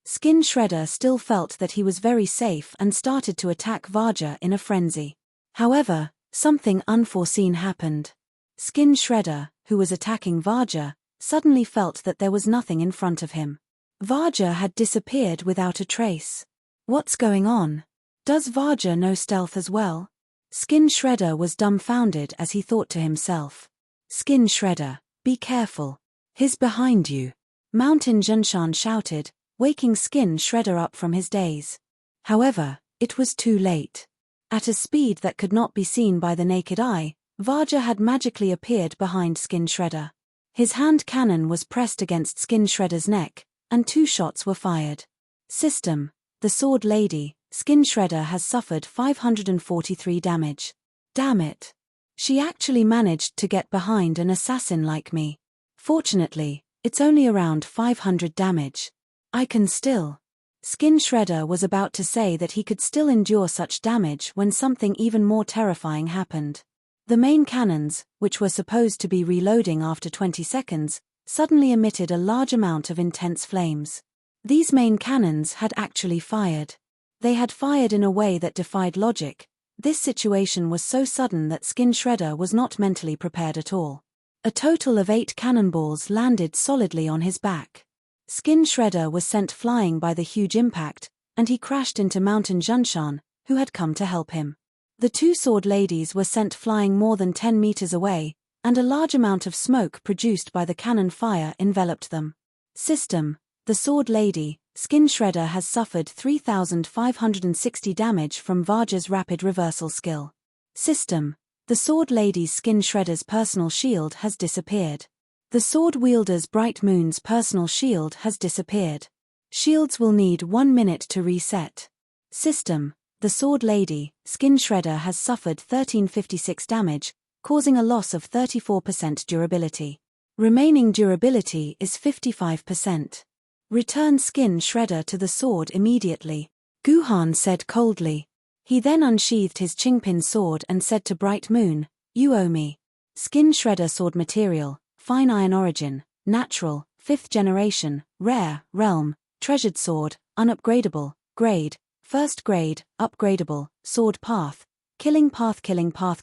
Skin Shredder still felt that he was very safe and started to attack Vajra in a frenzy. However, something unforeseen happened. Skin Shredder, who was attacking Vajra, suddenly felt that there was nothing in front of him. Vajra had disappeared without a trace. What's going on? Does Vajra know stealth as well? Skin Shredder was dumbfounded as he thought to himself. Skin Shredder, be careful. He's behind you. Mountain Junshan shouted, waking Skin Shredder up from his daze. However, it was too late. At a speed that could not be seen by the naked eye, Vajra had magically appeared behind Skin Shredder. His hand cannon was pressed against Skin Shredder's neck, and 2 shots were fired. System: the Sword Lady, Skin Shredder has suffered 543 damage. Damn it. She actually managed to get behind an assassin like me. Fortunately, it's only around 500 damage. I can still. Skin Shredder was about to say that he could still endure such damage when something even more terrifying happened. The main cannons, which were supposed to be reloading after 20 seconds, suddenly emitted a large amount of intense flames. These main cannons had actually fired. They had fired in a way that defied logic. This situation was so sudden that Skin Shredder was not mentally prepared at all. A total of 8 cannonballs landed solidly on his back. Skin Shredder was sent flying by the huge impact, and he crashed into Mountain Junshan, who had come to help him. The 2 sword ladies were sent flying more than 10 meters away, and a large amount of smoke produced by the cannon fire enveloped them. System: the Sword Lady, Skin Shredder has suffered 3,560 damage from Vajra's rapid reversal skill. System: the Sword Lady's Skin Shredder's personal shield has disappeared. The sword wielder's Bright Moon's personal shield has disappeared. Shields will need 1 minute to reset. System: the Sword Lady, Skin Shredder has suffered 1356 damage, causing a loss of 34% durability. Remaining durability is 55%. Return Skin Shredder to the sword immediately, Guhan said coldly. He then unsheathed his Qingpin sword and said to Bright Moon, "You owe me." Skin Shredder sword material, fine iron origin, natural, 5th generation, rare, realm, treasured sword, unupgradable, grade, 1st grade, upgradable, sword path, killing path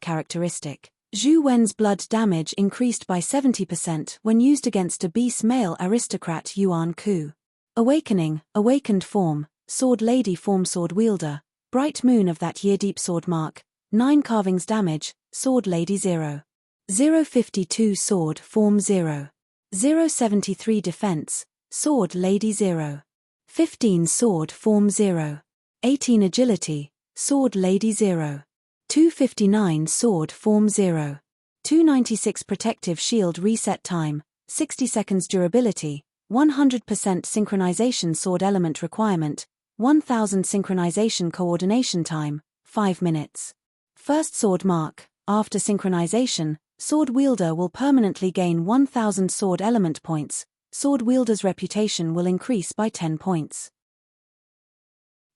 characteristic. Zhu Wen's blood damage increased by 70% when used against a beast male aristocrat Yuan Ku. Awakening, awakened form, sword lady form sword wielder, Bright Moon of that year deep sword mark, 9 carvings damage, sword lady 0. 052 sword form 0. 073 defense, sword lady 0. 15 sword form 0. 18 agility, sword lady 0. 259 sword form 0. 296 protective shield reset time, 60 seconds durability, 100% synchronization sword element requirement, 1000 synchronization coordination time, 5 minutes. First sword mark, after synchronization, sword wielder will permanently gain 1000 sword element points, sword wielder's reputation will increase by 10 points.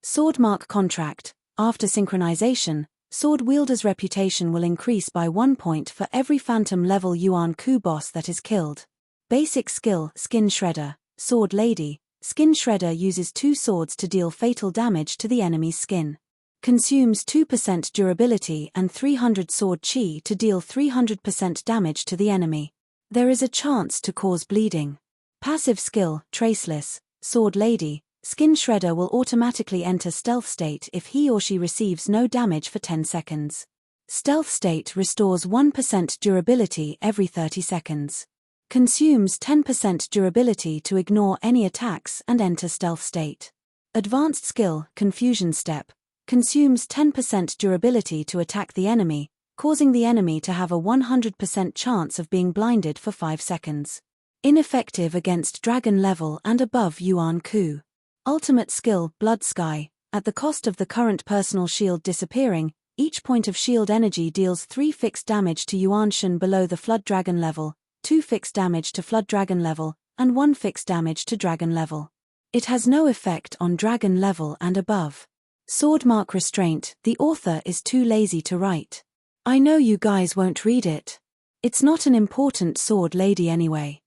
Sword mark contract, after synchronization, sword wielder's reputation will increase by 1 point for every phantom level Yuan Ku boss that is killed. Basic skill, Skin Shredder, sword lady, Skin Shredder uses 2 swords to deal fatal damage to the enemy's skin. Consumes 2% durability and 300 sword chi to deal 300% damage to the enemy. There is a chance to cause bleeding. Passive skill, Traceless, sword lady, Skin Shredder will automatically enter stealth state if he or she receives no damage for 10 seconds. Stealth state restores 1% durability every 30 seconds. Consumes 10% durability to ignore any attacks and enter stealth state. Advanced skill, Confusion Step, consumes 10% durability to attack the enemy, causing the enemy to have a 100% chance of being blinded for 5 seconds. Ineffective against dragon level and above Yuan Ku. Ultimate skill, Blood Sky, at the cost of the current personal shield disappearing, each point of shield energy deals 3 fixed damage to Yuan Shen below the Flood Dragon level, 2 fixed damage to Flood Dragon level, and 1 fixed damage to Dragon level. It has no effect on Dragon level and above. Sword mark restraint, the author is too lazy to write. I know you guys won't read it. It's not an important sword lady anyway.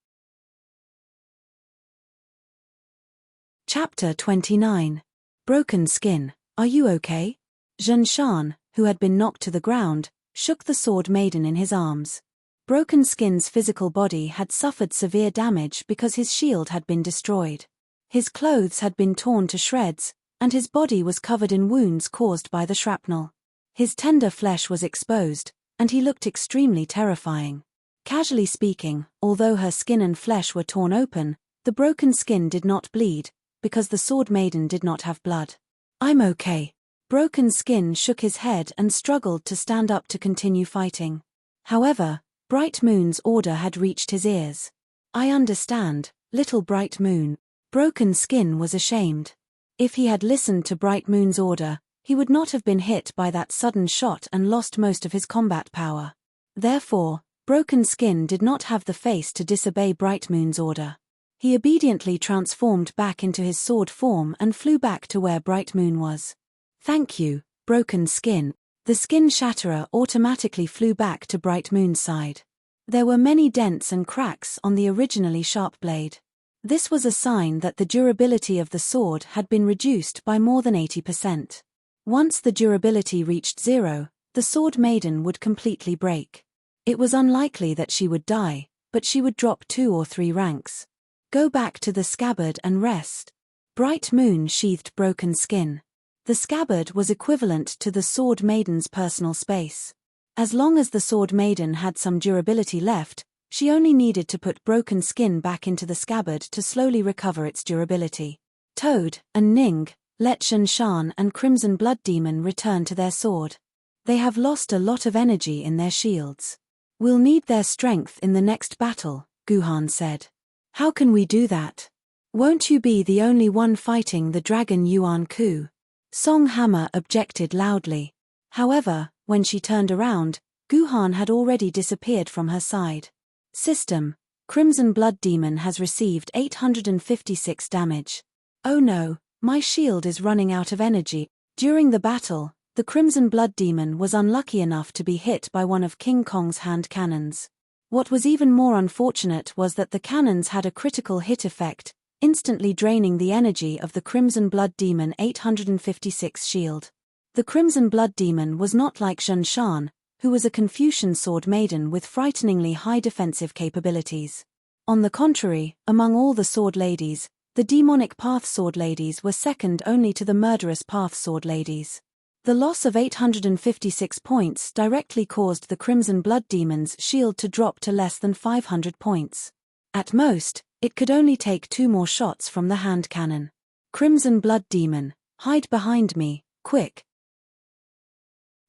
Chapter 29. Broken Skin, Are You Okay? Zhen Shan, who had been knocked to the ground, shook the sword maiden in his arms. Broken Skin's physical body had suffered severe damage because his shield had been destroyed. His clothes had been torn to shreds, and his body was covered in wounds caused by the shrapnel. His tender flesh was exposed, and he looked extremely terrifying. Casually speaking, although her skin and flesh were torn open, the broken skin did not bleed, because the sword maiden did not have blood. I'm okay. Broken Skin shook his head and struggled to stand up to continue fighting. However, Bright Moon's order had reached his ears. I understand, little Bright Moon. Broken Skin was ashamed. If he had listened to Bright Moon's order, he would not have been hit by that sudden shot and lost most of his combat power. Therefore, Broken Skin did not have the face to disobey Bright Moon's order. He obediently transformed back into his sword form and flew back to where Bright Moon was. Thank you, Broken Skin. The Skin Shatterer automatically flew back to Bright Moon's side. There were many dents and cracks on the originally sharp blade. This was a sign that the durability of the sword had been reduced by more than 80%. Once the durability reached 0, the sword maiden would completely break. It was unlikely that she would die, but she would drop 2 or 3 ranks. Go back to the scabbard and rest. Bright Moon sheathed Broken Skin. The scabbard was equivalent to the sword maiden's personal space. As long as the sword maiden had some durability left, she only needed to put Broken Skin back into the scabbard to slowly recover its durability. Toad and Ning, let Zhen Shan and Crimson Blood Demon return to their sword. They have lost a lot of energy in their shields. We'll need their strength in the next battle, Guhan said. How can we do that? Won't you be the only one fighting the dragon Yuan Ku? Song Hammer objected loudly. However, when she turned around, Guhan had already disappeared from her side. System: Crimson Blood Demon has received 856 damage. Oh no, my shield is running out of energy. During the battle, the Crimson Blood Demon was unlucky enough to be hit by one of King Kong's hand cannons. What was even more unfortunate was that the cannons had a critical hit effect, instantly draining the energy of the Crimson Blood Demon 856 shield. The Crimson Blood Demon was not like Zhen Shan, who was a Confucian sword maiden with frighteningly high defensive capabilities. On the contrary, among all the sword ladies, the demonic path sword ladies were second only to the murderous path sword ladies. The loss of 856 points directly caused the Crimson Blood Demon's shield to drop to less than 500 points. At most, it could only take 2 more shots from the hand cannon. Crimson Blood Demon, hide behind me, quick.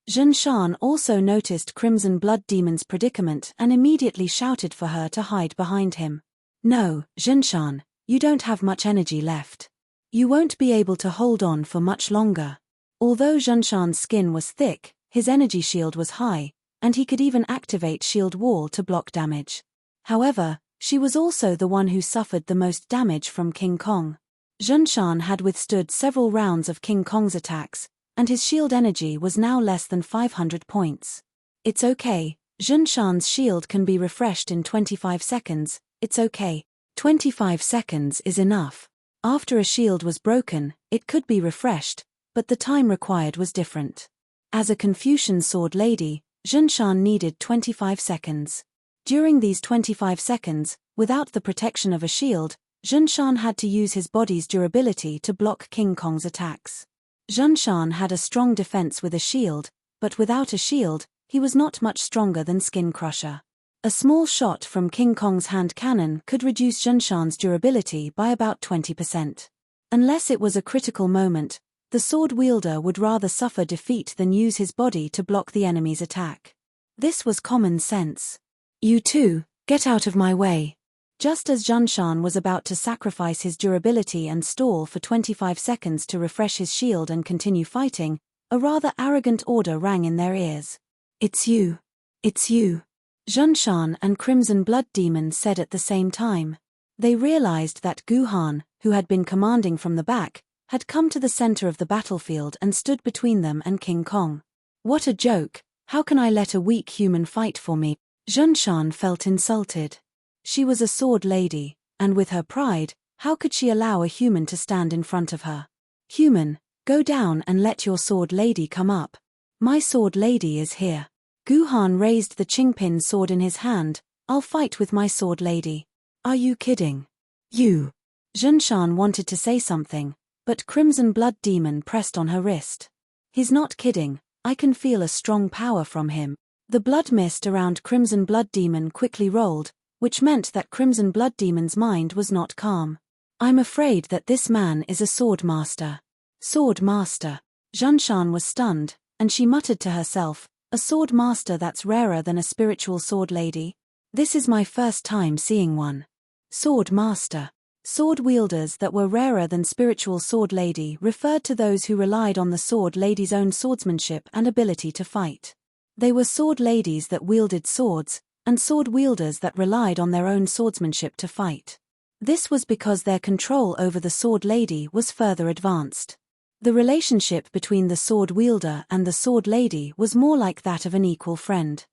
Zhen Shan also noticed Crimson Blood Demon's predicament and immediately shouted for her to hide behind him. No, Zhen Shan, you don't have much energy left. You won't be able to hold on for much longer. Although Zhen Shan's skin was thick, his energy shield was high, and he could even activate Shield Wall to block damage. However, she was also the one who suffered the most damage from King Kong. Zhen Shan had withstood several rounds of King Kong's attacks, and his shield energy was now less than 500 points. It's okay, Zhen Shan's shield can be refreshed in 25 seconds, it's okay. 25 seconds is enough. After a shield was broken, it could be refreshed, but the time required was different. As a Confucian sword lady, Zhen Shan needed 25 seconds. During these 25 seconds, without the protection of a shield, Zhen Shan had to use his body's durability to block King Kong's attacks. Zhen Shan had a strong defense with a shield, but without a shield, he was not much stronger than Skin Crusher. A small shot from King Kong's hand cannon could reduce Zhen Shan's durability by about 20%. Unless it was a critical moment, the sword wielder would rather suffer defeat than use his body to block the enemy's attack. This was common sense. You two, get out of my way. Just as Zhen Shan was about to sacrifice his durability and stall for 25 seconds to refresh his shield and continue fighting, a rather arrogant order rang in their ears. It's you. It's you. Zhen Shan and Crimson Blood Demon said at the same time. They realized that Guhan, who had been commanding from the back, had come to the center of the battlefield and stood between them and King Kong. What a joke, how can I let a weak human fight for me? Zhen Shan felt insulted. She was a sword lady, and with her pride, how could she allow a human to stand in front of her? Human, go down and let your sword lady come up. My sword lady is here. Guhan raised the Qingpin sword in his hand. I'll fight with my sword lady. Are you kidding? You. Zhen Shan wanted to say something, but Crimson Blood Demon pressed on her wrist. He's not kidding, I can feel a strong power from him. The blood mist around Crimson Blood Demon quickly rolled, which meant that Crimson Blood Demon's mind was not calm. I'm afraid that this man is a sword master. Sword master. Zhen Shan was stunned, and she muttered to herself, a sword master that's rarer than a spiritual sword lady? This is my first time seeing one. Sword master. Sword wielders that were rarer than spiritual sword lady referred to those who relied on the sword lady's own swordsmanship and ability to fight. They were sword ladies that wielded swords, and sword wielders that relied on their own swordsmanship to fight. This was because their control over the sword lady was further advanced. The relationship between the sword wielder and the sword lady was more like that of an equal friend.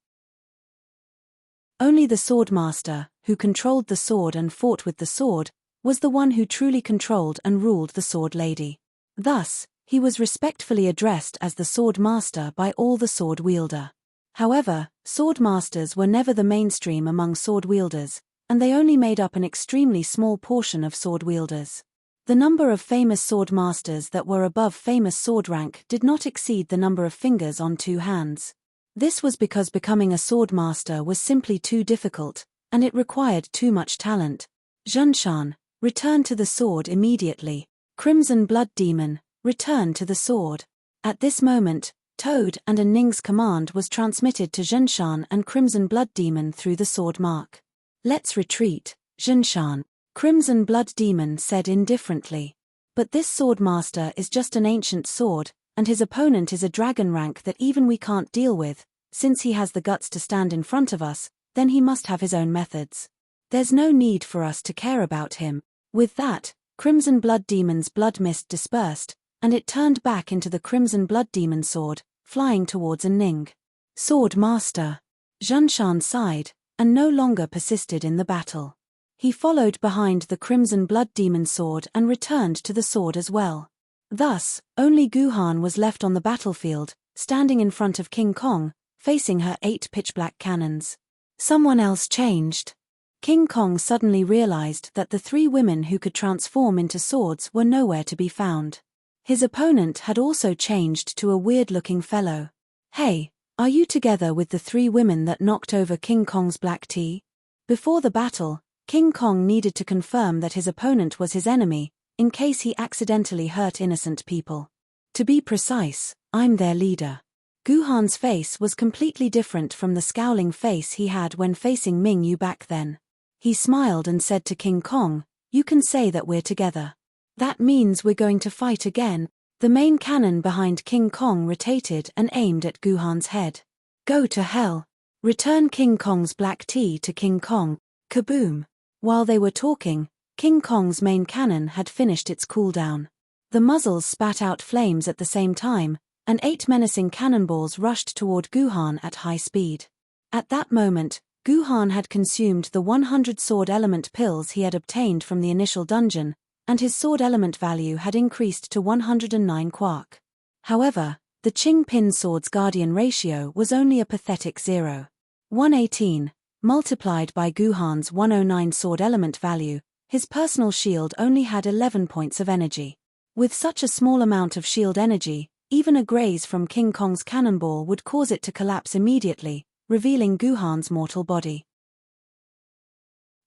Only the sword master, who controlled the sword and fought with the sword, was the one who truly controlled and ruled the sword lady. Thus, he was respectfully addressed as the sword master by all the sword wielder. However, sword masters were never the mainstream among sword wielders, and they only made up an extremely small portion of sword wielders. The number of famous sword masters that were above famous sword rank did not exceed the number of fingers on 2 hands. This was because becoming a sword master was simply too difficult, and it required too much talent. Zhen Shan, return to the sword immediately. Crimson Blood Demon, return to the sword. At this moment, Toad and a Ning's command was transmitted to Zhen Shan and Crimson Blood Demon through the sword mark. Let's retreat, Zhenshan, Crimson Blood Demon said indifferently. But this sword master is just an ancient sword, and his opponent is a dragon rank that even we can't deal with. Since he has the guts to stand in front of us, then he must have his own methods. There's no need for us to care about him. With that, Crimson Blood Demon's blood mist dispersed, and it turned back into the Crimson Blood Demon sword, flying towards Ning. Sword master. Zhenshan sighed, and no longer persisted in the battle. He followed behind the Crimson Blood Demon sword and returned to the sword as well. Thus, only Guhan was left on the battlefield, standing in front of King Kong, facing her 8 pitch-black cannons. Someone else changed. King Kong suddenly realized that the 3 women who could transform into swords were nowhere to be found. His opponent had also changed to a weird-looking fellow. Hey, are you together with the 3 women that knocked over King Kong's black tea? Before the battle, King Kong needed to confirm that his opponent was his enemy, in case he accidentally hurt innocent people. To be precise, I'm their leader. Guhan's face was completely different from the scowling face he had when facing Ming Yu back then. He smiled and said to King Kong, "You can say that we're together. That means we're going to fight again." The main cannon behind King Kong rotated and aimed at Guhan's head. "Go to hell." Return King Kong's black tea to King Kong. Kaboom. While they were talking, King Kong's main cannon had finished its cooldown. The muzzles spat out flames at the same time, and 8 menacing cannonballs rushed toward Guhan at high speed. At that moment, Guhan had consumed the 100 sword element pills he had obtained from the initial dungeon, and his sword element value had increased to 109 quark. However, the Qing Pin sword's guardian ratio was only a pathetic 0.118. Multiplied by Guhan's 109 sword element value, his personal shield only had 11 points of energy. With such a small amount of shield energy, even a graze from King Kong's cannonball would cause it to collapse immediately, revealing Guhan's mortal body.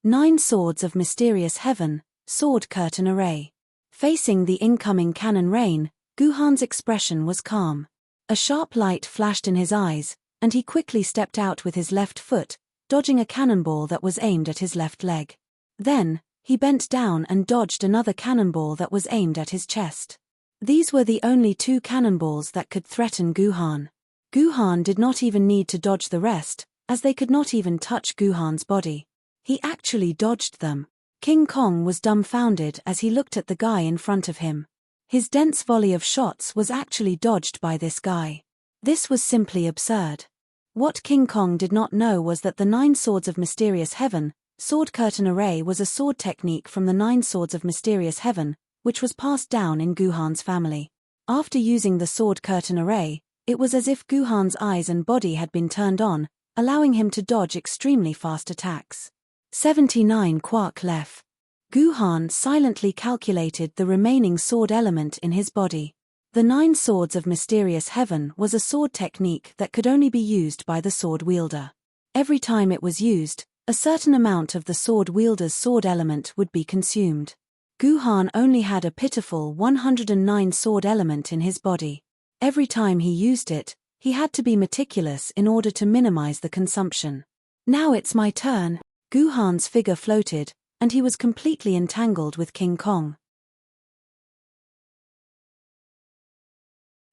9 Swords of Mysterious Heaven, Sword Curtain Array. Facing the incoming cannon rain, Guhan's expression was calm. A sharp light flashed in his eyes, and he quickly stepped out with his left foot, dodging a cannonball that was aimed at his left leg. Then, he bent down and dodged another cannonball that was aimed at his chest. These were the only 2 cannonballs that could threaten Guhan. Guhan did not even need to dodge the rest, as they could not even touch Guhan's body. He actually dodged them. King Kong was dumbfounded as he looked at the guy in front of him. His dense volley of shots was actually dodged by this guy. This was simply absurd. What King Kong did not know was that the 9 Swords of Mysterious Heaven, Sword Curtain Array was a sword technique from the 9 Swords of Mysterious Heaven, which was passed down in Guhan's family. After using the Sword Curtain Array, it was as if Guhan's eyes and body had been turned on, allowing him to dodge extremely fast attacks. 79 quark left. Guhan silently calculated the remaining sword element in his body. The 9 Swords of Mysterious Heaven was a sword technique that could only be used by the sword wielder. Every time it was used, a certain amount of the sword wielder's sword element would be consumed. Guhan only had a pitiful 109 sword element in his body. Every time he used it, he had to be meticulous in order to minimize the consumption. Now it's my turn. Guhan's figure floated, and he was completely entangled with King Kong.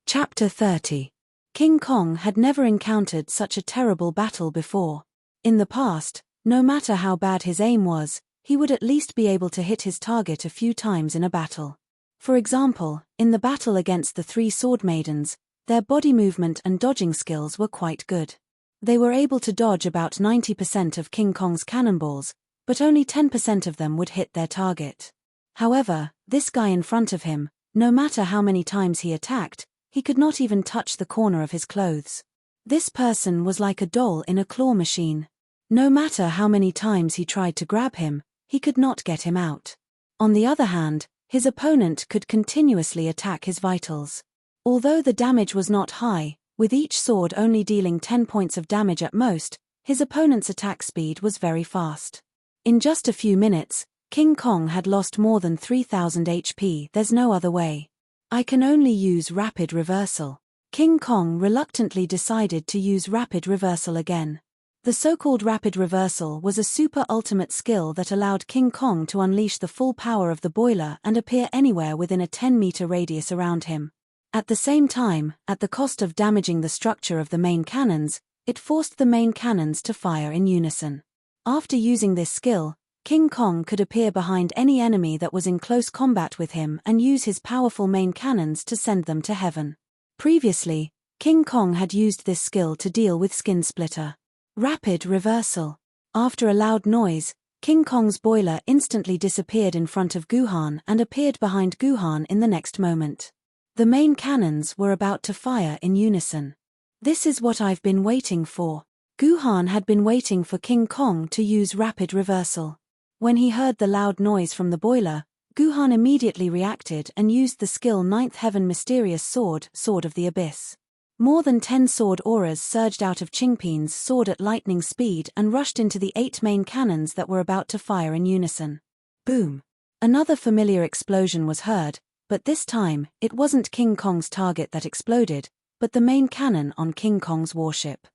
Chapter 30. King Kong had never encountered such a terrible battle before. In the past, no matter how bad his aim was, he would at least be able to hit his target a few times in a battle. For example, in the battle against the 3 sword maidens, their body movement and dodging skills were quite good. They were able to dodge about 90% of King Kong's cannonballs, but only 10% of them would hit their target. However, this guy in front of him, no matter how many times he attacked, he could not even touch the corner of his clothes. This person was like a doll in a claw machine. No matter how many times he tried to grab him, he could not get him out. On the other hand, his opponent could continuously attack his vitals. Although the damage was not high, with each sword only dealing 10 points of damage at most, his opponent's attack speed was very fast. In just a few minutes, King Kong had lost more than 3000 HP. There's no other way. I can only use rapid reversal. King Kong reluctantly decided to use rapid reversal again. The so-called rapid reversal was a super ultimate skill that allowed King Kong to unleash the full power of the boiler and appear anywhere within a 10-meter radius around him. At the same time, at the cost of damaging the structure of the main cannons, it forced the main cannons to fire in unison. After using this skill, King Kong could appear behind any enemy that was in close combat with him and use his powerful main cannons to send them to heaven. Previously, King Kong had used this skill to deal with Skin Splitter. Rapid reversal. After a loud noise, King Kong's boiler instantly disappeared in front of Guhan and appeared behind Guhan in the next moment. The main cannons were about to fire in unison. This is what I've been waiting for. Guhan had been waiting for King Kong to use rapid reversal. When he heard the loud noise from the boiler, Guhan immediately reacted and used the skill Ninth Heaven Mysterious Sword, Sword of the Abyss. More than 10 sword auras surged out of Qingpin's sword at lightning speed and rushed into the 8 main cannons that were about to fire in unison. Boom! Another familiar explosion was heard, but this time, it wasn't King Kong's target that exploded, but the main cannon on King Kong's warship.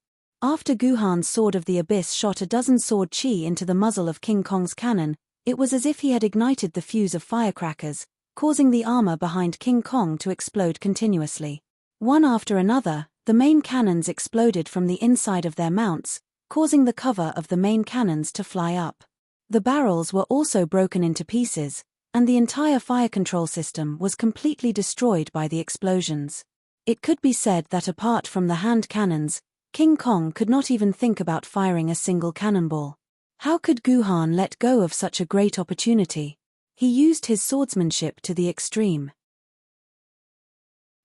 After Guhan's Sword of the Abyss shot a dozen sword chi into the muzzle of King Kong's cannon, it was as if he had ignited the fuse of firecrackers, causing the armor behind King Kong to explode continuously. One after another, the main cannons exploded from the inside of their mounts, causing the cover of the main cannons to fly up. The barrels were also broken into pieces, and the entire fire control system was completely destroyed by the explosions. It could be said that apart from the hand cannons, King Kong could not even think about firing a single cannonball. How could Guhan let go of such a great opportunity? He used his swordsmanship to the extreme.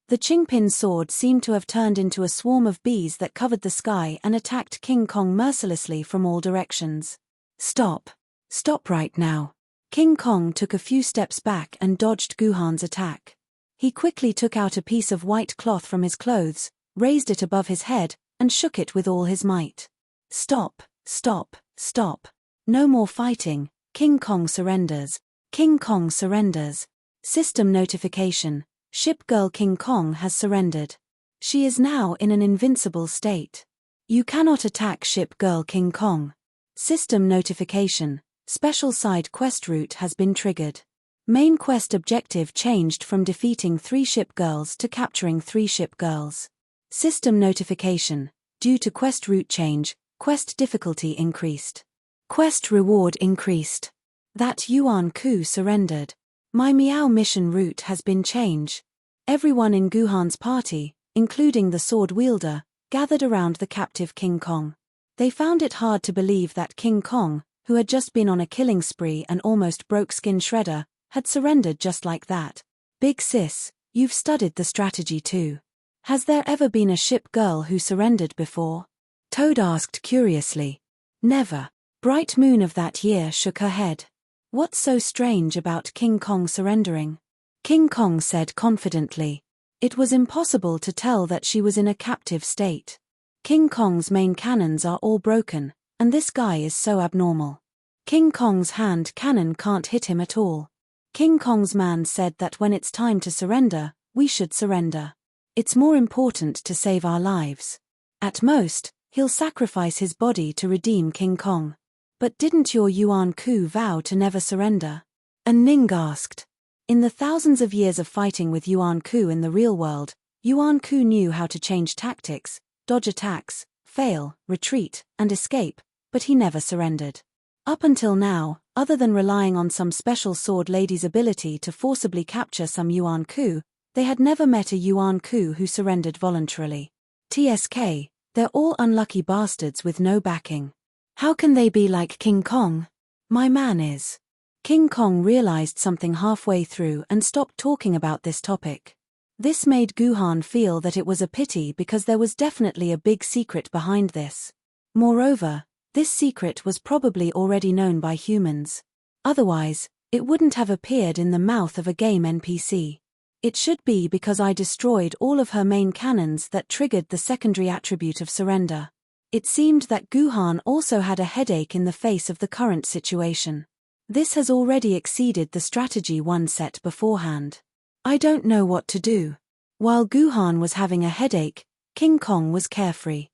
The Qingpin sword seemed to have turned into a swarm of bees that covered the sky and attacked King Kong mercilessly from all directions. Stop! Stop right now! King Kong took a few steps back and dodged Guhan's attack. He quickly took out a piece of white cloth from his clothes, raised it above his head, and shook it with all his might. Stop! Stop! Stop! No more fighting. King Kong surrenders. King Kong surrenders. System notification. Ship Girl King Kong has surrendered. She is now in an invincible state. You cannot attack Ship Girl King Kong. System notification. Special side quest route has been triggered. Main quest objective changed from defeating 3 ship girls to capturing 3 ship girls. System notification. Due to quest route change, quest difficulty increased. Quest reward increased. That Yuan Ku surrendered. My Miao mission route has been changed. Everyone in Guhan's party, including the sword wielder, gathered around the captive King Kong. They found it hard to believe that King Kong, who had just been on a killing spree and almost broke Skin Shredder, had surrendered just like that. Big sis, you've studied the strategy too. Has there ever been a ship girl who surrendered before? Toad asked curiously. Never. Bright Moon of that year shook her head. What's so strange about King Kong surrendering? King Kong said confidently. It was impossible to tell that she was in a captive state. King Kong's main cannons are all broken, and this guy is so abnormal. King Kong's hand cannon can't hit him at all. King Kong's man said that when it's time to surrender, we should surrender. It's more important to save our lives. At most, he'll sacrifice his body to redeem King Kong. But didn't your Yuan Ku vow to never surrender? And Ning asked. In the thousands of years of fighting with Yuan Ku in the real world, Yuan Ku knew how to change tactics, dodge attacks, fail, retreat, and escape, but he never surrendered. Up until now, other than relying on some special sword lady's ability to forcibly capture some Yuan Ku, they had never met a Yuan Ku who surrendered voluntarily. TSK, they're all unlucky bastards with no backing. How can they be like King Kong? My man is. King Kong realized something halfway through and stopped talking about this topic. This made Guhan feel that it was a pity because there was definitely a big secret behind this. Moreover, this secret was probably already known by humans. Otherwise, it wouldn't have appeared in the mouth of a game NPC. It should be because I destroyed all of her main cannons that triggered the secondary attribute of surrender. It seemed that Guhan also had a headache in the face of the current situation. This has already exceeded the strategy one set beforehand. I don't know what to do. While Guhan was having a headache, King Kong was carefree.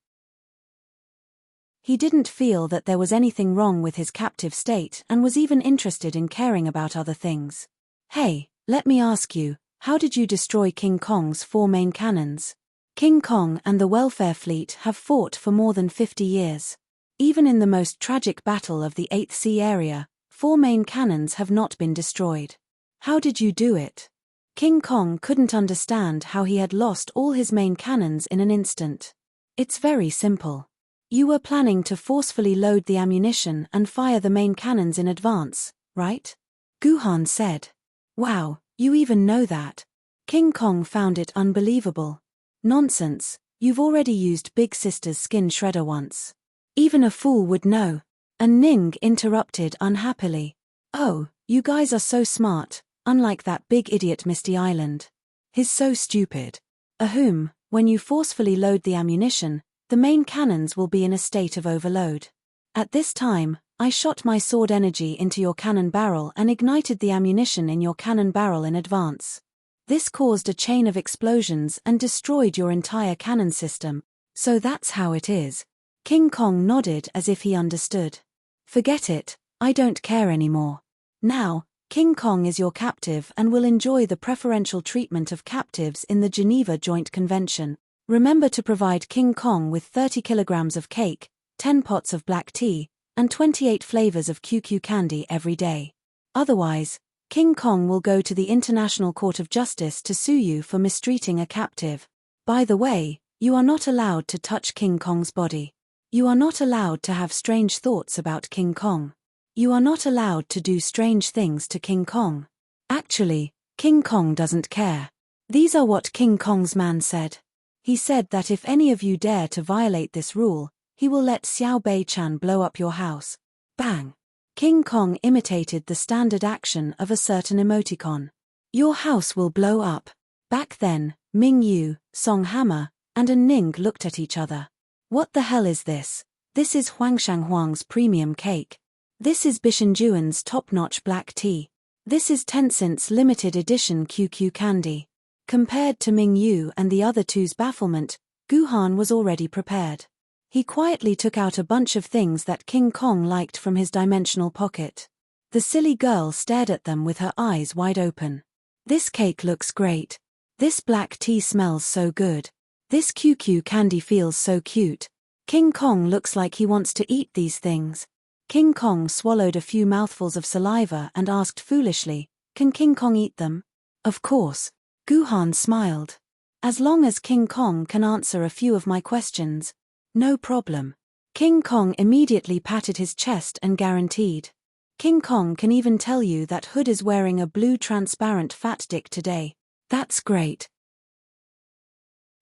He didn't feel that there was anything wrong with his captive state and was even interested in caring about other things. Hey, let me ask you, how did you destroy King Kong's 4 main cannons? King Kong and the welfare fleet have fought for more than 50 years. Even in the most tragic battle of the 8th Sea area, 4 main cannons have not been destroyed. How did you do it? King Kong couldn't understand how he had lost all his main cannons in an instant. It's very simple. You were planning to forcefully load the ammunition and fire the main cannons in advance, right? Guhan said. Wow, you even know that. King Kong found it unbelievable. Nonsense, you've already used Big Sister's skin shredder once. Even a fool would know. And Ning interrupted unhappily. Oh, you guys are so smart, unlike that big idiot Misty Island. He's so stupid. Ahem, when you forcefully load the ammunition, the main cannons will be in a state of overload. At this time, I shot my sword energy into your cannon barrel and ignited the ammunition in your cannon barrel in advance. This caused a chain of explosions and destroyed your entire cannon system. So that's how it is. King Kong nodded as if he understood. Forget it, I don't care anymore. Now, King Kong is your captive and will enjoy the preferential treatment of captives in the Geneva Joint Convention. Remember to provide King Kong with 30 kilograms of cake, 10 pots of black tea, and 28 flavors of QQ candy every day. Otherwise, King Kong will go to the International Court of Justice to sue you for mistreating a captive. By the way, you are not allowed to touch King Kong's body. You are not allowed to have strange thoughts about King Kong. You are not allowed to do strange things to King Kong. Actually, King Kong doesn't care. These are what King Kong's man said. He said that if any of you dare to violate this rule, he will let Xiao Bei-chan blow up your house. Bang! King Kong imitated the standard action of a certain emoticon. Your house will blow up. Back then, Ming Yu, Song Hammer, and a Ning looked at each other. What the hell is this? This is Huangshang Huang's premium cake. This is Bishan top-notch black tea. This is Tencent's limited edition QQ candy. Compared to Ming Yu and the other two's bafflement, Guhan was already prepared. He quietly took out a bunch of things that King Kong liked from his dimensional pocket. The silly girl stared at them with her eyes wide open. This cake looks great. This black tea smells so good. This QQ candy feels so cute. King Kong looks like he wants to eat these things. King Kong swallowed a few mouthfuls of saliva and asked foolishly, "Can King Kong eat them?" Of course. Guhan smiled. As long as King Kong can answer a few of my questions. No problem. King Kong immediately patted his chest and guaranteed. King Kong can even tell you that Hood is wearing a blue transparent fat dick today. That's great.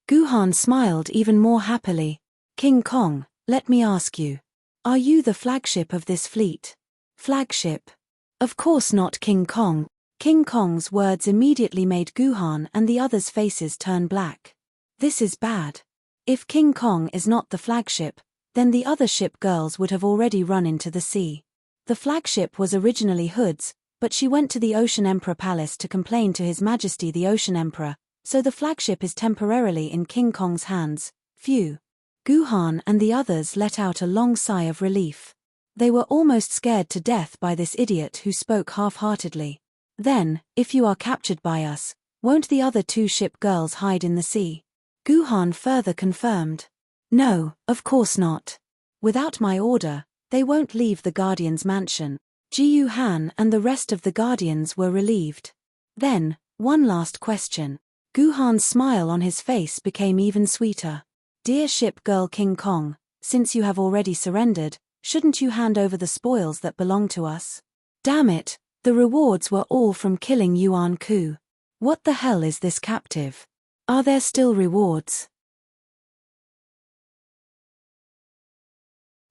Guhan smiled even more happily. King Kong, let me ask you. Are you the flagship of this fleet? Flagship? Of course not, King Kong. King Kong's words immediately made Guhan and the others' faces turn black. This is bad. If King Kong is not the flagship, then the other ship girls would have already run into the sea. The flagship was originally Hood's, but she went to the Ocean Emperor Palace to complain to His Majesty the Ocean Emperor, so the flagship is temporarily in King Kong's hands. Phew. Guhan and the others let out a long sigh of relief. They were almost scared to death by this idiot who spoke half-heartedly. Then, if you are captured by us, won't the other two ship girls hide in the sea? Guhan further confirmed. No, of course not. Without my order, they won't leave the Guardian's mansion. Jiyu Han and the rest of the Guardians were relieved. Then, one last question. Guhan's smile on his face became even sweeter. Dear ship girl King Kong, since you have already surrendered, shouldn't you hand over the spoils that belong to us? Damn it, the rewards were all from killing Yuan Ku. What the hell is this captive? Are there still rewards?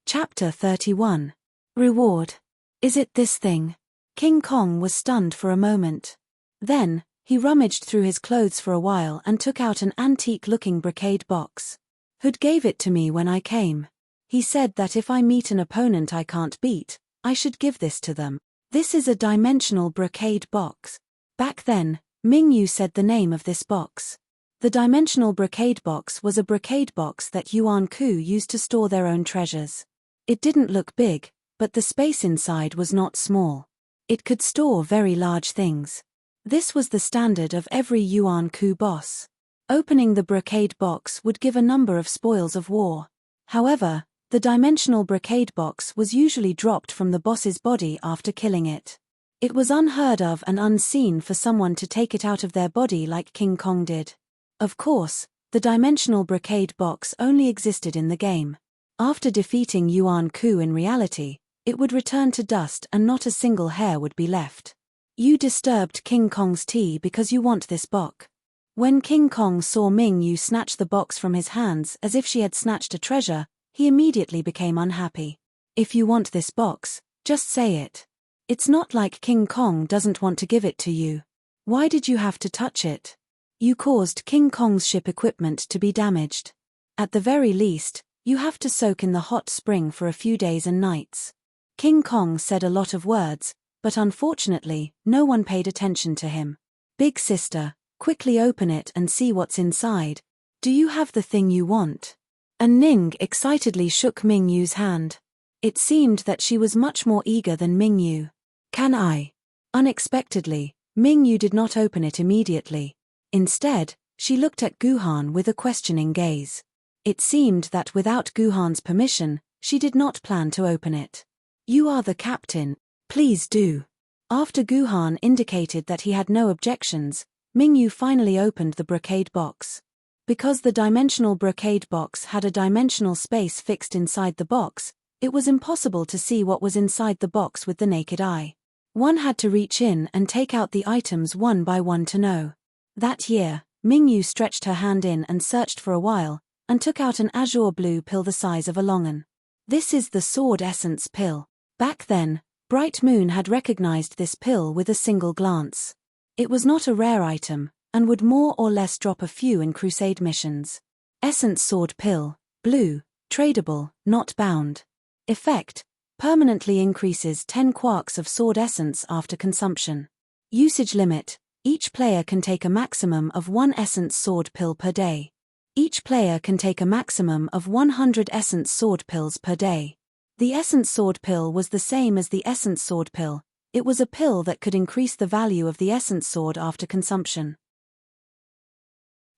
Chapter 31. Reward. Is it this thing? King Kong was stunned for a moment. Then, he rummaged through his clothes for a while and took out an antique-looking brocade box. Hood gave it to me when I came. He said that if I meet an opponent I can't beat, I should give this to them. This is a dimensional brocade box. Back then, Ming Yu said the name of this box. The dimensional brocade box was a brocade box that Yuan Ku used to store their own treasures. It didn't look big, but the space inside was not small. It could store very large things. This was the standard of every Yuan Ku boss. Opening the brocade box would give a number of spoils of war. However, the dimensional brocade box was usually dropped from the boss's body after killing it. It was unheard of and unseen for someone to take it out of their body like King Kong did. Of course, the dimensional brocade box only existed in the game. After defeating Yuan Ku in reality, it would return to dust and not a single hair would be left. You disturbed King Kong's tea because you want this box. When King Kong saw Ming Yu snatch the box from his hands as if she had snatched a treasure, he immediately became unhappy. If you want this box, just say it. It's not like King Kong doesn't want to give it to you. Why did you have to touch it? You caused King Kong's ship equipment to be damaged. At the very least, you have to soak in the hot spring for a few days and nights. King Kong said a lot of words, but unfortunately, no one paid attention to him. Big sister, quickly open it and see what's inside. Do you have the thing you want? And Ning excitedly shook Ming Yu's hand. It seemed that she was much more eager than Ming Yu. Can I? Unexpectedly, Ming Yu did not open it immediately. Instead, she looked at Guhan with a questioning gaze. It seemed that without Guhan's permission, she did not plan to open it. You are the captain, please do. After Guhan indicated that he had no objections, Ming Yu finally opened the brocade box. Because the dimensional brocade box had a dimensional space fixed inside the box, it was impossible to see what was inside the box with the naked eye. One had to reach in and take out the items one by one to know. That year, Ming Yu stretched her hand in and searched for a while, and took out an azure blue pill the size of a longan. This is the sword essence pill. Back then, Bright Moon had recognized this pill with a single glance. It was not a rare item, and would more or less drop a few in crusade missions. Essence sword pill, blue, tradable, not bound. Effect, permanently increases 10 quarks of sword essence after consumption. Usage limit, each player can take a maximum of 1 essence sword pill per day. Each player can take a maximum of 100 essence sword pills per day. The essence sword pill was the same as the essence sword pill. It was a pill that could increase the value of the essence sword after consumption.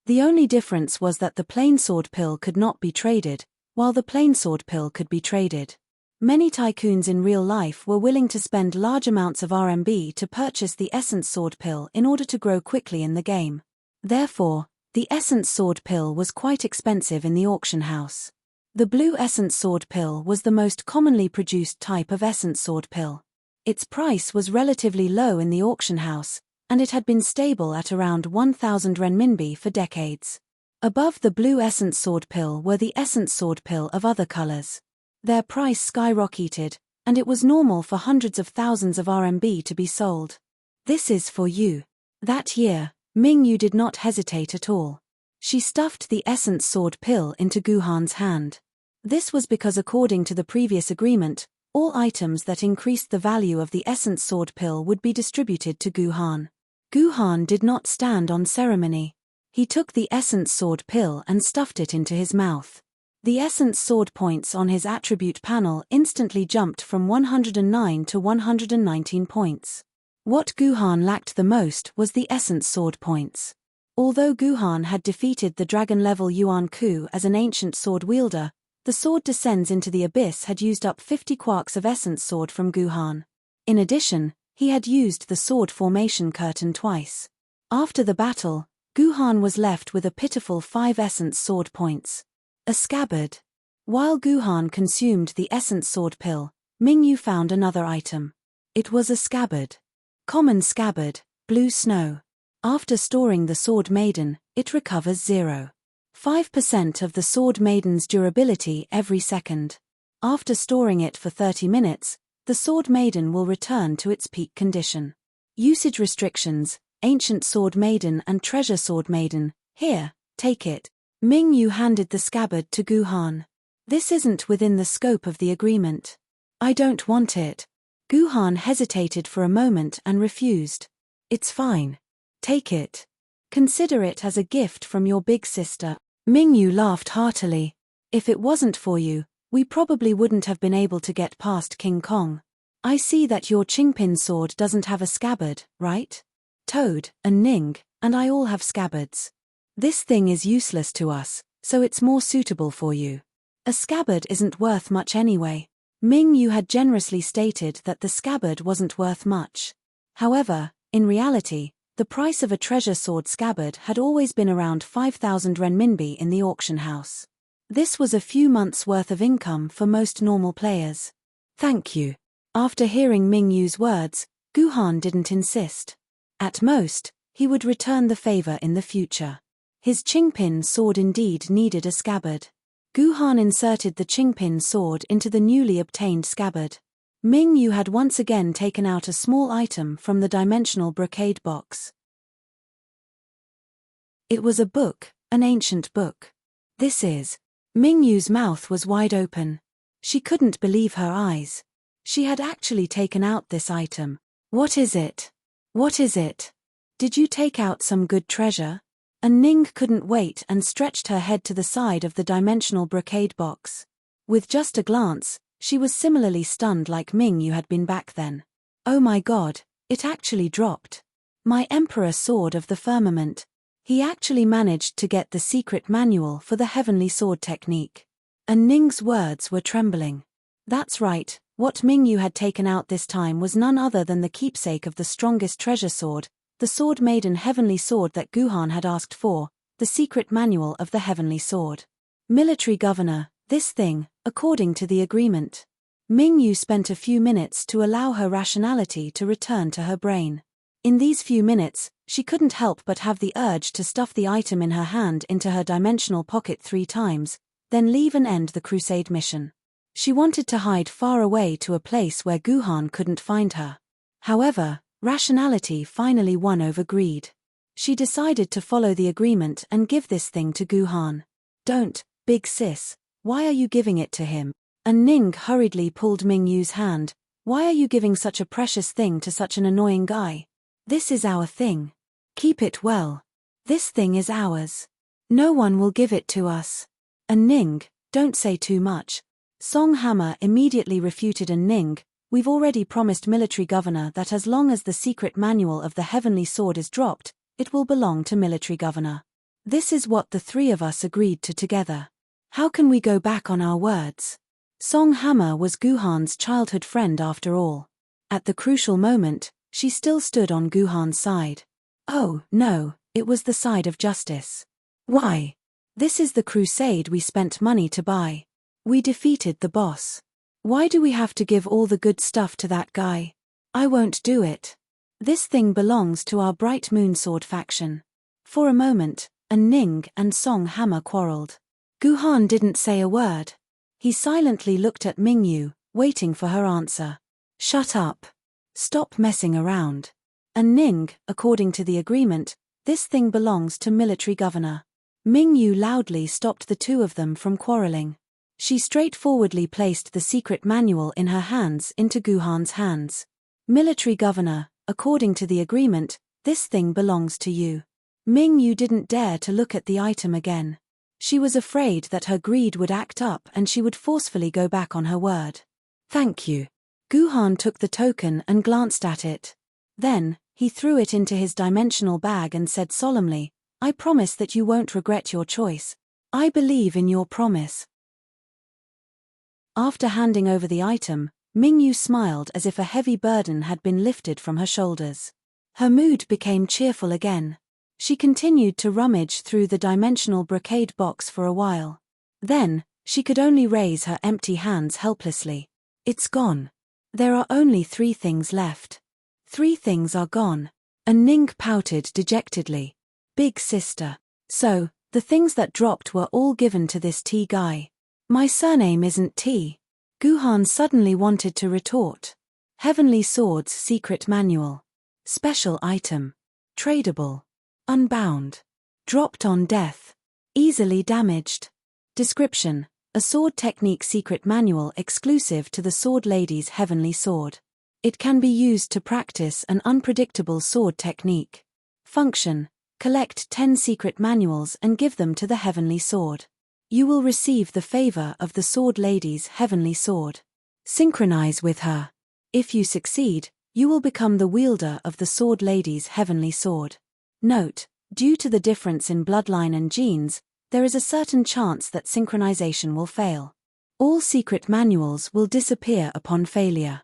The only difference was that the plain sword pill could not be traded, while the plain sword pill could be traded. Many tycoons in real life were willing to spend large amounts of RMB to purchase the essence sword pill in order to grow quickly in the game. Therefore, the essence sword pill was quite expensive in the auction house. The blue essence sword pill was the most commonly produced type of essence sword pill. Its price was relatively low in the auction house, and it had been stable at around 1,000 renminbi for decades. Above the blue essence sword pill were the essence sword pill of other colors. Their price skyrocketed, and it was normal for hundreds of thousands of RMB to be sold. This is for you. That year, Ming Yu did not hesitate at all. She stuffed the essence sword pill into Guhan's hand. This was because according to the previous agreement, all items that increased the value of the essence sword pill would be distributed to Guhan. Guhan did not stand on ceremony. He took the essence sword pill and stuffed it into his mouth. The essence sword points on his attribute panel instantly jumped from 109 to 119 points. What Guhan lacked the most was the essence sword points. Although Guhan had defeated the dragon-level Yuan Ku as an ancient sword wielder, the sword descends into the abyss had used up 50 quarks of essence sword from Guhan. In addition, he had used the sword formation curtain twice. After the battle, Guhan was left with a pitiful 5 essence sword points. A scabbard. While Guhan consumed the essence sword pill, Ming Yu found another item. It was a scabbard. Common scabbard, blue snow. After storing the sword Maiden, it recovers 0.5% of the sword Maiden's durability every second. After storing it for 30 minutes, the sword Maiden will return to its peak condition. Usage restrictions, ancient sword Maiden and treasure sword Maiden. Here, take it. Ming Yu handed the scabbard to Guhan. This isn't within the scope of the agreement. I don't want it. Guhan hesitated for a moment and refused. It's fine. Take it. Consider it as a gift from your big sister. Ming Yu laughed heartily. If it wasn't for you, We probably wouldn't have been able to get past King Kong. I see that your Qingpin sword doesn't have a scabbard, right? Toad, and Ning, and I all have scabbards. This thing is useless to us, so it's more suitable for you. A scabbard isn't worth much anyway. Ming Yu had generously stated that the scabbard wasn't worth much. However, in reality, the price of a treasure sword scabbard had always been around 5,000 renminbi in the auction house. This was a few months' worth of income for most normal players. Thank you. After hearing Ming Yu's words, Gu Han didn't insist. At most, he would return the favor in the future. His Qingpin sword indeed needed a scabbard. Gu Han inserted the Qingpin sword into the newly obtained scabbard. Ming Yu had once again taken out a small item from the dimensional brocade box. It was a book, an ancient book. This is. Ming Yu's mouth was wide open. She couldn't believe her eyes. She had actually taken out this item. What is it? What is it? Did you take out some good treasure? And Ning couldn't wait and stretched her head to the side of the dimensional brocade box. With just a glance, she was similarly stunned like Ming Yu had been back then. Oh my god, it actually dropped. My Emperor Sword of the Firmament. He actually managed to get the secret manual for the heavenly sword technique. And Ning's words were trembling. That's right, what Ming Yu had taken out this time was none other than the keepsake of the strongest treasure sword, the sword Maiden heavenly sword that Gu Han had asked for, the secret manual of the heavenly sword. Military governor, this thing, according to the agreement. Ming Yu spent a few minutes to allow her rationality to return to her brain. In these few minutes, she couldn't help but have the urge to stuff the item in her hand into her dimensional pocket 3 times, then leave and end the crusade mission. She wanted to hide far away to a place where Gu Han couldn't find her. However, rationality finally won over greed. She decided to follow the agreement and give this thing to Gu Han. Don't, big sis, why are you giving it to him? And Ning hurriedly pulled Ming Yu's hand. Why are you giving such a precious thing to such an annoying guy? This is our thing. Keep it well. This thing is ours. No one will give it to us. And Ning, don't say too much. Song Hammer immediately refuted. And Ning, we've already promised military governor that as long as the secret manual of the heavenly sword is dropped, it will belong to military governor. This is what the 3 of us agreed to together. How can we go back on our words? Song Hammer was Gu Han's childhood friend after all. At the crucial moment, she still stood on Gu Han's side. Oh, no, it was the side of justice. Why? This is the crusade we spent money to buy. We defeated the boss. Why do we have to give all the good stuff to that guy? I won't do it. This thing belongs to our Bright Moon Sword faction. For a moment, Ning and Song Hammer quarreled. Gu Han didn't say a word. He silently looked at Ming Yu, waiting for her answer. Shut up. Stop messing around. And Ning, according to the agreement, this thing belongs to military governor. Ming Yu loudly stopped the 2 of them from quarreling. She straightforwardly placed the secret manual in her hands into Gu Han's hands. Military governor, according to the agreement, this thing belongs to you. Ming Yu didn't dare to look at the item again. She was afraid that her greed would act up and she would forcefully go back on her word. Thank you. Gu Han took the token and glanced at it. Then, he threw it into his dimensional bag and said solemnly, I promise that you won't regret your choice. I believe in your promise. After handing over the item, Ming Yu smiled as if a heavy burden had been lifted from her shoulders. Her mood became cheerful again. She continued to rummage through the dimensional brocade box for a while. Then, she could only raise her empty hands helplessly. It's gone. There are only 3 things left. 3 things are gone. And Ning pouted dejectedly. Big sister. So, the things that dropped were all given to this T guy. My surname isn't T. Gu Han suddenly wanted to retort. Heavenly Sword's secret manual. Special item. Tradable. Unbound. Dropped on death. Easily damaged. Description. A sword technique secret manual exclusive to the Sword Lady's heavenly sword. It can be used to practice an unpredictable sword technique. Function. Collect 10 secret manuals and give them to the heavenly sword. You will receive the favor of the Sword Lady's heavenly sword. Synchronize with her. If you succeed, you will become the wielder of the Sword Lady's heavenly sword. Note, due to the difference in bloodline and genes, there is a certain chance that synchronization will fail. All secret manuals will disappear upon failure.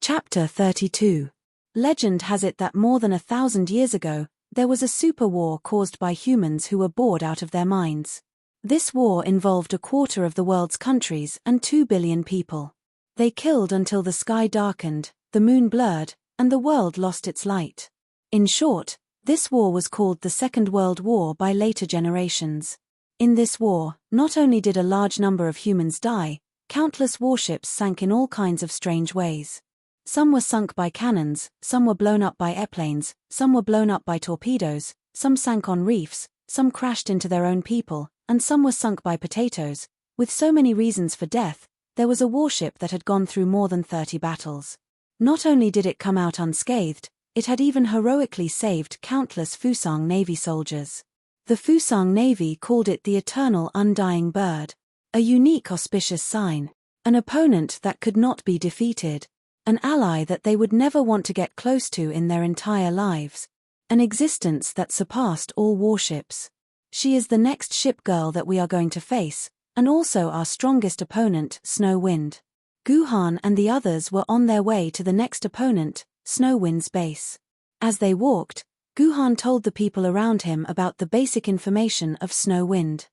Chapter 32. Legend has it that more than 1,000 years ago, there was a super war caused by humans who were bored out of their minds. This war involved a quarter of the world's countries and 2 billion people. They killed until the sky darkened, the moon blurred, and the world lost its light. In short, this war was called the Second World War by later generations. In this war, not only did a large number of humans die, countless warships sank in all kinds of strange ways. Some were sunk by cannons, some were blown up by airplanes, some were blown up by torpedoes, some sank on reefs, some crashed into their own people, and some were sunk by potatoes. With so many reasons for death, there was a warship that had gone through more than 30 battles. Not only did it come out unscathed, it had even heroically saved countless Fusang Navy soldiers. The Fusang Navy called it the eternal undying bird, a unique auspicious sign, an opponent that could not be defeated, an ally that they would never want to get close to in their entire lives, an existence that surpassed all warships. She is the next ship girl that we are going to face, and also our strongest opponent, Snow Wind. Guhan and the others were on their way to the next opponent, Snow Wind's base. As they walked, Guhan told the people around him about the basic information of Snow Wind.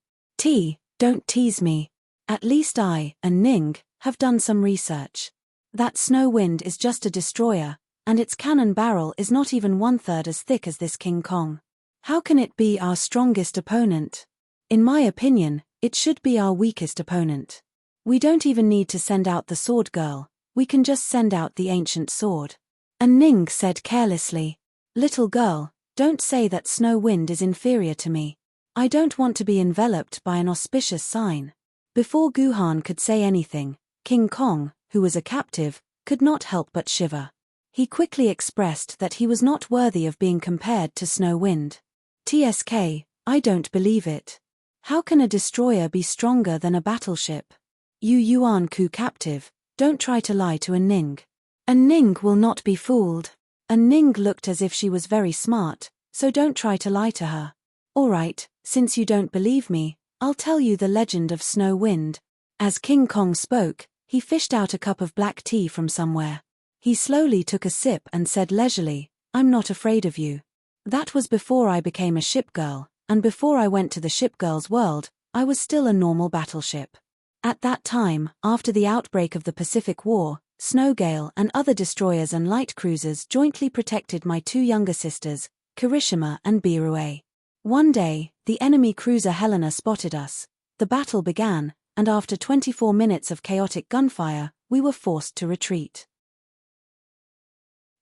Don't tease me. At least I, and Ning, have done some research. That Snow Wind is just a destroyer, and its cannon barrel is not even 1/3 as thick as this King Kong. How can it be our strongest opponent? In my opinion, it should be our weakest opponent. We don't even need to send out the sword girl, we can just send out the ancient sword. And Ning said carelessly, "Little girl, don't say that Snow Wind is inferior to me. I don't want to be enveloped by an auspicious sign." Before Guhan could say anything, King Kong, who was a captive, could not help but shiver. He quickly expressed that he was not worthy of being compared to Snow Wind. "TSK, I don't believe it. How can a destroyer be stronger than a battleship? You Yuan Ku captive, don't try to lie to a Ning. A Ning will not be fooled. A Ning looked as if she was very smart, so don't try to lie to her. Alright, since you don't believe me, I'll tell you the legend of Snow Wind." As King Kong spoke, he fished out a cup of black tea from somewhere. He slowly took a sip and said leisurely, "I'm not afraid of you. That was before I became a ship girl, and before I went to the ship girl's world, I was still a normal battleship. At that time, after the outbreak of the Pacific War, Snowgale and other destroyers and light cruisers jointly protected my 2 younger sisters, Kirishima and Birue. One day, the enemy cruiser Helena spotted us. The battle began, and after 24 minutes of chaotic gunfire, we were forced to retreat.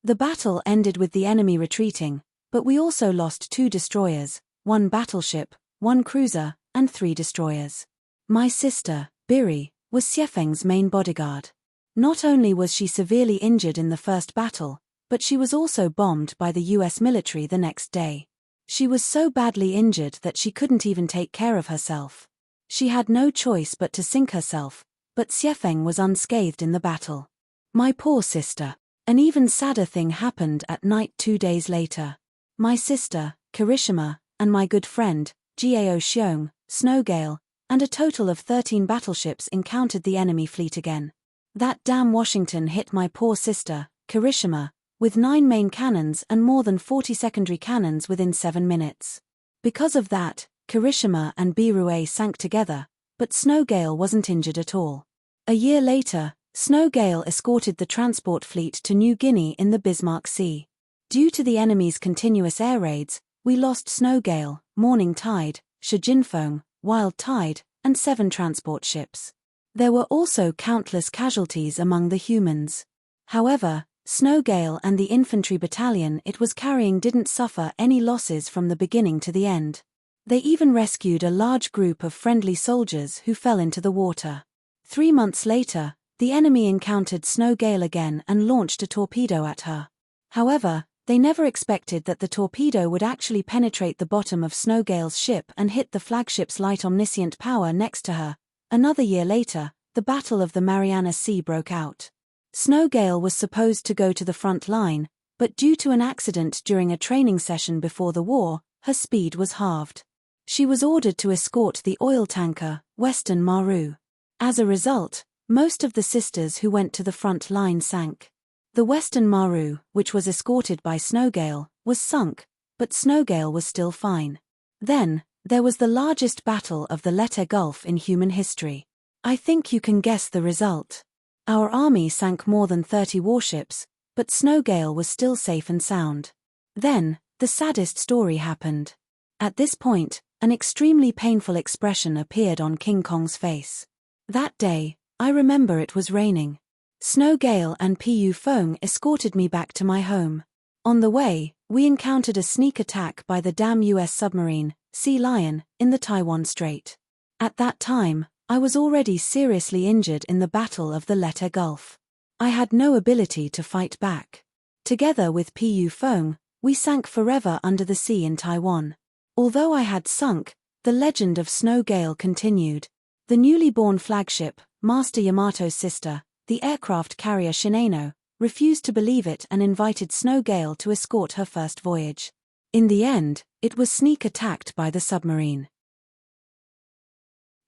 The battle ended with the enemy retreating, but we also lost 2 destroyers, 1 battleship, 1 cruiser, and 3 destroyers. My sister, Biri, was Xiefeng's main bodyguard. Not only was she severely injured in the first battle, but she was also bombed by the US military the next day. She was so badly injured that she couldn't even take care of herself. She had no choice but to sink herself, but Xiefeng was unscathed in the battle. My poor sister. An even sadder thing happened at night 2 days later. My sister, Kirishima, and my good friend, Gao Xiong, Snowgale, and a total of 13 battleships encountered the enemy fleet again. That damn Washington hit my poor sister, Kirishima, with 9 main cannons and more than 40 secondary cannons within 7 minutes. Because of that, Kirishima and Birue sank together, but Snowgale wasn't injured at all. A year later, Snowgale escorted the transport fleet to New Guinea in the Bismarck Sea. Due to the enemy's continuous air raids, we lost Snowgale, Morning Tide, Shijinfeng, Wild Tide, and 7 transport ships. There were also countless casualties among the humans. However, Snowgale and the infantry battalion it was carrying didn't suffer any losses from the beginning to the end. They even rescued a large group of friendly soldiers who fell into the water. 3 months later, the enemy encountered Snowgale again and launched a torpedo at her. However, They never expected that the torpedo would actually penetrate the bottom of Snowgale's ship and hit the flagship's light omniscient power next to her. Another year later, the Battle of the Mariana Sea broke out. Snowgale was supposed to go to the front line, but due to an accident during a training session before the war, her speed was halved. She was ordered to escort the oil tanker, Western Maru. As a result, most of the sisters who went to the front line sank. The Western Maru, which was escorted by Snowgale, was sunk, but Snowgale was still fine. Then, there was the largest battle of the Leyte Gulf in human history. I think you can guess the result. Our army sank more than 30 warships, but Snowgale was still safe and sound. Then, the saddest story happened. At this point, an extremely painful expression appeared on King Kong's face. That day, I remember it was raining. Snowgale and Pu Feng escorted me back to my home. On the way, we encountered a sneak attack by the damn US submarine, Sea Lion, in the Taiwan Strait. At that time, I was already seriously injured in the Battle of the Leyte Gulf. I had no ability to fight back. Together with Pu Feng, we sank forever under the sea in Taiwan. Although I had sunk, the legend of Snowgale continued. The newly born flagship, Master Yamato's sister, the aircraft carrier Shinano, refused to believe it and invited Snowgale to escort her first voyage. In the end, it was sneak attacked by the submarine.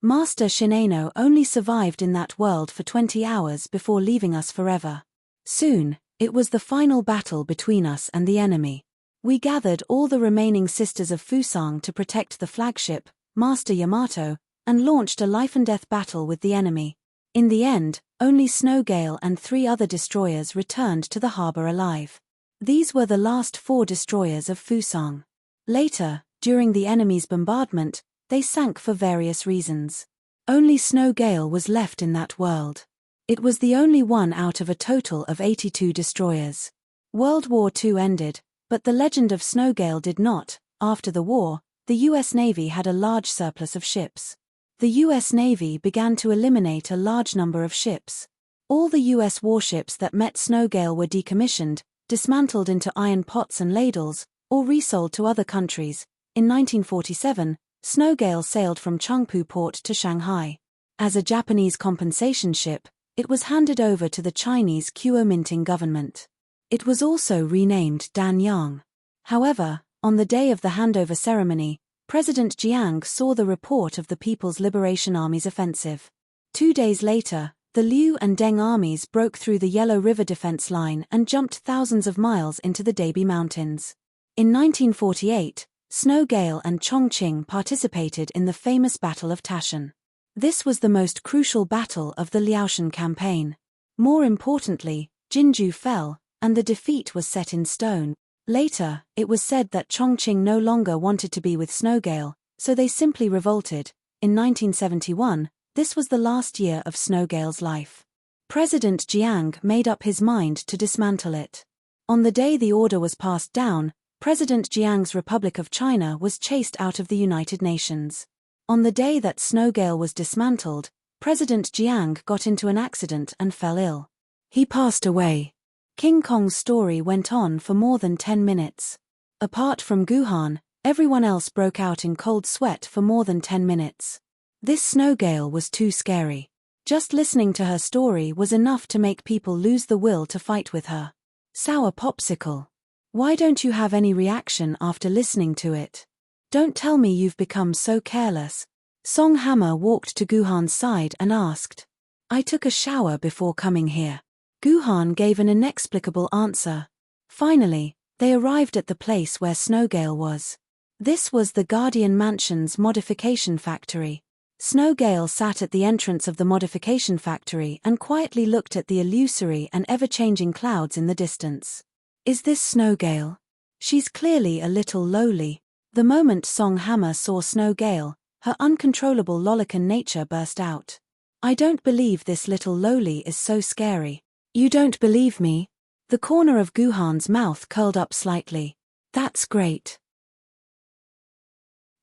Master Shinano only survived in that world for 20 hours before leaving us forever. Soon, it was the final battle between us and the enemy. We gathered all the remaining sisters of Fusang to protect the flagship, Master Yamato, and launched a life-and-death battle with the enemy. In the end, only Snowgale and 3 other destroyers returned to the harbor alive. These were the last 4 destroyers of Fusang. Later, during the enemy's bombardment, they sank for various reasons. Only Snowgale was left in that world. It was the only one out of a total of 82 destroyers. World War II ended, but the legend of Snowgale did not. After the war, the US Navy had a large surplus of ships. The US Navy began to eliminate a large number of ships. All the US warships that met Snowgale were decommissioned, dismantled into iron pots and ladles, or resold to other countries. In 1947, Snowgale sailed from Chengpu port to Shanghai. As a Japanese compensation ship, it was handed over to the Chinese Kuomintang government. It was also renamed Danyang. However, on the day of the handover ceremony, President Jiang saw the report of the People's Liberation Army's offensive. 2 days later, the Liu and Deng armies broke through the Yellow River defense line and jumped thousands of miles into the Debi Mountains. In 1948, Snowgale and Chongqing participated in the famous Battle of Tashan. This was the most crucial battle of the Liaoshan campaign. More importantly, Jinju fell, and the defeat was set in stone. Later, it was said that Chongqing no longer wanted to be with Snowgale, so they simply revolted. In 1971, this was the last year of Snowgale's life. President Jiang made up his mind to dismantle it. On the day the order was passed down, President Jiang's Republic of China was chased out of the United Nations. On the day that Snowgale was dismantled, President Jiang got into an accident and fell ill. He passed away. King Kong's story went on for more than 10 minutes. Apart from Guhan, everyone else broke out in cold sweat for more than 10 minutes. This Snowgale was too scary. Just listening to her story was enough to make people lose the will to fight with her. Sour popsicle. Why don't you have any reaction after listening to it? Don't tell me you've become so careless. Song Hammer walked to Guhan's side and asked. I took a shower before coming here. Guhan gave an inexplicable answer. Finally, they arrived at the place where Snowgale was. This was the Guardian Mansion's modification factory. Snowgale sat at the entrance of the modification factory and quietly looked at the illusory and ever-changing clouds in the distance. Is this Snowgale? She's clearly a little lowly. The moment Song Hammer saw Snowgale, her uncontrollable lolicon nature burst out. I don't believe this little lowly is so scary. You don't believe me? The corner of Guhan's mouth curled up slightly. That's great.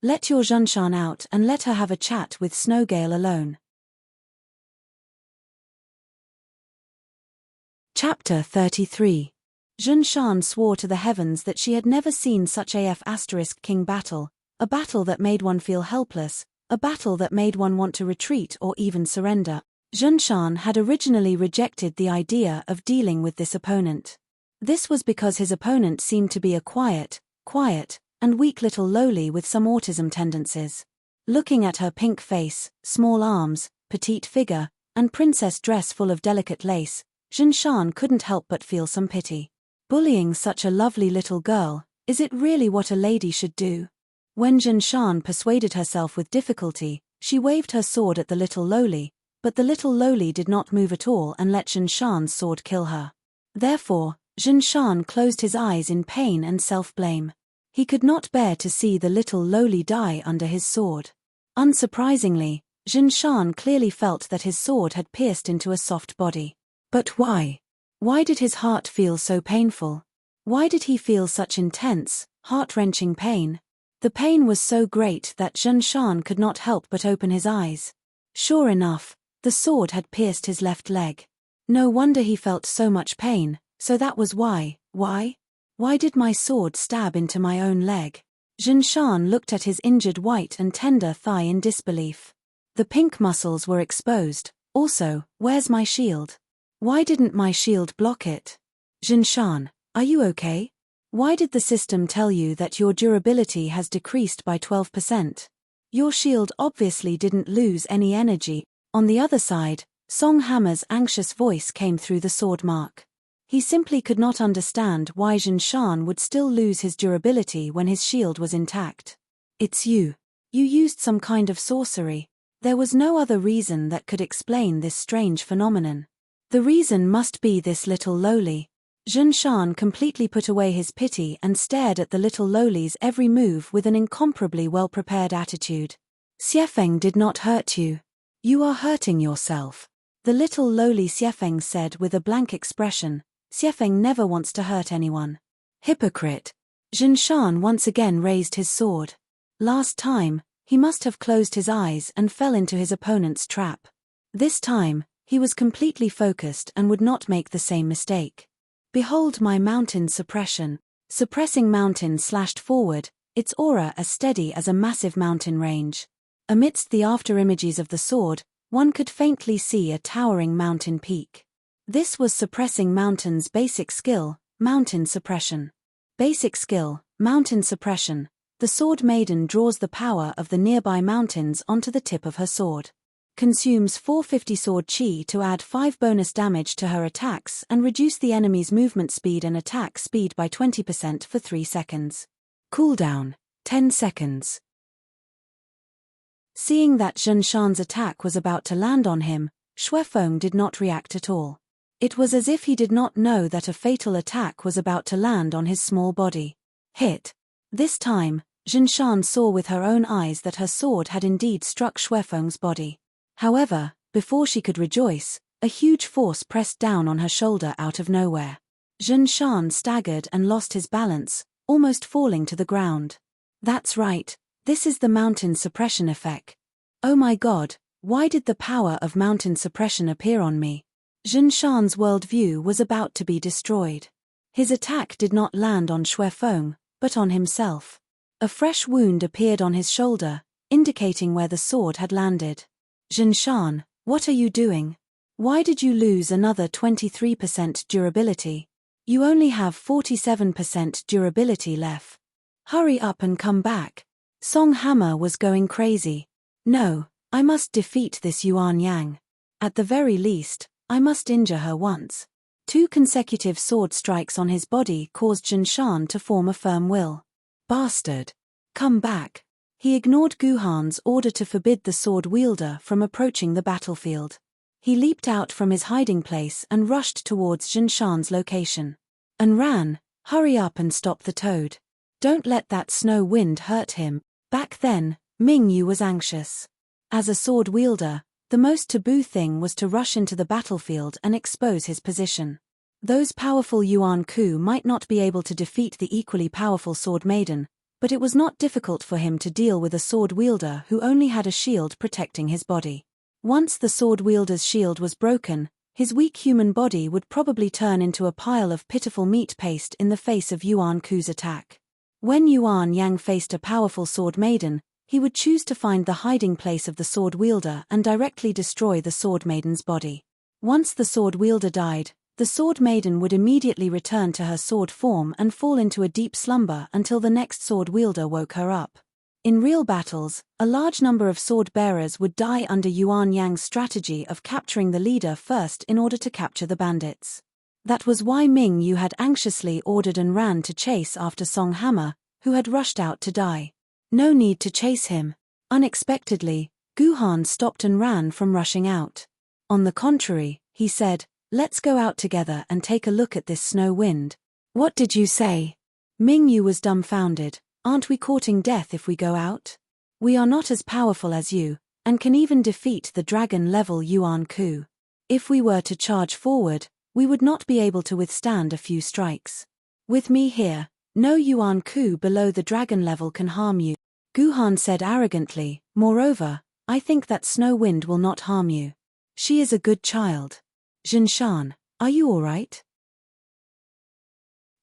Let your Zhunshan out and let her have a chat with Snowgale alone. Chapter 33. Jun Shan swore to the heavens that she had never seen such a *king battle, a battle that made one feel helpless, a battle that made one want to retreat or even surrender. Jun Shan had originally rejected the idea of dealing with this opponent. This was because his opponent seemed to be a quiet, and weak little lowly with some autism tendencies. Looking at her pink face, small arms, petite figure, and princess dress full of delicate lace, Jun Shan couldn't help but feel some pity. Bullying such a lovely little girl, is it really what a lady should do? When Jun Shan persuaded herself with difficulty, she waved her sword at the little lowly, but the little lowly did not move at all and let Jun Shan's sword kill her. Therefore, Jun Shan closed his eyes in pain and self-blame. He could not bear to see the little lowly die under his sword. Unsurprisingly, Jun Shan clearly felt that his sword had pierced into a soft body. But why? Why did his heart feel so painful? Why did he feel such intense, heart-wrenching pain? The pain was so great that Jun Shan could not help but open his eyes. Sure enough, the sword had pierced his left leg. No wonder he felt so much pain, so that was why. Why did my sword stab into my own leg? Jun Shan looked at his injured white and tender thigh in disbelief. The pink muscles were exposed. Also, where's my shield? Why didn't my shield block it? Jun Shan, are you okay? Why did the system tell you that your durability has decreased by 12%? Your shield obviously didn't lose any energy. On the other side, Song Hammer's anxious voice came through the sword mark. He simply could not understand why Jun Shan would still lose his durability when his shield was intact. It's you. You used some kind of sorcery. There was no other reason that could explain this strange phenomenon. The reason must be this little lowly. Jun Shan completely put away his pity and stared at the little lowly's every move with an incomparably well-prepared attitude. Xiefeng did not hurt you. You are hurting yourself. The little lowly Xiefeng said with a blank expression. Xiefeng never wants to hurt anyone. Hypocrite. Jun Shan once again raised his sword. Last time, he must have closed his eyes and fell into his opponent's trap. This time, he was completely focused and would not make the same mistake. Behold my mountain suppression. Suppressing mountain slashed forward, its aura as steady as a massive mountain range. Amidst the afterimages of the sword, one could faintly see a towering mountain peak. This was suppressing mountain's basic skill, mountain suppression. Basic skill, mountain suppression. The sword maiden draws the power of the nearby mountains onto the tip of her sword. Consumes 450 sword chi to add 5 bonus damage to her attacks and reduce the enemy's movement speed and attack speed by 20% for 3 seconds. Cooldown, 10 seconds. Seeing that Jun Shan's attack was about to land on him, Xuefeng did not react at all. It was as if he did not know that a fatal attack was about to land on his small body. Hit. This time, Jun Shan saw with her own eyes that her sword had indeed struck Xuefeng's body. However, before she could rejoice, a huge force pressed down on her shoulder out of nowhere. Jun Shan staggered and lost his balance, almost falling to the ground. That's right, this is the mountain suppression effect. Oh my god, why did the power of mountain suppression appear on me? Jun Shan's worldview was about to be destroyed. His attack did not land on Xuefeng, but on himself. A fresh wound appeared on his shoulder, indicating where the sword had landed. Jun Shan, what are you doing? Why did you lose another 23% durability? You only have 47% durability left. Hurry up and come back. Song Hammer was going crazy. No, I must defeat this Yuan Yang. At the very least, I must injure her once. 2 consecutive sword strikes on his body caused Jun Shan to form a firm will. Bastard. Come back. He ignored Guhan's order to forbid the sword wielder from approaching the battlefield. He leaped out from his hiding place and rushed towards Jun Shan's location. And ran. Hurry up and stop the toad. Don't let that snow wind hurt him. Back then, Ming Yu was anxious. As a sword wielder, the most taboo thing was to rush into the battlefield and expose his position. Those powerful Yuan Ku might not be able to defeat the equally powerful sword maiden, but it was not difficult for him to deal with a sword wielder who only had a shield protecting his body. Once the sword wielder's shield was broken, His weak human body would probably turn into a pile of pitiful meat paste in the face of Yuan Ku's attack. When Yuan Yang faced a powerful sword maiden, he would choose to find the hiding place of the sword wielder and directly destroy the sword maiden's body. Once the sword wielder died, the sword maiden would immediately return to her sword form and fall into a deep slumber until the next sword wielder woke her up. In real battles, a large number of sword bearers would die under Yuan Yang's strategy of capturing the leader first in order to capture the bandits. That was why Ming Yu had anxiously ordered and ran to chase after Song Hammer, who had rushed out to die. No need to chase him. Unexpectedly, Gu Han stopped and ran from rushing out. On the contrary, he said, "Let's go out together and take a look at this snow wind." "What did you say?" Ming Yu was dumbfounded. "Aren't we courting death if we go out? We are not as powerful as you, and can even defeat the dragon-level Yuan Ku. If we were to charge forward, we would not be able to withstand a few strikes. With me here, no Yuan Ku below the dragon level can harm you," Gu Han said arrogantly. "Moreover, I think that Snow Wind will not harm you. She is a good child. Jinshan, are you all right?"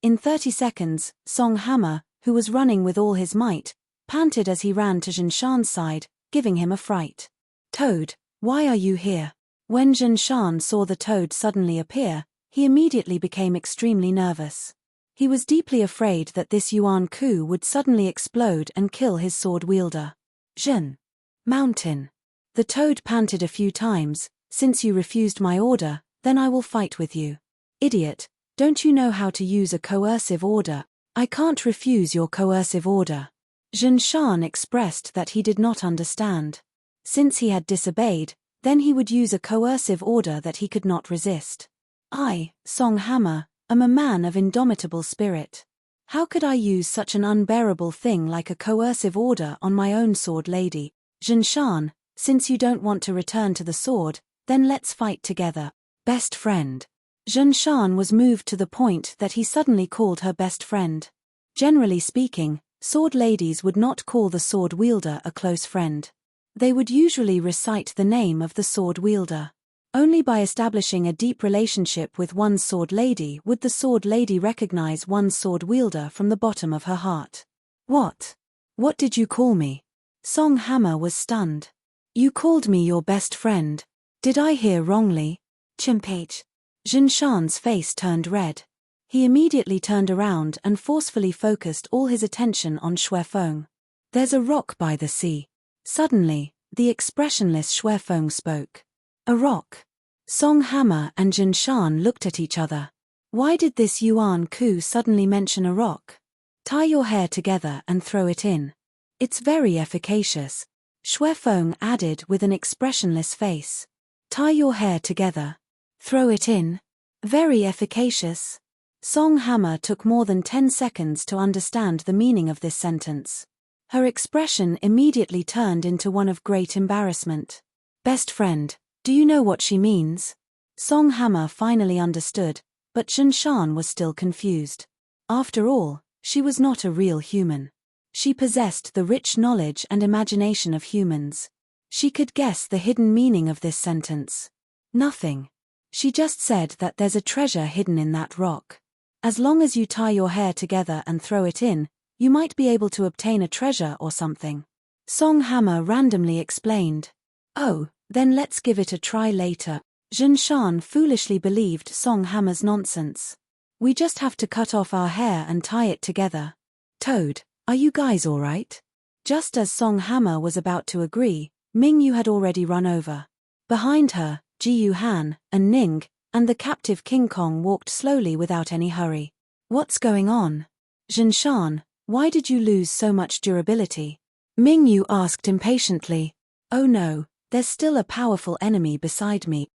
In 30 seconds, Song Hammer, who was running with all his might, panted as he ran to Jinshan's side, giving him a fright. "Toad, why are you here?" When Jinshan saw the toad suddenly appear, he immediately became extremely nervous. He was deeply afraid that this Yuan Ku would suddenly explode and kill his sword wielder. "Jin. Mountain." The toad panted a few times. "Since you refused my order, then I will fight with you." "Idiot, don't you know how to use a coercive order?" "I can't refuse your coercive order." Jinshan expressed that he did not understand. Since he had disobeyed, then he would use a coercive order that he could not resist. "I, Song Hammer, am a man of indomitable spirit. How could I use such an unbearable thing like a coercive order on my own sword lady?" "Jinshan, since you don't want to return to the sword, then let's fight together. Best friend." Jinshan was moved to the point that he suddenly called her best friend. Generally speaking, sword ladies would not call the sword wielder a close friend. They would usually recite the name of the sword wielder. Only by establishing a deep relationship with one's sword lady would the sword lady recognize one's sword wielder from the bottom of her heart. What? What did you call me?" Song Hammer was stunned. "You called me your best friend. Did I hear wrongly?" "Chimpage." Jinshan's face turned red. He immediately turned around and forcefully focused all his attention on Xuefeng. "There's a rock by the sea." Suddenly, the expressionless Xuefeng spoke. "A rock?" Song Hammer and Jinshan looked at each other. Why did this Yuan Ku suddenly mention a rock? "Tie your hair together and throw it in. It's very efficacious," Xuefeng added with an expressionless face. "Tie your hair together. Throw it in. Very efficacious." Song Hammer took more than 10 seconds to understand the meaning of this sentence. Her expression immediately turned into one of great embarrassment. "Best friend, do you know what she means?" Song Hammer finally understood, but Jinshan was still confused. After all, she was not a real human. She possessed the rich knowledge and imagination of humans. She could guess the hidden meaning of this sentence. Nothing. She just said that there's a treasure hidden in that rock. As long as you tie your hair together and throw it in, you might be able to obtain a treasure or something. Song Hammer randomly explained. "Oh, then let's give it a try later." Jinshan foolishly believed Song Hammer's nonsense. "We just have to cut off our hair and tie it together." "Toad, are you guys all right?" Just as Song Hammer was about to agree, Ming Yu had already run over. Behind her, Ji Yu Han, and Ning, and the captive King Kong walked slowly without any hurry. "What's going on? Jinshan, why did you lose so much durability?" Ming Yu asked impatiently. "Oh no, there's still a powerful enemy beside me."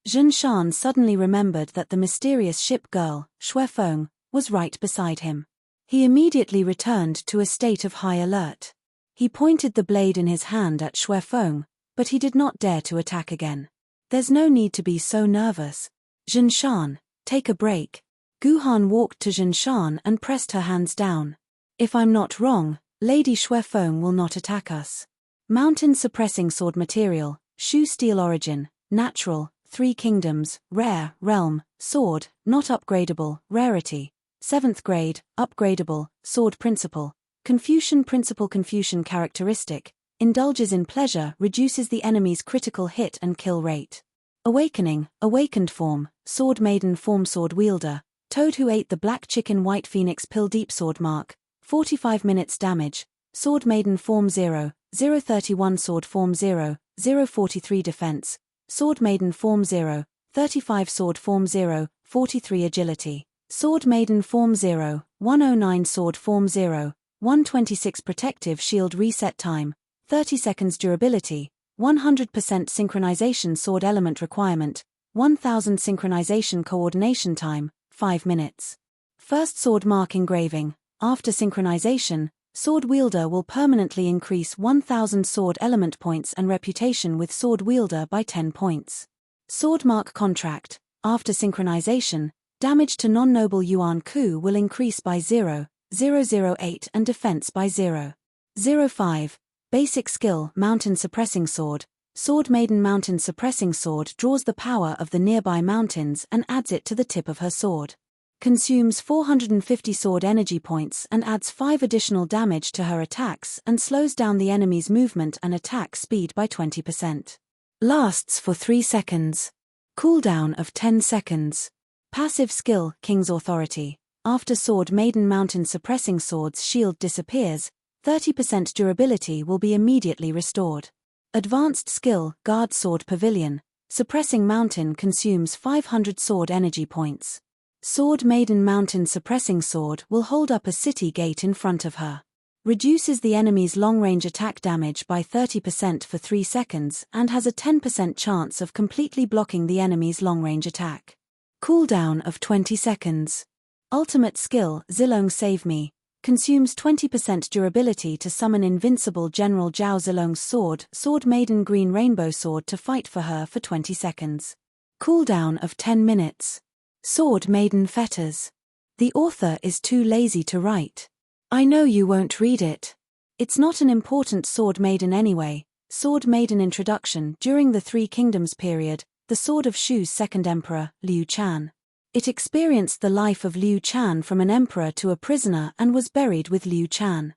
Jinshan suddenly remembered that the mysterious ship girl, Xuefeng, was right beside him. He immediately returned to a state of high alert. He pointed the blade in his hand at Xuefeng, but he did not dare to attack again. "There's no need to be so nervous. Jinshan, take a break." Gu Han walked to Jinshan and pressed her hands down. "If I'm not wrong, Lady Xuefeng will not attack us. Mountain suppressing sword material, Shu steel origin, natural, 3 kingdoms, rare, realm, sword, not upgradable, rarity. 7th grade, upgradable, sword principle. Confusion principle. Confusion characteristic, indulges in pleasure, reduces the enemy's critical hit and kill rate. Awakening, awakened form, sword maiden form. Sword wielder, toad who ate the black chicken. White phoenix pill. Deep sword mark, 45 minutes damage. Sword maiden form 0, 031. Sword form 0, 043 defense. Sword maiden form 0, 35. Sword form 0, 43 agility. Sword maiden form 0, 109. Sword form 0, 126. Protective shield. Reset time, 30 seconds. Durability, 100% synchronization. Sword element requirement, 1000 synchronization. Coordination time, 5 minutes. First sword mark engraving, after synchronization, sword wielder will permanently increase 1000 sword element points and reputation with sword wielder by 10 points. Sword mark contract, after synchronization, damage to non-noble yuan ku will increase by 0.008 and defense by 0.05. Basic skill. Mountain suppressing sword. Sword maiden mountain suppressing sword draws the power of the nearby mountains and adds it to the tip of her sword. Consumes 450 sword energy points and adds 5 additional damage to her attacks and slows down the enemy's movement and attack speed by 20%. Lasts for 3 seconds. Cooldown of 10 seconds. Passive skill. King's authority. After sword maiden mountain suppressing sword's shield disappears, 30% durability will be immediately restored. Advanced skill. Guard sword pavilion. Suppressing mountain consumes 500 sword energy points. Sword maiden mountain suppressing sword will hold up a city gate in front of her. Reduces the enemy's long-range attack damage by 30% for 3 seconds and has a 10% chance of completely blocking the enemy's long-range attack. Cooldown of 20 seconds. Ultimate skill. Zilong Save Me. Consumes 20% durability to summon invincible General Zhao Zilong's sword, Sword Maiden Green Rainbow Sword to fight for her for 20 seconds. Cooldown of 10 minutes. Sword Maiden Fetters. The author is too lazy to write. I know you won't read it. It's not an important Sword Maiden anyway. Sword Maiden Introduction. During the Three Kingdoms period, the Sword of Shu's second emperor, Liu Chan. It experienced the life of Liu Chan from an emperor to a prisoner and was buried with Liu Chan.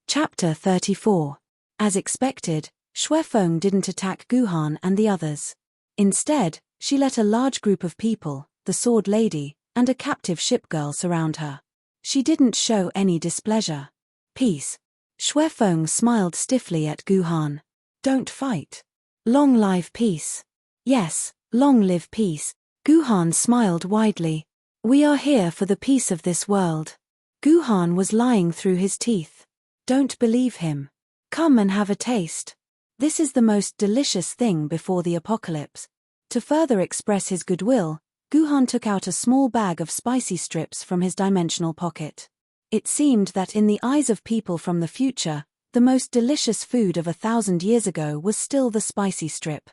Chapter 34. As expected, Xuefeng didn't attack Guhan and the others. Instead, she let a large group of people, the Sword Lady, and a captive ship girl surround her. She didn't show any displeasure. Peace. Xuefeng smiled stiffly at Guhan. Don't fight. Long live peace. Yes, long live peace. Guhan smiled widely. We are here for the peace of this world. Guhan was lying through his teeth. Don't believe him. Come and have a taste. This is the most delicious thing before the apocalypse. To further express his goodwill, Guhan took out a small bag of spicy strips from his dimensional pocket. It seemed that in the eyes of people from the future, the most delicious food of 1,000 years ago was still the spicy strip.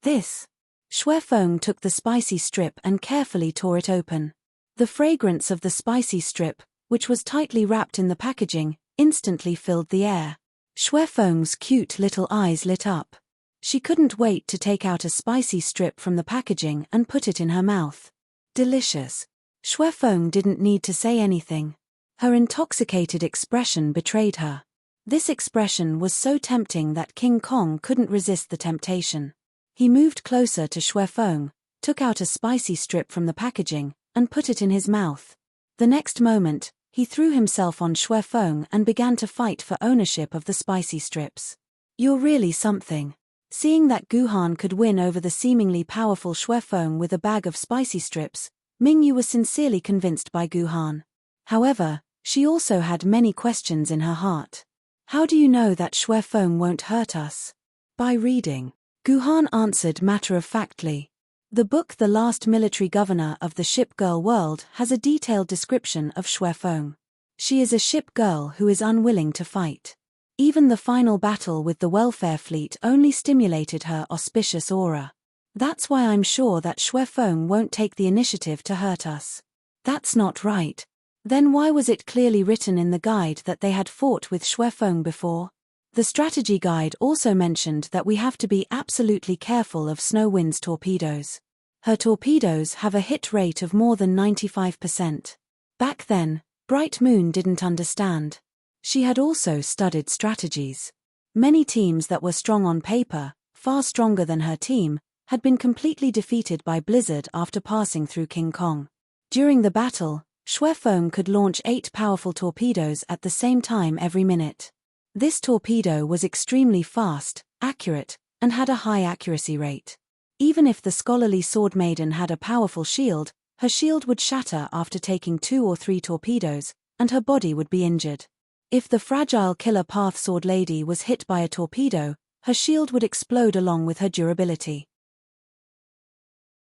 This. Xuefeng took the spicy strip and carefully tore it open. The fragrance of the spicy strip, which was tightly wrapped in the packaging, instantly filled the air. Xuefeng's cute little eyes lit up. She couldn't wait to take out a spicy strip from the packaging and put it in her mouth. Delicious. Xuefeng didn't need to say anything. Her intoxicated expression betrayed her. This expression was so tempting that King Kong couldn't resist the temptation. He moved closer to Xuefeng, took out a spicy strip from the packaging, and put it in his mouth. The next moment, he threw himself on Xuefeng and began to fight for ownership of the spicy strips. You're really something. Seeing that Guhan could win over the seemingly powerful Xuefeng with a bag of spicy strips, Mingyu was sincerely convinced by Guhan. However, she also had many questions in her heart. How do you know that Xuefeng won't hurt us? By reading. Guhan answered matter-of-factly. The book The Last Military Governor of the Ship Girl World has a detailed description of Xuefeng. She is a ship girl who is unwilling to fight. Even the final battle with the welfare fleet only stimulated her auspicious aura. That's why I'm sure that Xuefeng won't take the initiative to hurt us. That's not right. Then why was it clearly written in the guide that they had fought with Xuefeng before? The strategy guide also mentioned that we have to be absolutely careful of Snow Wind's torpedoes. Her torpedoes have a hit rate of more than 95%. Back then, Bright Moon didn't understand. She had also studied strategies. Many teams that were strong on paper, far stronger than her team, had been completely defeated by Blizzard after passing through King Kong. During the battle, Shui Feng could launch 8 powerful torpedoes at the same time every minute. This torpedo was extremely fast, accurate, and had a high accuracy rate. Even if the scholarly Sword Maiden had a powerful shield, her shield would shatter after taking 2 or 3 torpedoes, and her body would be injured. If the fragile Killer Path Sword Lady was hit by a torpedo, her shield would explode along with her durability.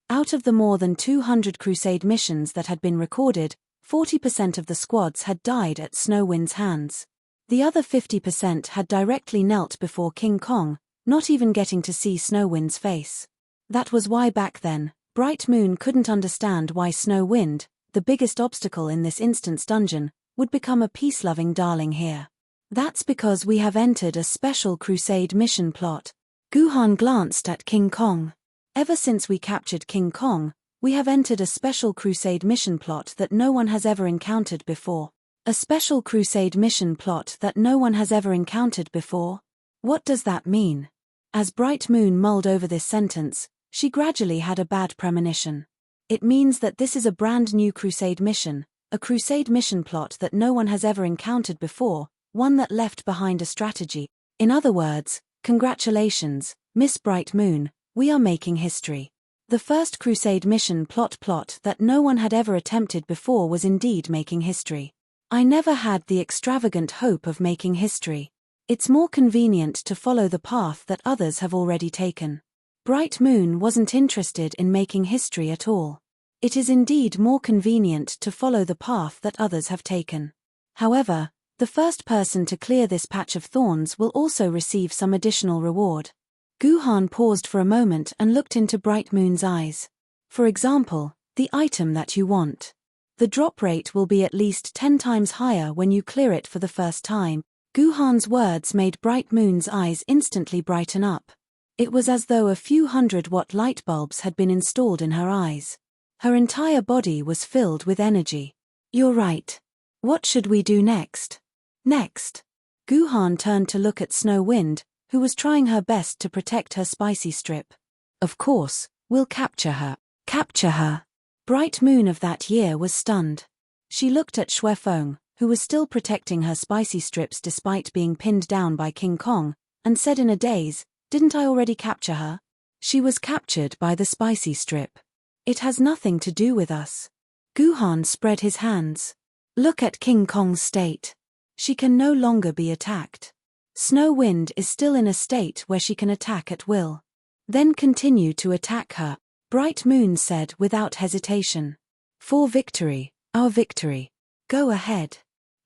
Out of the more than 200 Crusade missions that had been recorded, 40% of the squads had died at Snow Wind's hands. The other 50% had directly knelt before King Kong, not even getting to see Snow Wind's face. That was why back then, Bright Moon couldn't understand why Snow Wind, the biggest obstacle in this instance dungeon, would become a peace-loving darling here. That's because we have entered a special Crusade mission plot. Guhan glanced at King Kong. Ever since we captured King Kong, we have entered a special Crusade mission plot that no one has ever encountered before. A special Crusade mission plot that no one has ever encountered before? What does that mean? As Bright Moon mulled over this sentence, she gradually had a bad premonition. It means that this is a brand new Crusade mission, a Crusade mission plot that no one has ever encountered before, one that left behind a strategy. In other words, congratulations, Miss Bright Moon, we are making history. The first Crusade mission plot that no one had ever attempted before was indeed making history. I never had the extravagant hope of making history. It's more convenient to follow the path that others have already taken. Bright Moon wasn't interested in making history at all. It is indeed more convenient to follow the path that others have taken. However, the first person to clear this patch of thorns will also receive some additional reward. Guhan paused for a moment and looked into Bright Moon's eyes. For example, the item that you want. The drop rate will be at least 10 times higher when you clear it for the first time. Guhan's words made Bright Moon's eyes instantly brighten up. It was as though a few 100-watt light bulbs had been installed in her eyes. Her entire body was filled with energy. You're right. What should we do next? Next. Guhan turned to look at Snow Wind, who was trying her best to protect her spicy strip. Of course, we'll capture her. Capture her. Bright Moon of that year was stunned. She looked at Shui Feng, who was still protecting her spicy strips despite being pinned down by King Kong, and said in a daze, "Didn't I already capture her?" She was captured by the spicy strip. It has nothing to do with us. Guhan spread his hands. Look at King Kong's state. She can no longer be attacked. Snow Wind is still in a state where she can attack at will. Then continue to attack her, Bright Moon said without hesitation. For victory, our victory. Go ahead.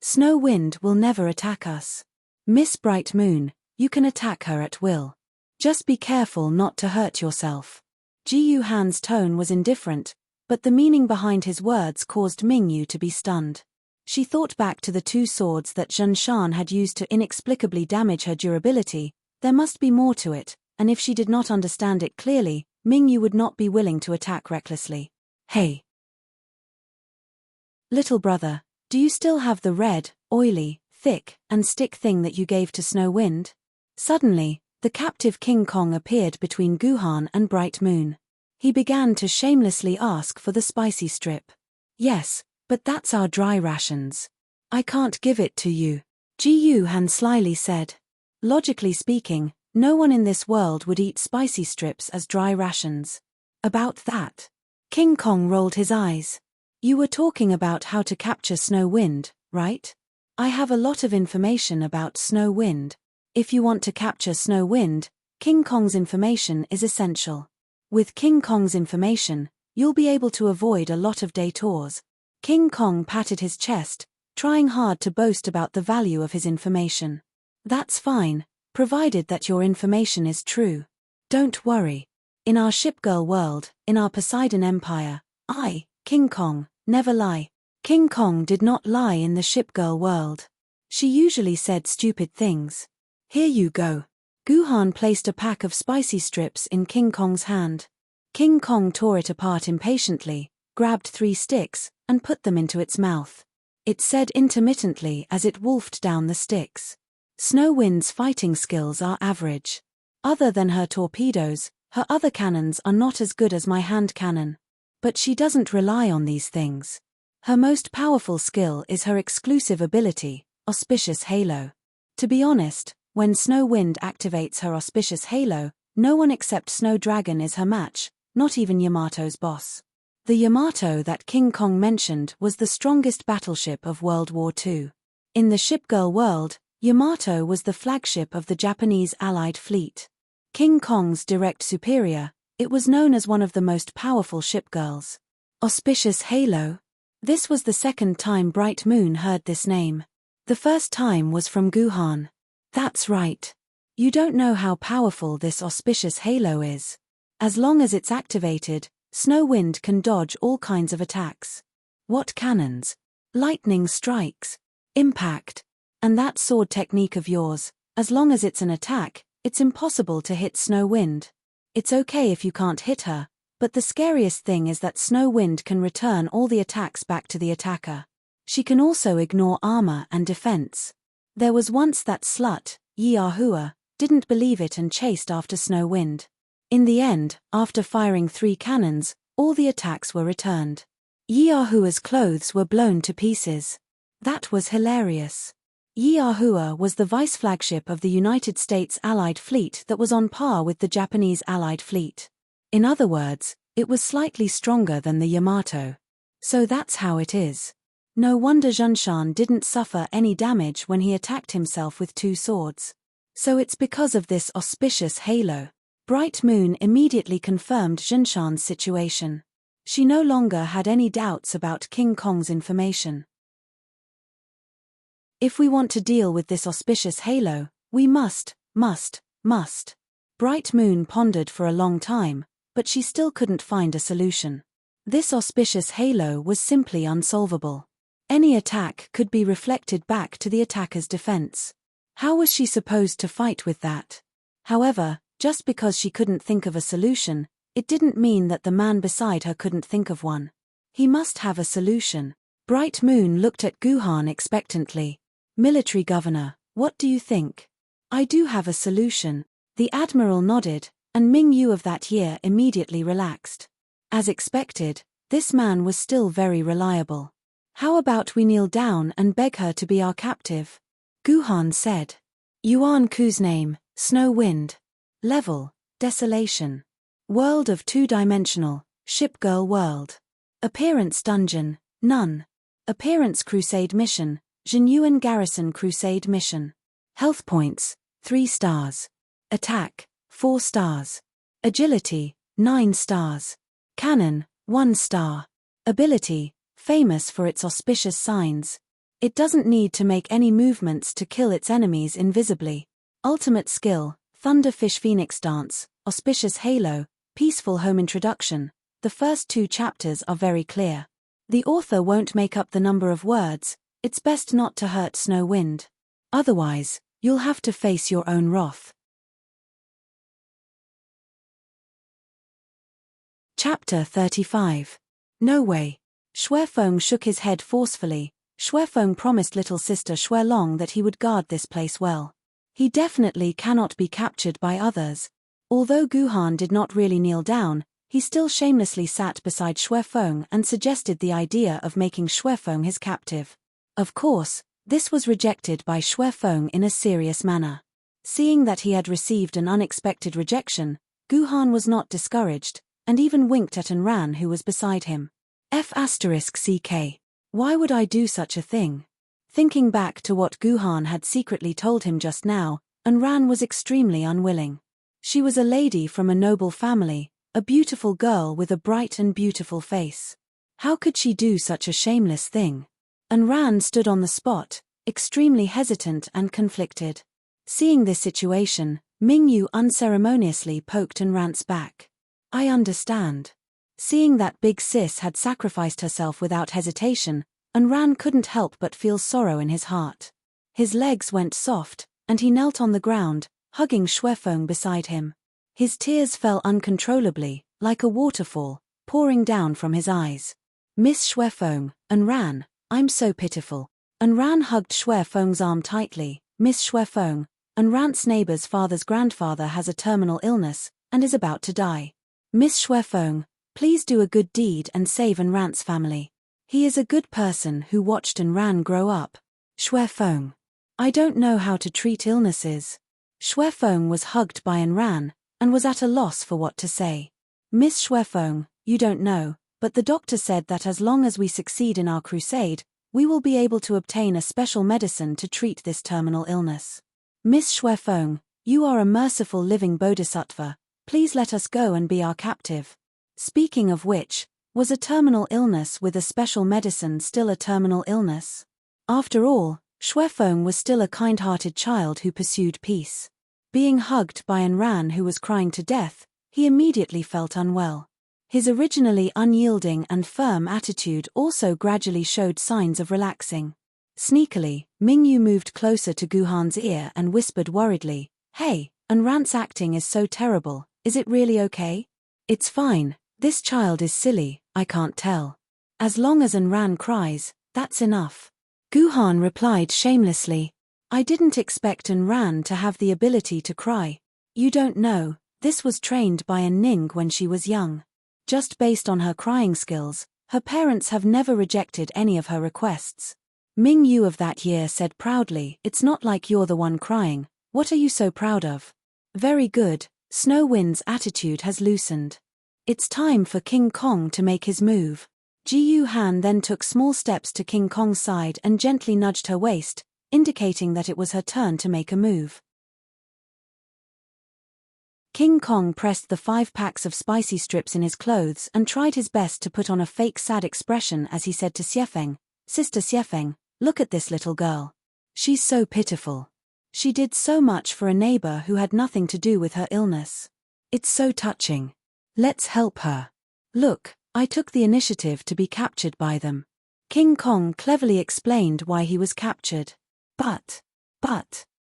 Snow Wind will never attack us. Miss Bright Moon, you can attack her at will. Just be careful not to hurt yourself. Ji Yuhan's tone was indifferent, but the meaning behind his words caused Mingyu to be stunned. She thought back to the 2 swords that Zhen Shan had used to inexplicably damage her durability. There must be more to it, and if she did not understand it clearly, Mingyu would not be willing to attack recklessly. Hey! Little brother, do you still have the red, oily, thick, and stick thing that you gave to Snow Wind? Suddenly, the captive King Kong appeared between Guhan and Bright Moon. He began to shamelessly ask for the spicy strip. Yes, but that's our dry rations. I can't give it to you. Ji Yuhan slyly said. Logically speaking, no one in this world would eat spicy strips as dry rations. About that. King Kong rolled his eyes. You were talking about how to capture Snow Wind, right? I have a lot of information about Snow Wind. If you want to capture Snow Wind, King Kong's information is essential. With King Kong's information, you'll be able to avoid a lot of detours. King Kong patted his chest, trying hard to boast about the value of his information. That's fine, provided that your information is true. Don't worry. In our shipgirl world, in our Poseidon Empire, I, King Kong, never lie. King Kong did not lie in the shipgirl world. She usually said stupid things. Here you go. Guhan placed a pack of spicy strips in King Kong's hand. King Kong tore it apart impatiently, grabbed 3 sticks, and put them into its mouth. It said intermittently as it wolfed down the sticks. Snow Wind's fighting skills are average. Other than her torpedoes, her other cannons are not as good as my hand cannon. But she doesn't rely on these things. Her most powerful skill is her exclusive ability, Auspicious Halo. To be honest, when Snow Wind activates her Auspicious Halo, no one except Snow Dragon is her match, not even Yamato's boss. The Yamato that King Kong mentioned was the strongest battleship of World War II. In the shipgirl world, Yamato was the flagship of the Japanese Allied fleet. King Kong's direct superior, it was known as one of the most powerful shipgirls. Auspicious Halo? This was the second time Bright Moon heard this name. The first time was from Guhan. That's right. You don't know how powerful this Auspicious Halo is. As long as it's activated, Snow Wind can dodge all kinds of attacks. What cannons? Lightning strikes. Impact. And that sword technique of yours, as long as it's an attack, it's impossible to hit Snow Wind. It's okay if you can't hit her, but the scariest thing is that Snow Wind can return all the attacks back to the attacker. She can also ignore armor and defense. There was once that slut, Yahua, didn't believe it and chased after Snow Wind. In the end, after firing 3 cannons, all the attacks were returned. Yahua's clothes were blown to pieces. That was hilarious. Yahua was the vice flagship of the United States Allied fleet that was on par with the Japanese Allied fleet. In other words, it was slightly stronger than the Yamato. So that's how it is. No wonder Zhenshan didn't suffer any damage when he attacked himself with 2 swords. So it's because of this Auspicious Halo. Bright Moon immediately confirmed Zhenshan's situation. She no longer had any doubts about King Kong's information. If we want to deal with this Auspicious Halo, we must. Bright Moon pondered for a long time, but she still couldn't find a solution. This Auspicious Halo was simply unsolvable. Any attack could be reflected back to the attacker's defense. How was she supposed to fight with that? However, just because she couldn't think of a solution, it didn't mean that the man beside her couldn't think of one. He must have a solution. Bright Moon looked at Guhan expectantly. Military Governor, what do you think? I do have a solution. The Admiral nodded, and Ming Yu of that year immediately relaxed. As expected, this man was still very reliable. How about we kneel down and beg her to be our captive? Guhan said. Yuan Ku's name, Snow Wind. Level, Desolation. World of 2-dimensional, Shipgirl World. Appearance Dungeon, None. Appearance Crusade Mission, Jinyuan Garrison Crusade Mission. Health Points, 3 stars. Attack, 4 stars. Agility, 9 stars. Cannon, 1 star. Ability, famous for its auspicious signs. It doesn't need to make any movements to kill its enemies invisibly. Ultimate skill, Thunderfish Phoenix Dance, Auspicious Halo, Peaceful Home Introduction. The first 2 chapters are very clear. The author won't make up the number of words, it's best not to hurt Snow Wind. Otherwise, you'll have to face your own wrath. Chapter 35. No way. Xuefeng shook his head forcefully. Xuefeng promised little sister Xuelong that he would guard this place well. He definitely cannot be captured by others. Although Guhan did not really kneel down, he still shamelessly sat beside Xuefeng and suggested the idea of making Xuefeng his captive. Of course, this was rejected by Xuefeng in a serious manner. Seeing that he had received an unexpected rejection, Guhan was not discouraged, and even winked at Anran who was beside him. F***CK. Why would I do such a thing? Thinking back to what Guhan had secretly told him just now, Anran was extremely unwilling. She was a lady from a noble family, a beautiful girl with a bright and beautiful face. How could she do such a shameless thing? Anran stood on the spot, extremely hesitant and conflicted. Seeing this situation, Ming Yu unceremoniously poked Anran's back. I understand. Seeing that big sis had sacrificed herself without hesitation, Anran couldn't help but feel sorrow in his heart. His legs went soft, and he knelt on the ground, hugging Xuefeng beside him. His tears fell uncontrollably, like a waterfall, pouring down from his eyes. Miss Xuefeng, Enran, I'm so pitiful. Enran hugged Xuefeng's arm tightly. Miss Xuefeng, Enran's neighbor's father's grandfather has a terminal illness, and is about to die. Miss Xuefeng, please do a good deed and save Enran's family. He is a good person who watched Enran grow up. Xuefeng. I don't know how to treat illnesses. Xuefeng was hugged by Enran, and was at a loss for what to say. Miss Xuefeng, you don't know, but the doctor said that as long as we succeed in our crusade, we will be able to obtain a special medicine to treat this terminal illness. Miss Xuefeng, you are a merciful living bodhisattva, please let us go and be our captive. Speaking of which, was a terminal illness with a special medicine still a terminal illness? After all, Xuefeng was still a kind-hearted child who pursued peace. Being hugged by Enran who was crying to death, he immediately felt unwell. His originally unyielding and firm attitude also gradually showed signs of relaxing. Sneakily, Mingyu moved closer to Guhan's ear and whispered worriedly, "Hey, Enran's acting is so terrible, is it really okay?" "It's fine, this child is silly, I can't tell. As long as Enran cries, that's enough." Guhan replied shamelessly, "I didn't expect Enran to have the ability to cry. You don't know, this was trained by a Ning when she was young. Just based on her crying skills, her parents have never rejected any of her requests." Ming Yu of that year said proudly, "It's not like you're the one crying, what are you so proud of?" "Very good, Snow Wind's attitude has loosened. It's time for King Kong to make his move." Ji Han then took small steps to King Kong's side and gently nudged her waist, indicating that it was her turn to make a move. King Kong pressed the 5 packs of spicy strips in his clothes and tried his best to put on a fake sad expression as he said to Xiefeng, "Sister Xiefeng, look at this little girl. She's so pitiful. She did so much for a neighbor who had nothing to do with her illness. It's so touching. Let's help her. Look, I took the initiative to be captured by them." King Kong cleverly explained why he was captured. But,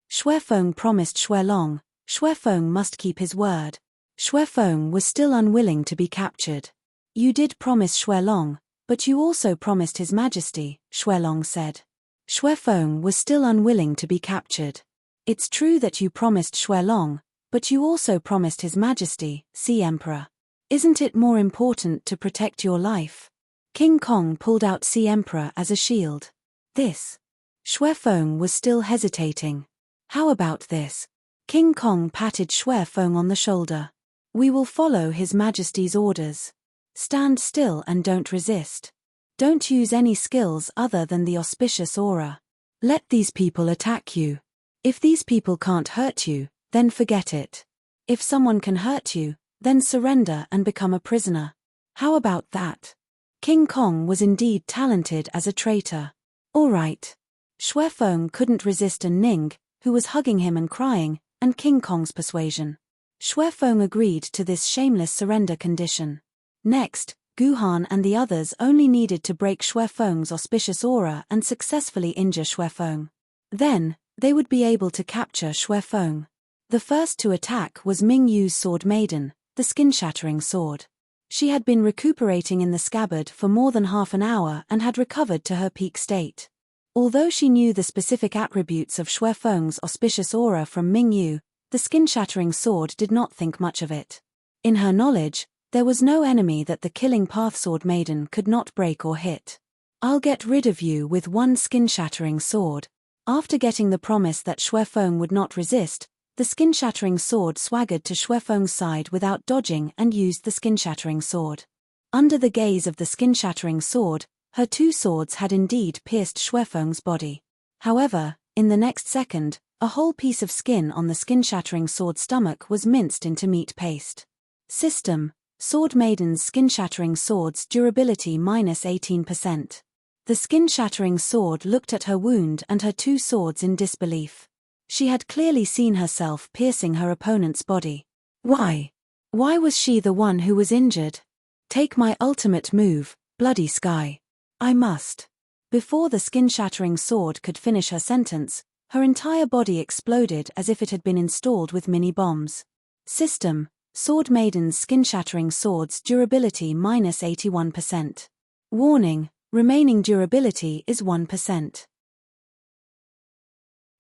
Xuefeng promised Xuelong. Xuefeng must keep his word. Xuefeng was still unwilling to be captured. "You did promise Xuelong, but you also promised His Majesty," Xuelong said. Xuefeng was still unwilling to be captured. "It's true that you promised Xuelong, but you also promised His Majesty, see Emperor. Isn't it more important to protect your life?" King Kong pulled out See Emperor as a shield. "This." Xuefeng was still hesitating. "How about this?" King Kong patted Xuefeng on the shoulder. "We will follow His Majesty's orders. Stand still and don't resist. Don't use any skills other than the auspicious aura. Let these people attack you. If these people can't hurt you, then forget it. If someone can hurt you, then surrender and become a prisoner. How about that?" King Kong was indeed talented as a traitor. All right. Xuefeng couldn't resist a Ning, who was hugging him and crying, and King Kong's persuasion. Xuefeng agreed to this shameless surrender condition. Next, Guhan and the others only needed to break Xuefeng's auspicious aura and successfully injure Xuefeng. Then, they would be able to capture Xuefeng. The first to attack was Ming Yu's sword Maiden, the skin-shattering sword. She had been recuperating in the scabbard for more than half an hour and had recovered to her peak state. Although she knew the specific attributes of Xuefeng's auspicious aura from Ming Yu, the skin-shattering sword did not think much of it. In her knowledge, there was no enemy that the killing path sword Maiden could not break or hit. "I'll get rid of you with one skin-shattering sword." After getting the promise that Xuefeng would not resist, the skin-shattering sword swaggered to Xuefeng's side without dodging and used the skin-shattering sword. Under the gaze of the skin-shattering sword, her 2 swords had indeed pierced Xuefeng's body. However, in the next second, a whole piece of skin on the skin-shattering sword's stomach was minced into meat paste. System: Sword Maiden's skin-shattering sword's durability -18%. The skin-shattering sword looked at her wound and her 2 swords in disbelief. She had clearly seen herself piercing her opponent's body. Why? Why was she the one who was injured? "Take my ultimate move, Bloody Sky. I must." Before the skin-shattering sword could finish her sentence, Her entire body exploded as if it had been installed with mini-bombs. System: Sword Maiden's skin-shattering swords durability -81%. Warning: remaining durability is 1%.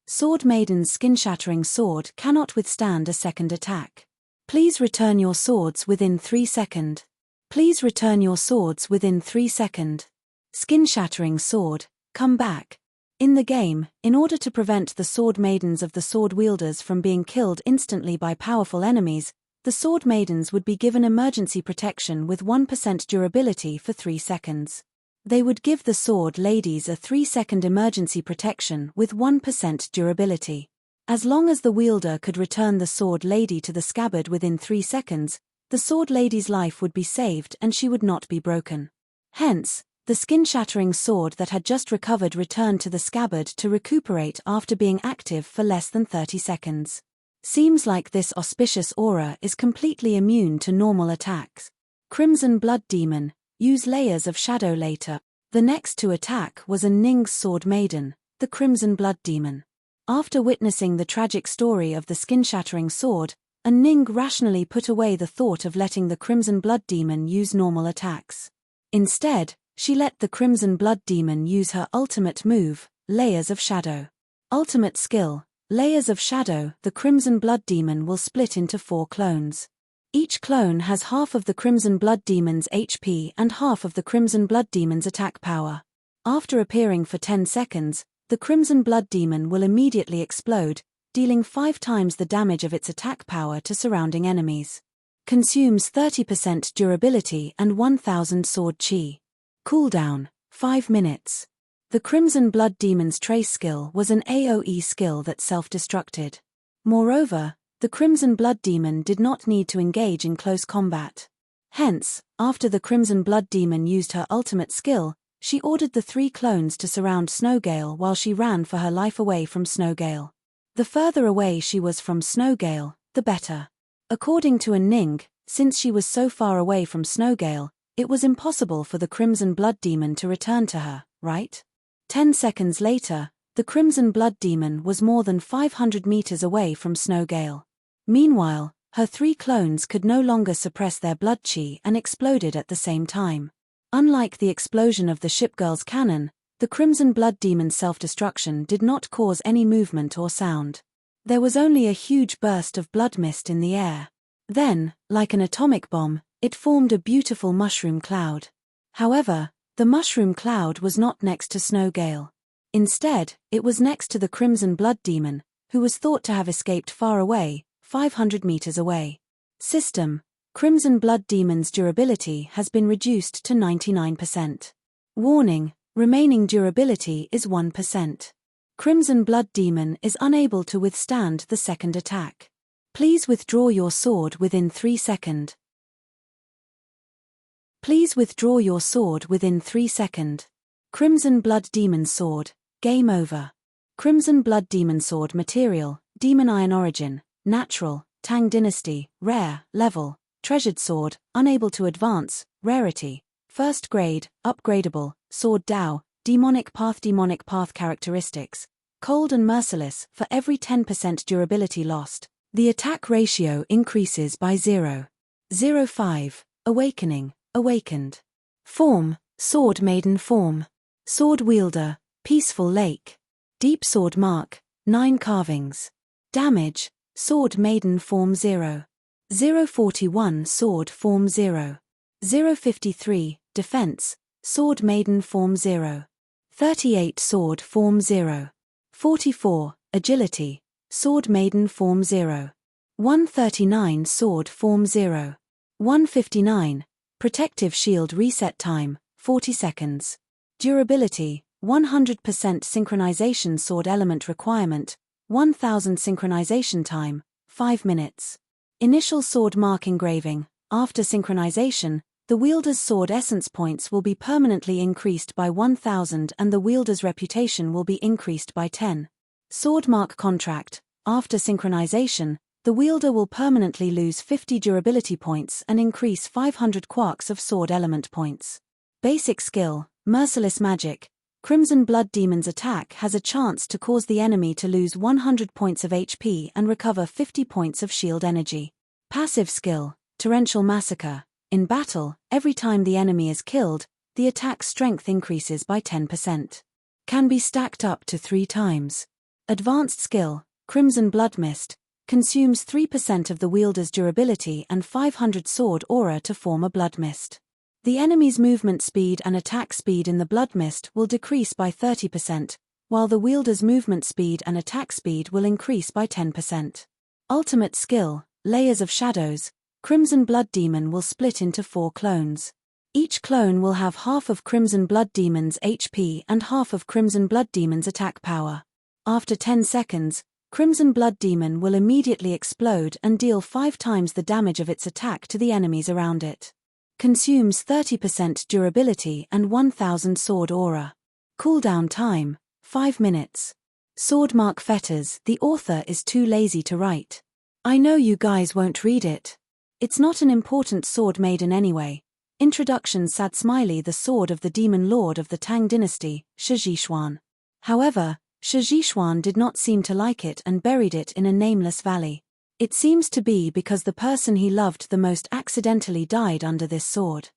Sword Maiden's skin-shattering sword cannot withstand a second attack. Please return your swords within 3 seconds. Please return your swords within 3 seconds. Skin-shattering sword, come back. In the game, in order to prevent the Sword Maidens of the sword wielders from being killed instantly by powerful enemies, the Sword Maidens would be given emergency protection with 1% durability for 3 seconds. They would give the Sword Ladies a 3-second emergency protection with 1% durability. As long as the wielder could return the Sword Lady to the scabbard within 3 seconds, the Sword Lady's life would be saved and she would not be broken. Hence, the skin-shattering sword that had just recovered returned to the scabbard to recuperate after being active for less than 30 seconds. Seems like this auspicious aura is completely immune to normal attacks. Crimson Blood Demon, use layers of shadow later. The next to attack was a Ning's Sword Maiden, the Crimson Blood Demon. After witnessing the tragic story of the skin-shattering sword, a Ning rationally put away the thought of letting the Crimson Blood Demon use normal attacks. Instead, she let the Crimson Blood Demon use her ultimate move, Layers of Shadow. Ultimate skill, Layers of Shadow. The Crimson Blood Demon will split into 4 clones. Each clone has half of the Crimson Blood Demon's HP and half of the Crimson Blood Demon's attack power. After appearing for 10 seconds, the Crimson Blood Demon will immediately explode, dealing 5 times the damage of its attack power to surrounding enemies. Consumes 30% durability and 1000 sword chi. Cooldown, 5 minutes. The Crimson Blood Demon's trace skill was an AoE skill that self-destructed. Moreover, the Crimson Blood Demon did not need to engage in close combat. Hence, after the Crimson Blood Demon used her ultimate skill, she ordered the 3 clones to surround Snowgale while she ran for her life away from Snowgale. The further away she was from Snowgale, the better. According to a Ning, since she was so far away from Snowgale, it was impossible for the Crimson Blood Demon to return to her, right? 10 seconds later, the Crimson Blood Demon was more than 500 meters away from Snowgale. Meanwhile, her 3 clones could no longer suppress their blood chi and exploded at the same time. Unlike the explosion of the shipgirl's cannon, the Crimson Blood Demon's self-destruction did not cause any movement or sound. There was only a huge burst of blood mist in the air. Then, like an atomic bomb, it formed a beautiful mushroom cloud. However, the mushroom cloud was not next to Snowgale. Instead, it was next to the Crimson Blood Demon, who was thought to have escaped far away, 500 meters away. System: Crimson Blood Demon's durability has been reduced to 99%. Warning: remaining durability is 1%. Crimson Blood Demon is unable to withstand the second attack. Please withdraw your sword within 3 seconds. Please withdraw your sword within 3 seconds. Crimson Blood Demon Sword, game over. Crimson Blood Demon Sword material, Demon Iron origin, natural, Tang Dynasty, rare, level, treasured sword, unable to advance, rarity, first grade, upgradable, sword Dao, demonic path characteristics, cold and merciless. For every 10% durability lost, the attack ratio increases by 0.05. Awakening, awakened. Form, Sword Maiden form. Sword wielder, Peaceful Lake. Deep sword mark, 9 carvings. Damage, Sword Maiden form 0. 041 sword form 0. 053, defense, Sword Maiden form 0. 38 sword form 0. 44, agility, Sword Maiden form 0. 139 sword form 0. 159, protective shield reset time, 40 seconds. Durability, 100% synchronization sword element requirement, 1000 synchronization time, 5 minutes. Initial sword mark engraving, after synchronization, the wielder's sword essence points will be permanently increased by 1000 and the wielder's reputation will be increased by 10. Sword mark contract, after synchronization, the wielder will permanently lose 50 durability points and increase 500 quarks of sword element points. Basic skill, merciless magic, Crimson Blood Demon's attack has a chance to cause the enemy to lose 100 points of HP and recover 50 points of shield energy. Passive skill, Torrential Massacre. In battle, every time the enemy is killed, the attack strength increases by 10%. Can be stacked up to 3 times. Advanced skill, Crimson Blood Mist. Consumes 3% of the wielder's durability and 500 sword aura to form a blood mist. The enemy's movement speed and attack speed in the blood mist will decrease by 30%, while the wielder's movement speed and attack speed will increase by 10%. Ultimate skill, Layers of Shadows. Crimson Blood Demon will split into 4 clones. Each clone will have half of Crimson Blood Demon's HP and half of Crimson Blood Demon's attack power. After 10 seconds, Crimson Blood Demon will immediately explode and deal 5 times the damage of its attack to the enemies around it. Consumes 30% durability and 1000 sword aura. Cooldown time, 5 minutes. Swordmark Fetters. The author is too lazy to write. I know you guys won't read it. It's not an important sword maiden anyway. Introduction. Sad smiley. The sword of the demon lord of the Tang dynasty, Shizhishuan. However, Shizhishuan did not seem to like it and buried it in a nameless valley. It seems to be because the person he loved the most accidentally died under this sword.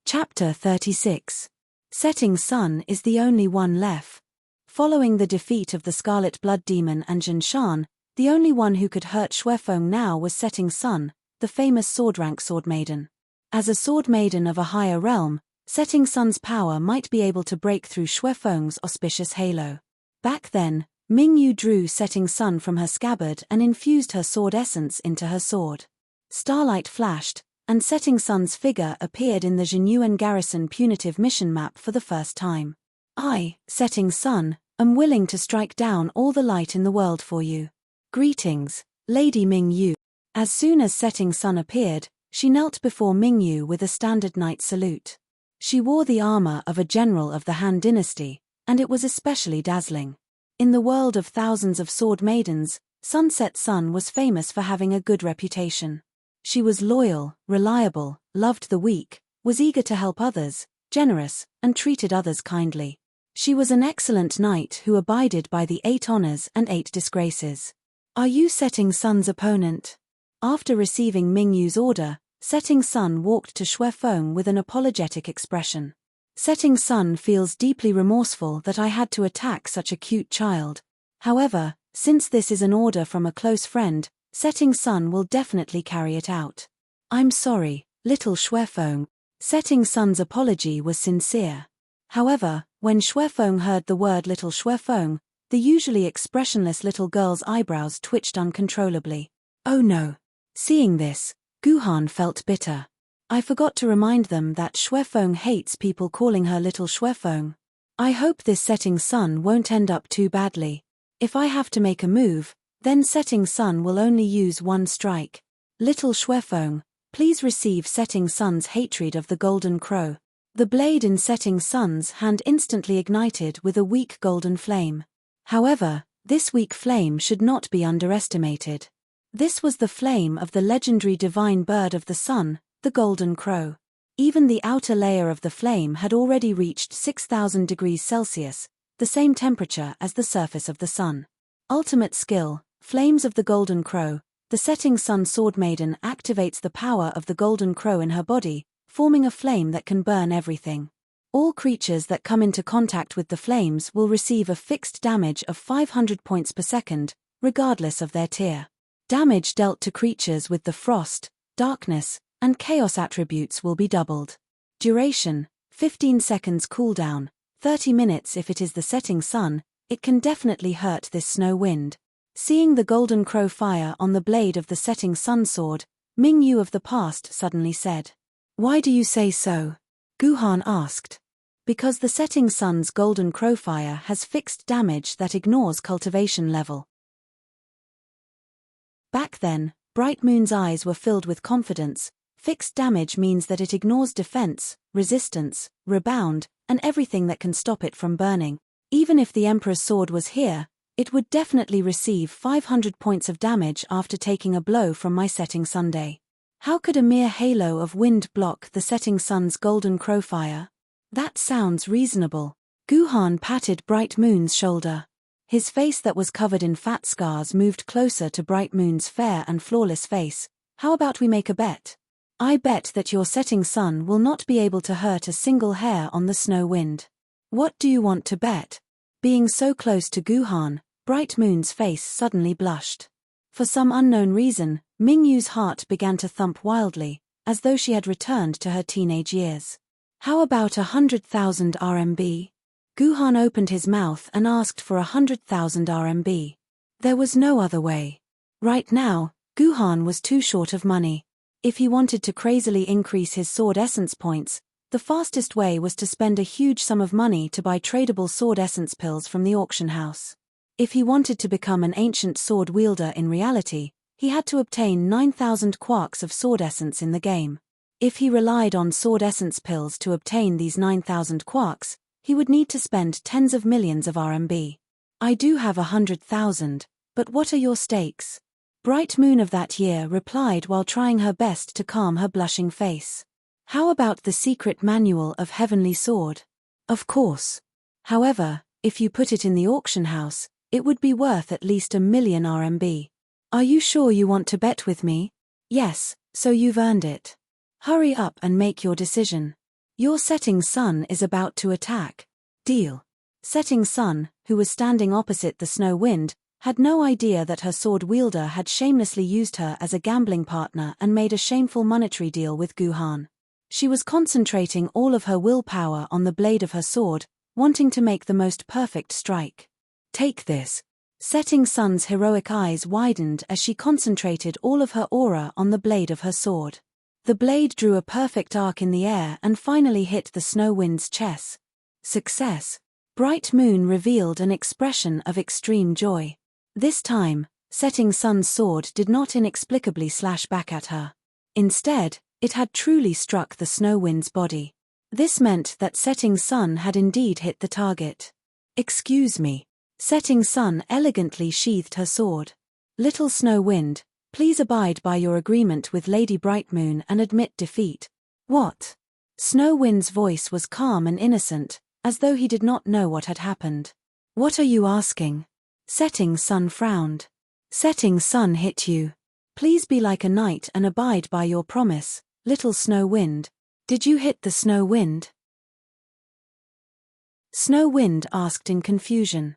Chapter 36. Setting Sun is the only one left. Following the defeat of the Scarlet Blood Demon and Jin Shan, the only one who could hurt Xuefeng now was Setting Sun, the famous sword-rank sword maiden. As a sword maiden of a higher realm, Setting Sun's power might be able to break through Xuefeng's auspicious halo. Back then, Mingyu drew Setting Sun from her scabbard and infused her sword essence into her sword. Starlight flashed, and Setting Sun's figure appeared in the Jinyuan Garrison punitive mission map for the first time. I, Setting Sun, am willing to strike down all the light in the world for you. Greetings, Lady Mingyu. As soon as Setting Sun appeared, she knelt before Mingyu with a standard knight salute. She wore the armor of a general of the Han dynasty, and it was especially dazzling. In the world of thousands of sword maidens, Sunset Sun was famous for having a good reputation. She was loyal, reliable, loved the weak, was eager to help others, generous, and treated others kindly. She was an excellent knight who abided by the 8 honors and 8 disgraces. Are you Setting Sun's opponent? After receiving Mingyu's order, Setting Sun walked to Xuefeng with an apologetic expression. Setting Sun feels deeply remorseful that I had to attack such a cute child. However, since this is an order from a close friend, Setting Sun will definitely carry it out. I'm sorry, little Xuefeng. Setting Sun's apology was sincere. However, when Xuefeng heard the word little Xuefeng, the usually expressionless little girl's eyebrows twitched uncontrollably. Oh no. Seeing this, Guhan felt bitter. I forgot to remind them that Xuefeng hates people calling her little Xuefeng. I hope this Setting Sun won't end up too badly. If I have to make a move, then Setting Sun will only use 1 strike. Little Xuefeng, please receive Setting Sun's hatred of the Golden Crow. The blade in Setting Sun's hand instantly ignited with a weak golden flame. However, this weak flame should not be underestimated. This was the flame of the legendary divine bird of the sun, the Golden Crow. Even the outer layer of the flame had already reached 6,000 degrees Celsius, the same temperature as the surface of the sun. Ultimate skill, Flames of the Golden Crow. The Setting Sun Sword Maiden activates the power of the Golden Crow in her body, forming a flame that can burn everything. All creatures that come into contact with the flames will receive a fixed damage of 500 points per second, regardless of their tier. Damage dealt to creatures with the frost, darkness, and chaos attributes will be doubled. Duration, 15 seconds cooldown, 30 minutes if it is the setting sun. It can definitely hurt this snow wind. Seeing the Golden Crow fire on the blade of the setting sun sword, Mingyu of the past suddenly said. Why do you say so? Guhan asked. Because the setting sun's Golden Crow fire has fixed damage that ignores cultivation level. Back then, Bright Moon's eyes were filled with confidence. Fixed damage means that it ignores defense, resistance, rebound, and everything that can stop it from burning. Even if the Emperor's sword was here, it would definitely receive 500 points of damage after taking a blow from my setting Sunday. How could a mere halo of wind block the setting sun's golden crowfire? That sounds reasonable. Guhan patted Bright Moon's shoulder. His face that was covered in fat scars moved closer to Bright Moon's fair and flawless face. How about we make a bet? I bet that your setting sun will not be able to hurt a single hair on the snow wind. What do you want to bet? Being so close to Guhan, Bright Moon's face suddenly blushed. For some unknown reason, Mingyu's heart began to thump wildly, as though she had returned to her teenage years. How about 100,000 RMB? Guhan opened his mouth and asked for 100,000 RMB. There was no other way. Right now, Guhan was too short of money. If he wanted to crazily increase his sword essence points, the fastest way was to spend a huge sum of money to buy tradable sword essence pills from the auction house. If he wanted to become an ancient sword wielder in reality, he had to obtain 9,000 quarks of sword essence in the game. If he relied on sword essence pills to obtain these 9,000 quarks, he would need to spend tens of millions of RMB. I do have 100,000, but what are your stakes? Bright Moon of that year replied while trying her best to calm her blushing face. How about the secret manual of Heavenly Sword? Of course. However, if you put it in the auction house, it would be worth at least 1,000,000 RMB. Are you sure you want to bet with me? Yes, so you've earned it. Hurry up and make your decision. Your setting sun is about to attack. Deal. Setting Sun, who was standing opposite the snow wind, had no idea that her sword wielder had shamelessly used her as a gambling partner and made a shameful monetary deal with Guhan. She was concentrating all of her willpower on the blade of her sword, wanting to make the most perfect strike. Take this. Setting Sun's heroic eyes widened as she concentrated all of her aura on the blade of her sword. The blade drew a perfect arc in the air and finally hit the snow wind's chest. Success. Bright Moon revealed an expression of extreme joy. This time, Setting Sun's sword did not inexplicably slash back at her. Instead, it had truly struck the snow wind's body. This meant that Setting Sun had indeed hit the target. Excuse me. Setting Sun elegantly sheathed her sword. Little Snow Wind, please abide by your agreement with Lady Bright Moon and admit defeat. What? Snow Wind's voice was calm and innocent, as though he did not know what had happened. What are you asking? Setting Sun frowned. Setting Sun hit you. Please be like a knight and abide by your promise, Little Snow Wind. Did you hit the Snow Wind? Snow Wind asked in confusion.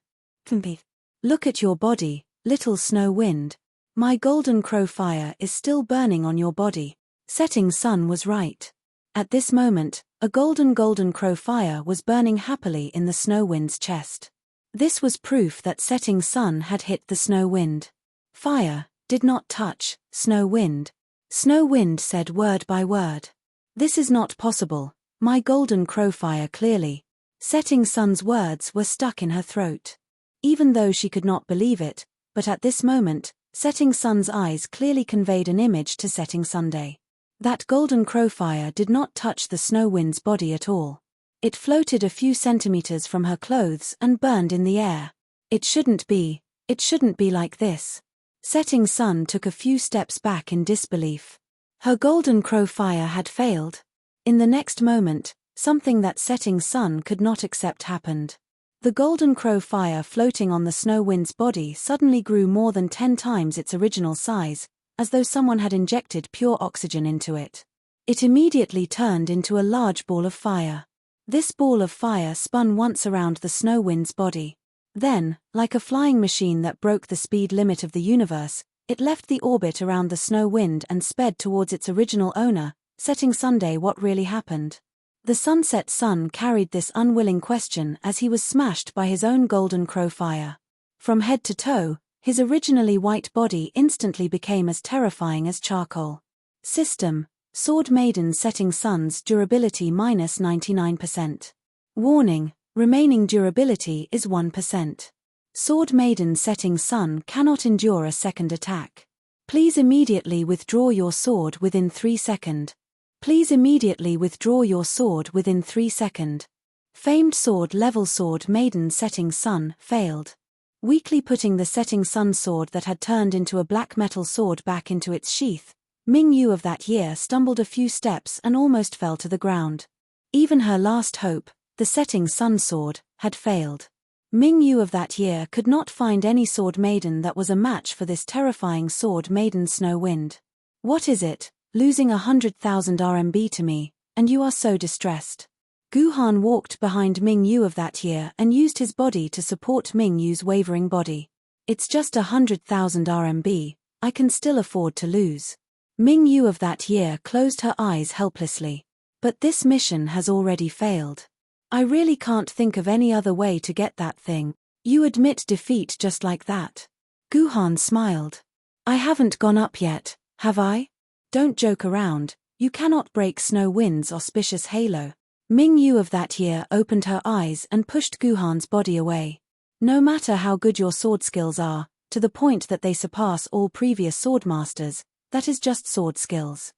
Look at your body, Little Snow Wind. My golden crow fire is still burning on your body. Setting Sun was right. At this moment, a golden crow fire was burning happily in the snow wind's chest. This was proof that Setting Sun had hit the snow wind. Fire did not touch Snow Wind. Snow Wind said word by word. This is not possible, my golden crow fire clearly. Setting Sun's words were stuck in her throat. Even though she could not believe it, but at this moment, Setting Sun's eyes clearly conveyed an image to Setting Sunday. That golden crow fire did not touch the snow wind's body at all. It floated a few centimeters from her clothes and burned in the air. It shouldn't be like this. Setting Sun took a few steps back in disbelief. Her golden crow fire had failed. In the next moment, something that Setting Sun could not accept happened. The golden crow fire floating on the snow wind's body suddenly grew more than 10 times its original size, as though someone had injected pure oxygen into it. It immediately turned into a large ball of fire. This ball of fire spun once around the snow wind's body. Then, like a flying machine that broke the speed limit of the universe, it left the orbit around the snow wind and sped towards its original owner, Setting Sunday. What really happened? The Sunset Sun carried this unwilling question as he was smashed by his own golden crow fire. From head to toe, his originally white body instantly became as terrifying as charcoal. System: Sword Maiden Setting Sun's durability minus 99%. Warning: remaining durability is 1%. Sword Maiden Setting Sun cannot endure a second attack. Please immediately withdraw your sword within 3 seconds. Please immediately withdraw your sword within 3 seconds. Famed sword level Sword Maiden Setting Sun failed. Weakly putting the Setting Sun sword that had turned into a black metal sword back into its sheath, Ming Yu of that year stumbled a few steps and almost fell to the ground. Even her last hope, the setting sun sword, had failed. Ming Yu of that year could not find any sword maiden that was a match for this terrifying sword maiden Snow Wind. What is it, losing 100,000 RMB to me, and you are so distressed? Gu Han walked behind Ming Yu of that year and used his body to support Ming Yu's wavering body. It's just 100,000 RMB, I can still afford to lose. Ming Yu of that year closed her eyes helplessly. But this mission has already failed. I really can't think of any other way to get that thing. You admit defeat just like that? Gu Han smiled. I haven't gone up yet, have I? Don't joke around, you cannot break Snow Wind's auspicious halo. Ming Yu of that year opened her eyes and pushed Gu Han's body away. No matter how good your sword skills are, to the point that they surpass all previous swordmasters, that is just sword skills.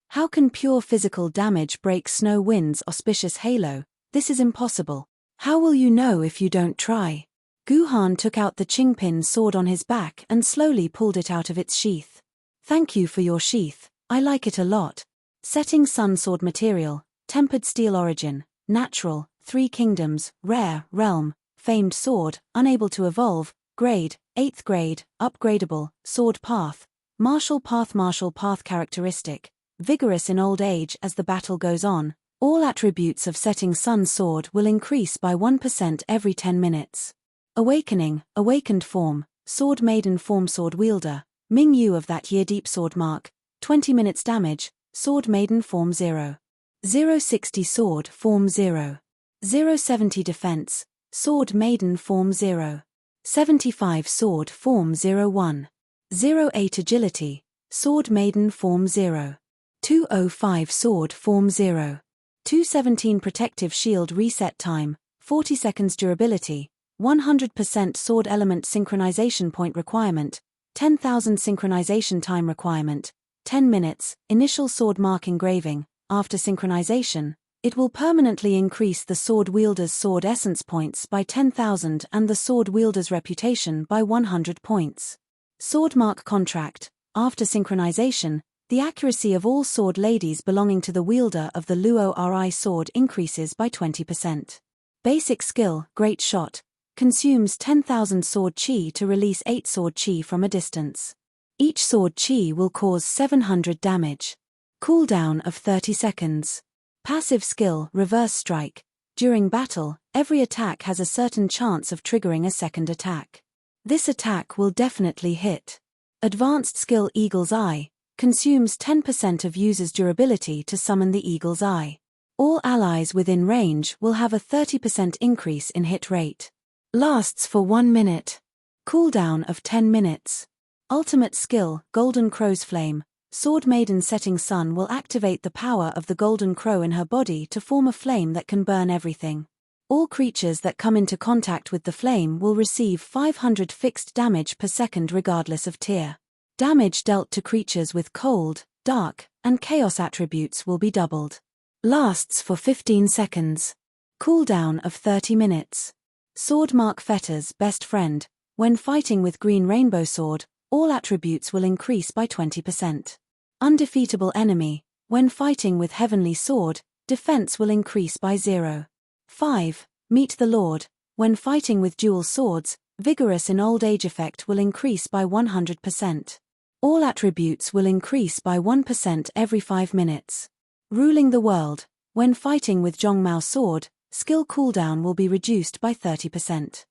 How can pure physical damage break Snow Wind's auspicious halo? This is impossible. How will you know if you don't try? Gu Han took out the Qingpin sword on his back and slowly pulled it out of its sheath. Thank you for your sheath, I like it a lot. Setting sun sword material, tempered steel origin, natural, 3 kingdoms, rare, realm, famed sword, unable to evolve, grade, 8th grade, upgradable, sword path, martial path characteristic, vigorous in old age as the battle goes on. All attributes of setting sun sword will increase by 1% every 10 minutes. Awakening, awakened form, sword maiden form sword wielder, Ming Yu of that year deep sword mark, 20 minutes damage, sword maiden form 0. 060 sword form 0. 070 defense, sword maiden form 0. 75 sword form 01. 08 agility, sword maiden form 0. 205 sword form 0. 217 protective shield reset time, 40 seconds durability, 100% sword element synchronization point requirement, 10,000 synchronization time requirement, 10 minutes, initial sword mark engraving. After synchronization, it will permanently increase the sword wielder's sword essence points by 10,000 and the sword wielder's reputation by 100 points. Sword mark contract. After synchronization, the accuracy of all sword ladies belonging to the wielder of the Luo Ri sword increases by 20%. Basic skill, Great Shot, consumes 10,000 sword chi to release 8 sword chi from a distance. Each sword chi will cause 700 damage. Cooldown of 30 seconds. Passive skill, Reverse Strike. During battle, every attack has a certain chance of triggering a second attack. This attack will definitely hit. Advanced skill, Eagle's Eye, consumes 10% of user's durability to summon the Eagle's Eye. All allies within range will have a 30% increase in hit rate. Lasts for 1 minute. Cooldown of 10 minutes. Ultimate skill, Golden Crow's Flame. Sword Maiden Setting Sun will activate the power of the Golden Crow in her body to form a flame that can burn everything. All creatures that come into contact with the flame will receive 500 fixed damage per second regardless of tier. Damage dealt to creatures with cold, dark, and chaos attributes will be doubled. Lasts for 15 seconds. Cooldown of 30 minutes. Sword Mark Fetter's Best Friend. When fighting with Green Rainbow Sword, all attributes will increase by 20%. Undefeatable Enemy. When fighting with Heavenly Sword, defense will increase by 0. 5. Meet the Lord. When fighting with dual swords, Vigorous in Old Age effect will increase by 100%. All attributes will increase by 1% every 5 minutes. Ruling the World. When fighting with Zhongmao Sword, skill cooldown will be reduced by 30%.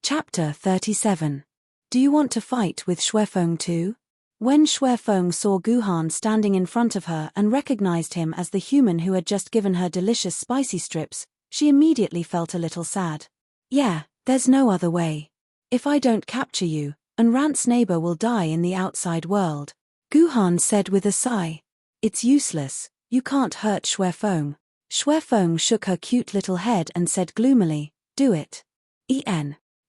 Chapter 37. Do you want to fight with Xuefeng too? When Xuefeng saw Gu Han standing in front of her and recognized him as the human who had just given her delicious spicy strips, she immediately felt a little sad. Yeah, there's no other way. If I don't capture you, Enrant's neighbor will die in the outside world, Gu Han said with a sigh. It's useless, you can't hurt Xuefeng. Xuefeng shook her cute little head and said gloomily, do it.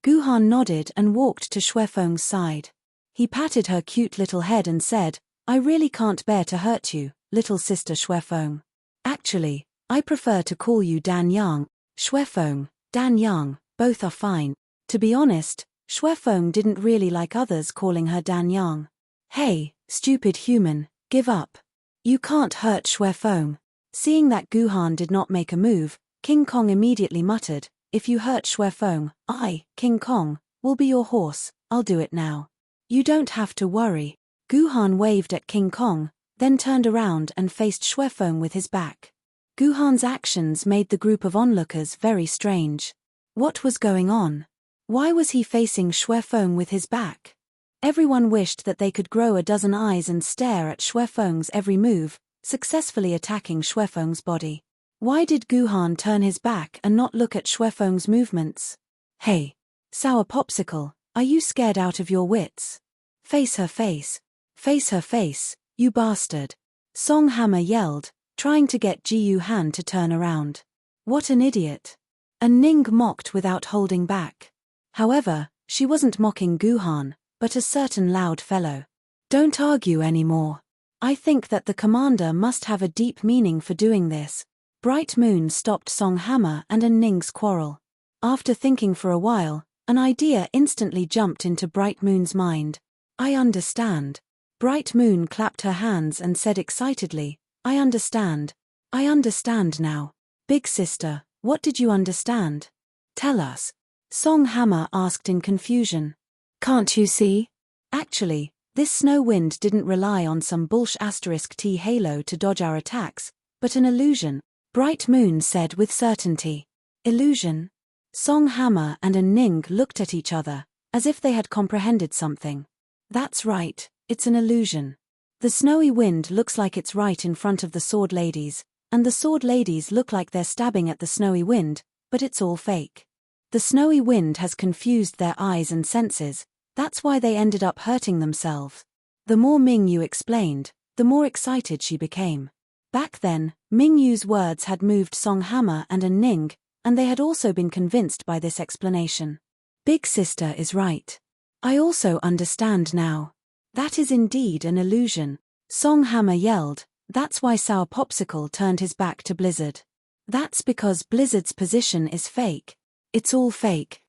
Gu Han nodded and walked to Xuefeng's side. He patted her cute little head and said, I really can't bear to hurt you, little sister Xuefeng. Actually, I prefer to call you Dan Yang. Xuefeng, Dan Yang, both are fine. To be honest, Xuefeng didn't really like others calling her Dan Yang. Hey, stupid human, give up. You can't hurt Xuefeng. Seeing that Guhan did not make a move, King Kong immediately muttered, if you hurt Xuefeng, I, King Kong, will be your horse. I'll do it now. You don't have to worry. Guhan waved at King Kong, then turned around and faced Xuefeng with his back. Guhan's actions made the group of onlookers very strange. What was going on? Why was he facing Xuefeng with his back? Everyone wished that they could grow a dozen eyes and stare at Xuefeng's every move, successfully attacking Xuefeng's body. Why did Guhan turn his back and not look at Xuefeng's movements? Hey, Sour Popsicle, are you scared out of your wits? Face her face. Face her face, you bastard. Song Hammer yelled, trying to get Ji Yu Han to turn around. What an idiot. And Ning mocked without holding back. However, she wasn't mocking Guhan, but a certain loud fellow. Don't argue anymore. I think that the commander must have a deep meaning for doing this. Bright Moon stopped Song Hammer and Ning's quarrel. After thinking for a while, an idea instantly jumped into Bright Moon's mind. I understand. Bright Moon clapped her hands and said excitedly, I understand. I understand now. Big sister, what did you understand? Tell us. Song Hammer asked in confusion. Can't you see? Actually, this snow wind didn't rely on some **T halo to dodge our attacks, but an illusion, Bright Moon said with certainty. Illusion? Song Hammer and Ning looked at each other, as if they had comprehended something. That's right, it's an illusion. The snowy wind looks like it's right in front of the sword ladies, and the sword ladies look like they're stabbing at the snowy wind, but it's all fake. The snowy wind has confused their eyes and senses, that's why they ended up hurting themselves. The more Ming Yu explained, the more excited she became. Back then, Ming Yu's words had moved Song Hammer and Ning, and they had also been convinced by this explanation. Big sister is right. I also understand now. That is indeed an illusion. Song Hammer yelled, that's why Sour Popsicle turned his back to Blizzard. That's because Blizzard's position is fake. It's all fake.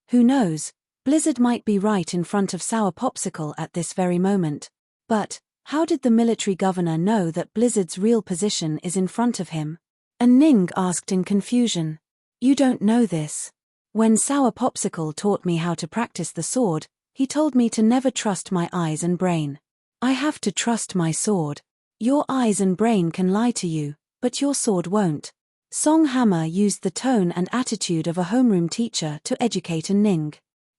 Who knows, Blizzard might be right in front of Sour Popsicle at this very moment. But, how did the military governor know that Blizzard's real position is in front of him? And Ning asked in confusion. You don't know this. When Sour Popsicle taught me how to practice the sword, he told me to never trust my eyes and brain. I have to trust my sword. Your eyes and brain can lie to you, but your sword won't. Song Hammer used the tone and attitude of a homeroom teacher to educate Ning.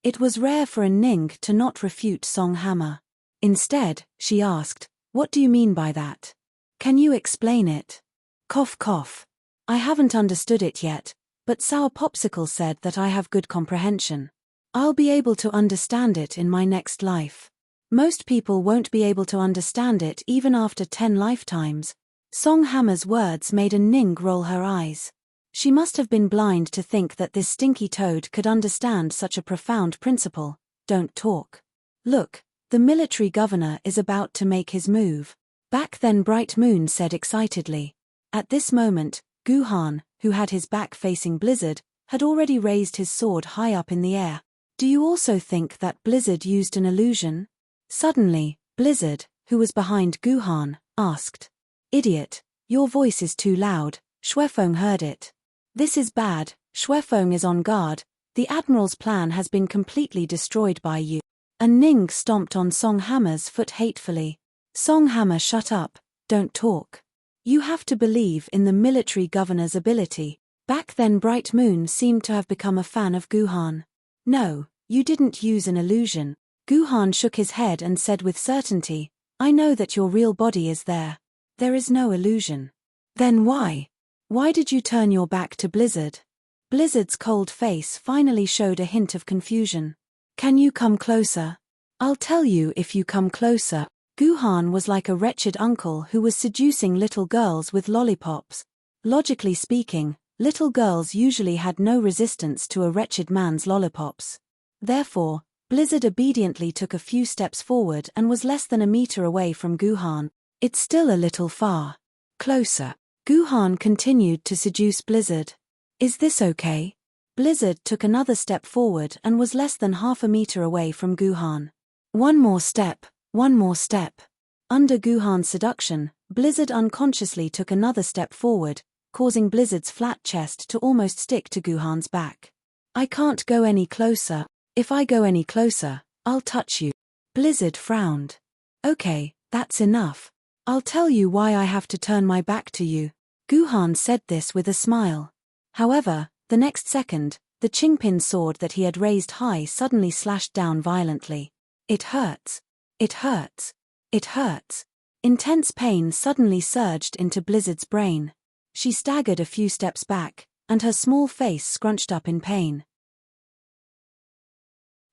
It was rare for Ning to not refute Song Hammer. Instead, she asked, what do you mean by that? Can you explain it? Cough cough. I haven't understood it yet, but Sour Popsicle said that I have good comprehension. I'll be able to understand it in my next life. Most people won't be able to understand it even after 10 lifetimes. Song Hammer's words made Ning roll her eyes. She must have been blind to think that this stinky toad could understand such a profound principle. Don't talk. Look, the military governor is about to make his move. Back then Bright Moon said excitedly. At this moment, Guhan, who had his back facing Blizzard, had already raised his sword high up in the air. Do you also think that Blizzard used an illusion? Suddenly, Blizzard, who was behind Guhan, asked. Idiot, your voice is too loud. Xuefeng heard it. This is bad, Xuefeng is on guard. The Admiral's plan has been completely destroyed by you. And Ning stomped on Song Hammer's foot hatefully. Song Hammer, shut up, don't talk. You have to believe in the military governor's ability. Back then Bright Moon seemed to have become a fan of Guhan. No, you didn't use an illusion. Guhan shook his head and said with certainty, I know that your real body is there. There is no illusion. Then why? Why did you turn your back to Blizzard? Blizzard's cold face finally showed a hint of confusion. Can you come closer? I'll tell you if you come closer. Guhan was like a wretched uncle who was seducing little girls with lollipops. Logically speaking, little girls usually had no resistance to a wretched man's lollipops. Therefore, Blizzard obediently took a few steps forward and was less than a meter away from Guhan. It's still a little far. Closer. Guhan continued to seduce Blizzard. Is this okay? Blizzard took another step forward and was less than half a meter away from Guhan. One more step, one more step. Under Guhan's seduction, Blizzard unconsciously took another step forward, causing Blizzard's flat chest to almost stick to Guhan's back. I can't go any closer. If I go any closer, I'll touch you. Blizzard frowned. Okay, that's enough. I'll tell you why I have to turn my back to you. Guhan said this with a smile. However, the next second, the Qingpin sword that he had raised high suddenly slashed down violently. It hurts. It hurts. It hurts. Intense pain suddenly surged into Blizzard's brain. She staggered a few steps back, and her small face scrunched up in pain.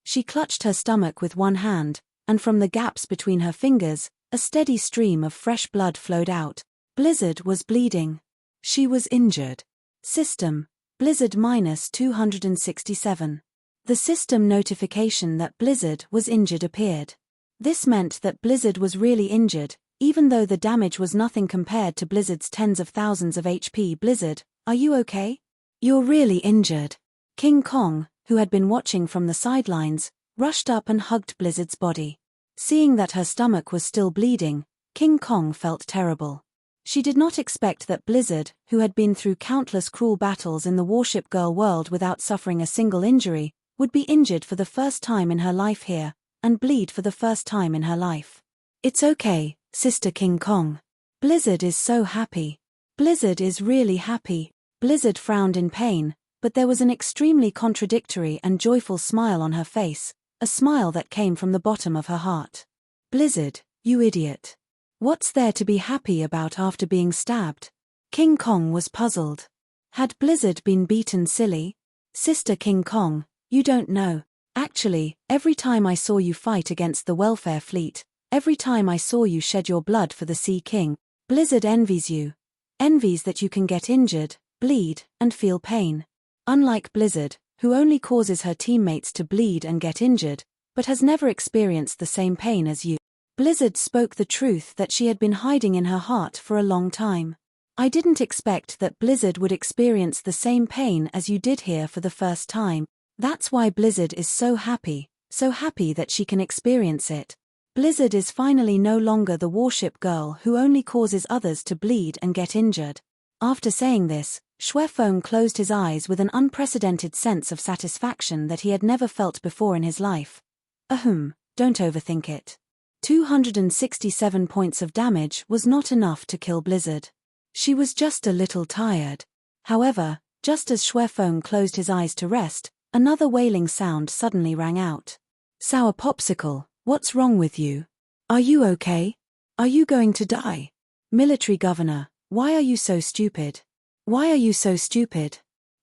She clutched her stomach with one hand, and from the gaps between her fingers, a steady stream of fresh blood flowed out. Blizzard was bleeding. She was injured. System. Blizzard -267. The system notification that Blizzard was injured appeared. This meant that Blizzard was really injured, even though the damage was nothing compared to Blizzard's tens of thousands of HP. Blizzard, are you okay? You're really injured. King Kong, who had been watching from the sidelines, rushed up and hugged Blizzard's body. Seeing that her stomach was still bleeding, King Kong felt terrible. She did not expect that Blizzard, who had been through countless cruel battles in the Warship Girl world without suffering a single injury, would be injured for the first time in her life here, and bleed for the first time in her life. It's okay, Sister King Kong. Blizzard is so happy. Blizzard is really happy. Blizzard frowned in pain, but there was an extremely contradictory and joyful smile on her face, a smile that came from the bottom of her heart. Blizzard, you idiot. What's there to be happy about after being stabbed? King Kong was puzzled. Had Blizzard been beaten silly? Sister King Kong, you don't know. Actually, every time I saw you fight against the welfare fleet, every time I saw you shed your blood for the Sea King, Blizzard envies you. Envies that you can get injured, bleed, and feel pain. Unlike Blizzard, who only causes her teammates to bleed and get injured, but has never experienced the same pain as you. Blizzard spoke the truth that she had been hiding in her heart for a long time. I didn't expect that Blizzard would experience the same pain as you did here for the first time. That's why Blizzard is so happy that she can experience it. Blizzard is finally no longer the Warship Girl who only causes others to bleed and get injured. After saying this, Xuefeng closed his eyes with an unprecedented sense of satisfaction that he had never felt before in his life. Don't overthink it. 267 points of damage was not enough to kill Blizzard. She was just a little tired. However, just as Xuefeng closed his eyes to rest, another wailing sound suddenly rang out. Sour Popsicle, what's wrong with you? Are you okay? Are you going to die? Military Governor, why are you so stupid? Why are you so stupid?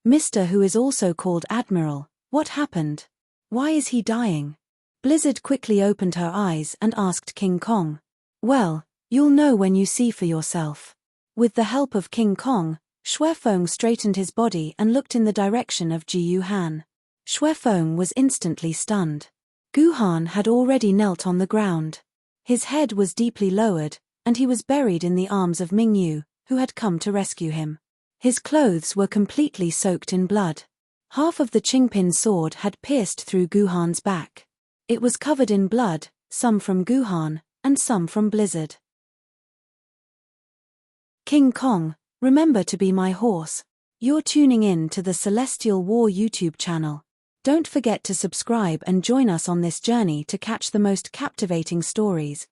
Mr. who is also called Admiral, what happened? Why is he dying? Blizzard quickly opened her eyes and asked King Kong. Well, you'll know when you see for yourself. With the help of King Kong, Xuefeng straightened his body and looked in the direction of Jiyu Han. Xuefeng was instantly stunned. Guhan had already knelt on the ground. His head was deeply lowered, and he was buried in the arms of Mingyu, who had come to rescue him. His clothes were completely soaked in blood. Half of the Qingpin sword had pierced through Guhan's back. It was covered in blood, some from Guhan, and some from Blizzard. King Kong, remember to be my horse. You're tuning in to the Celestial War YouTube channel. Don't forget to subscribe and join us on this journey to catch the most captivating stories.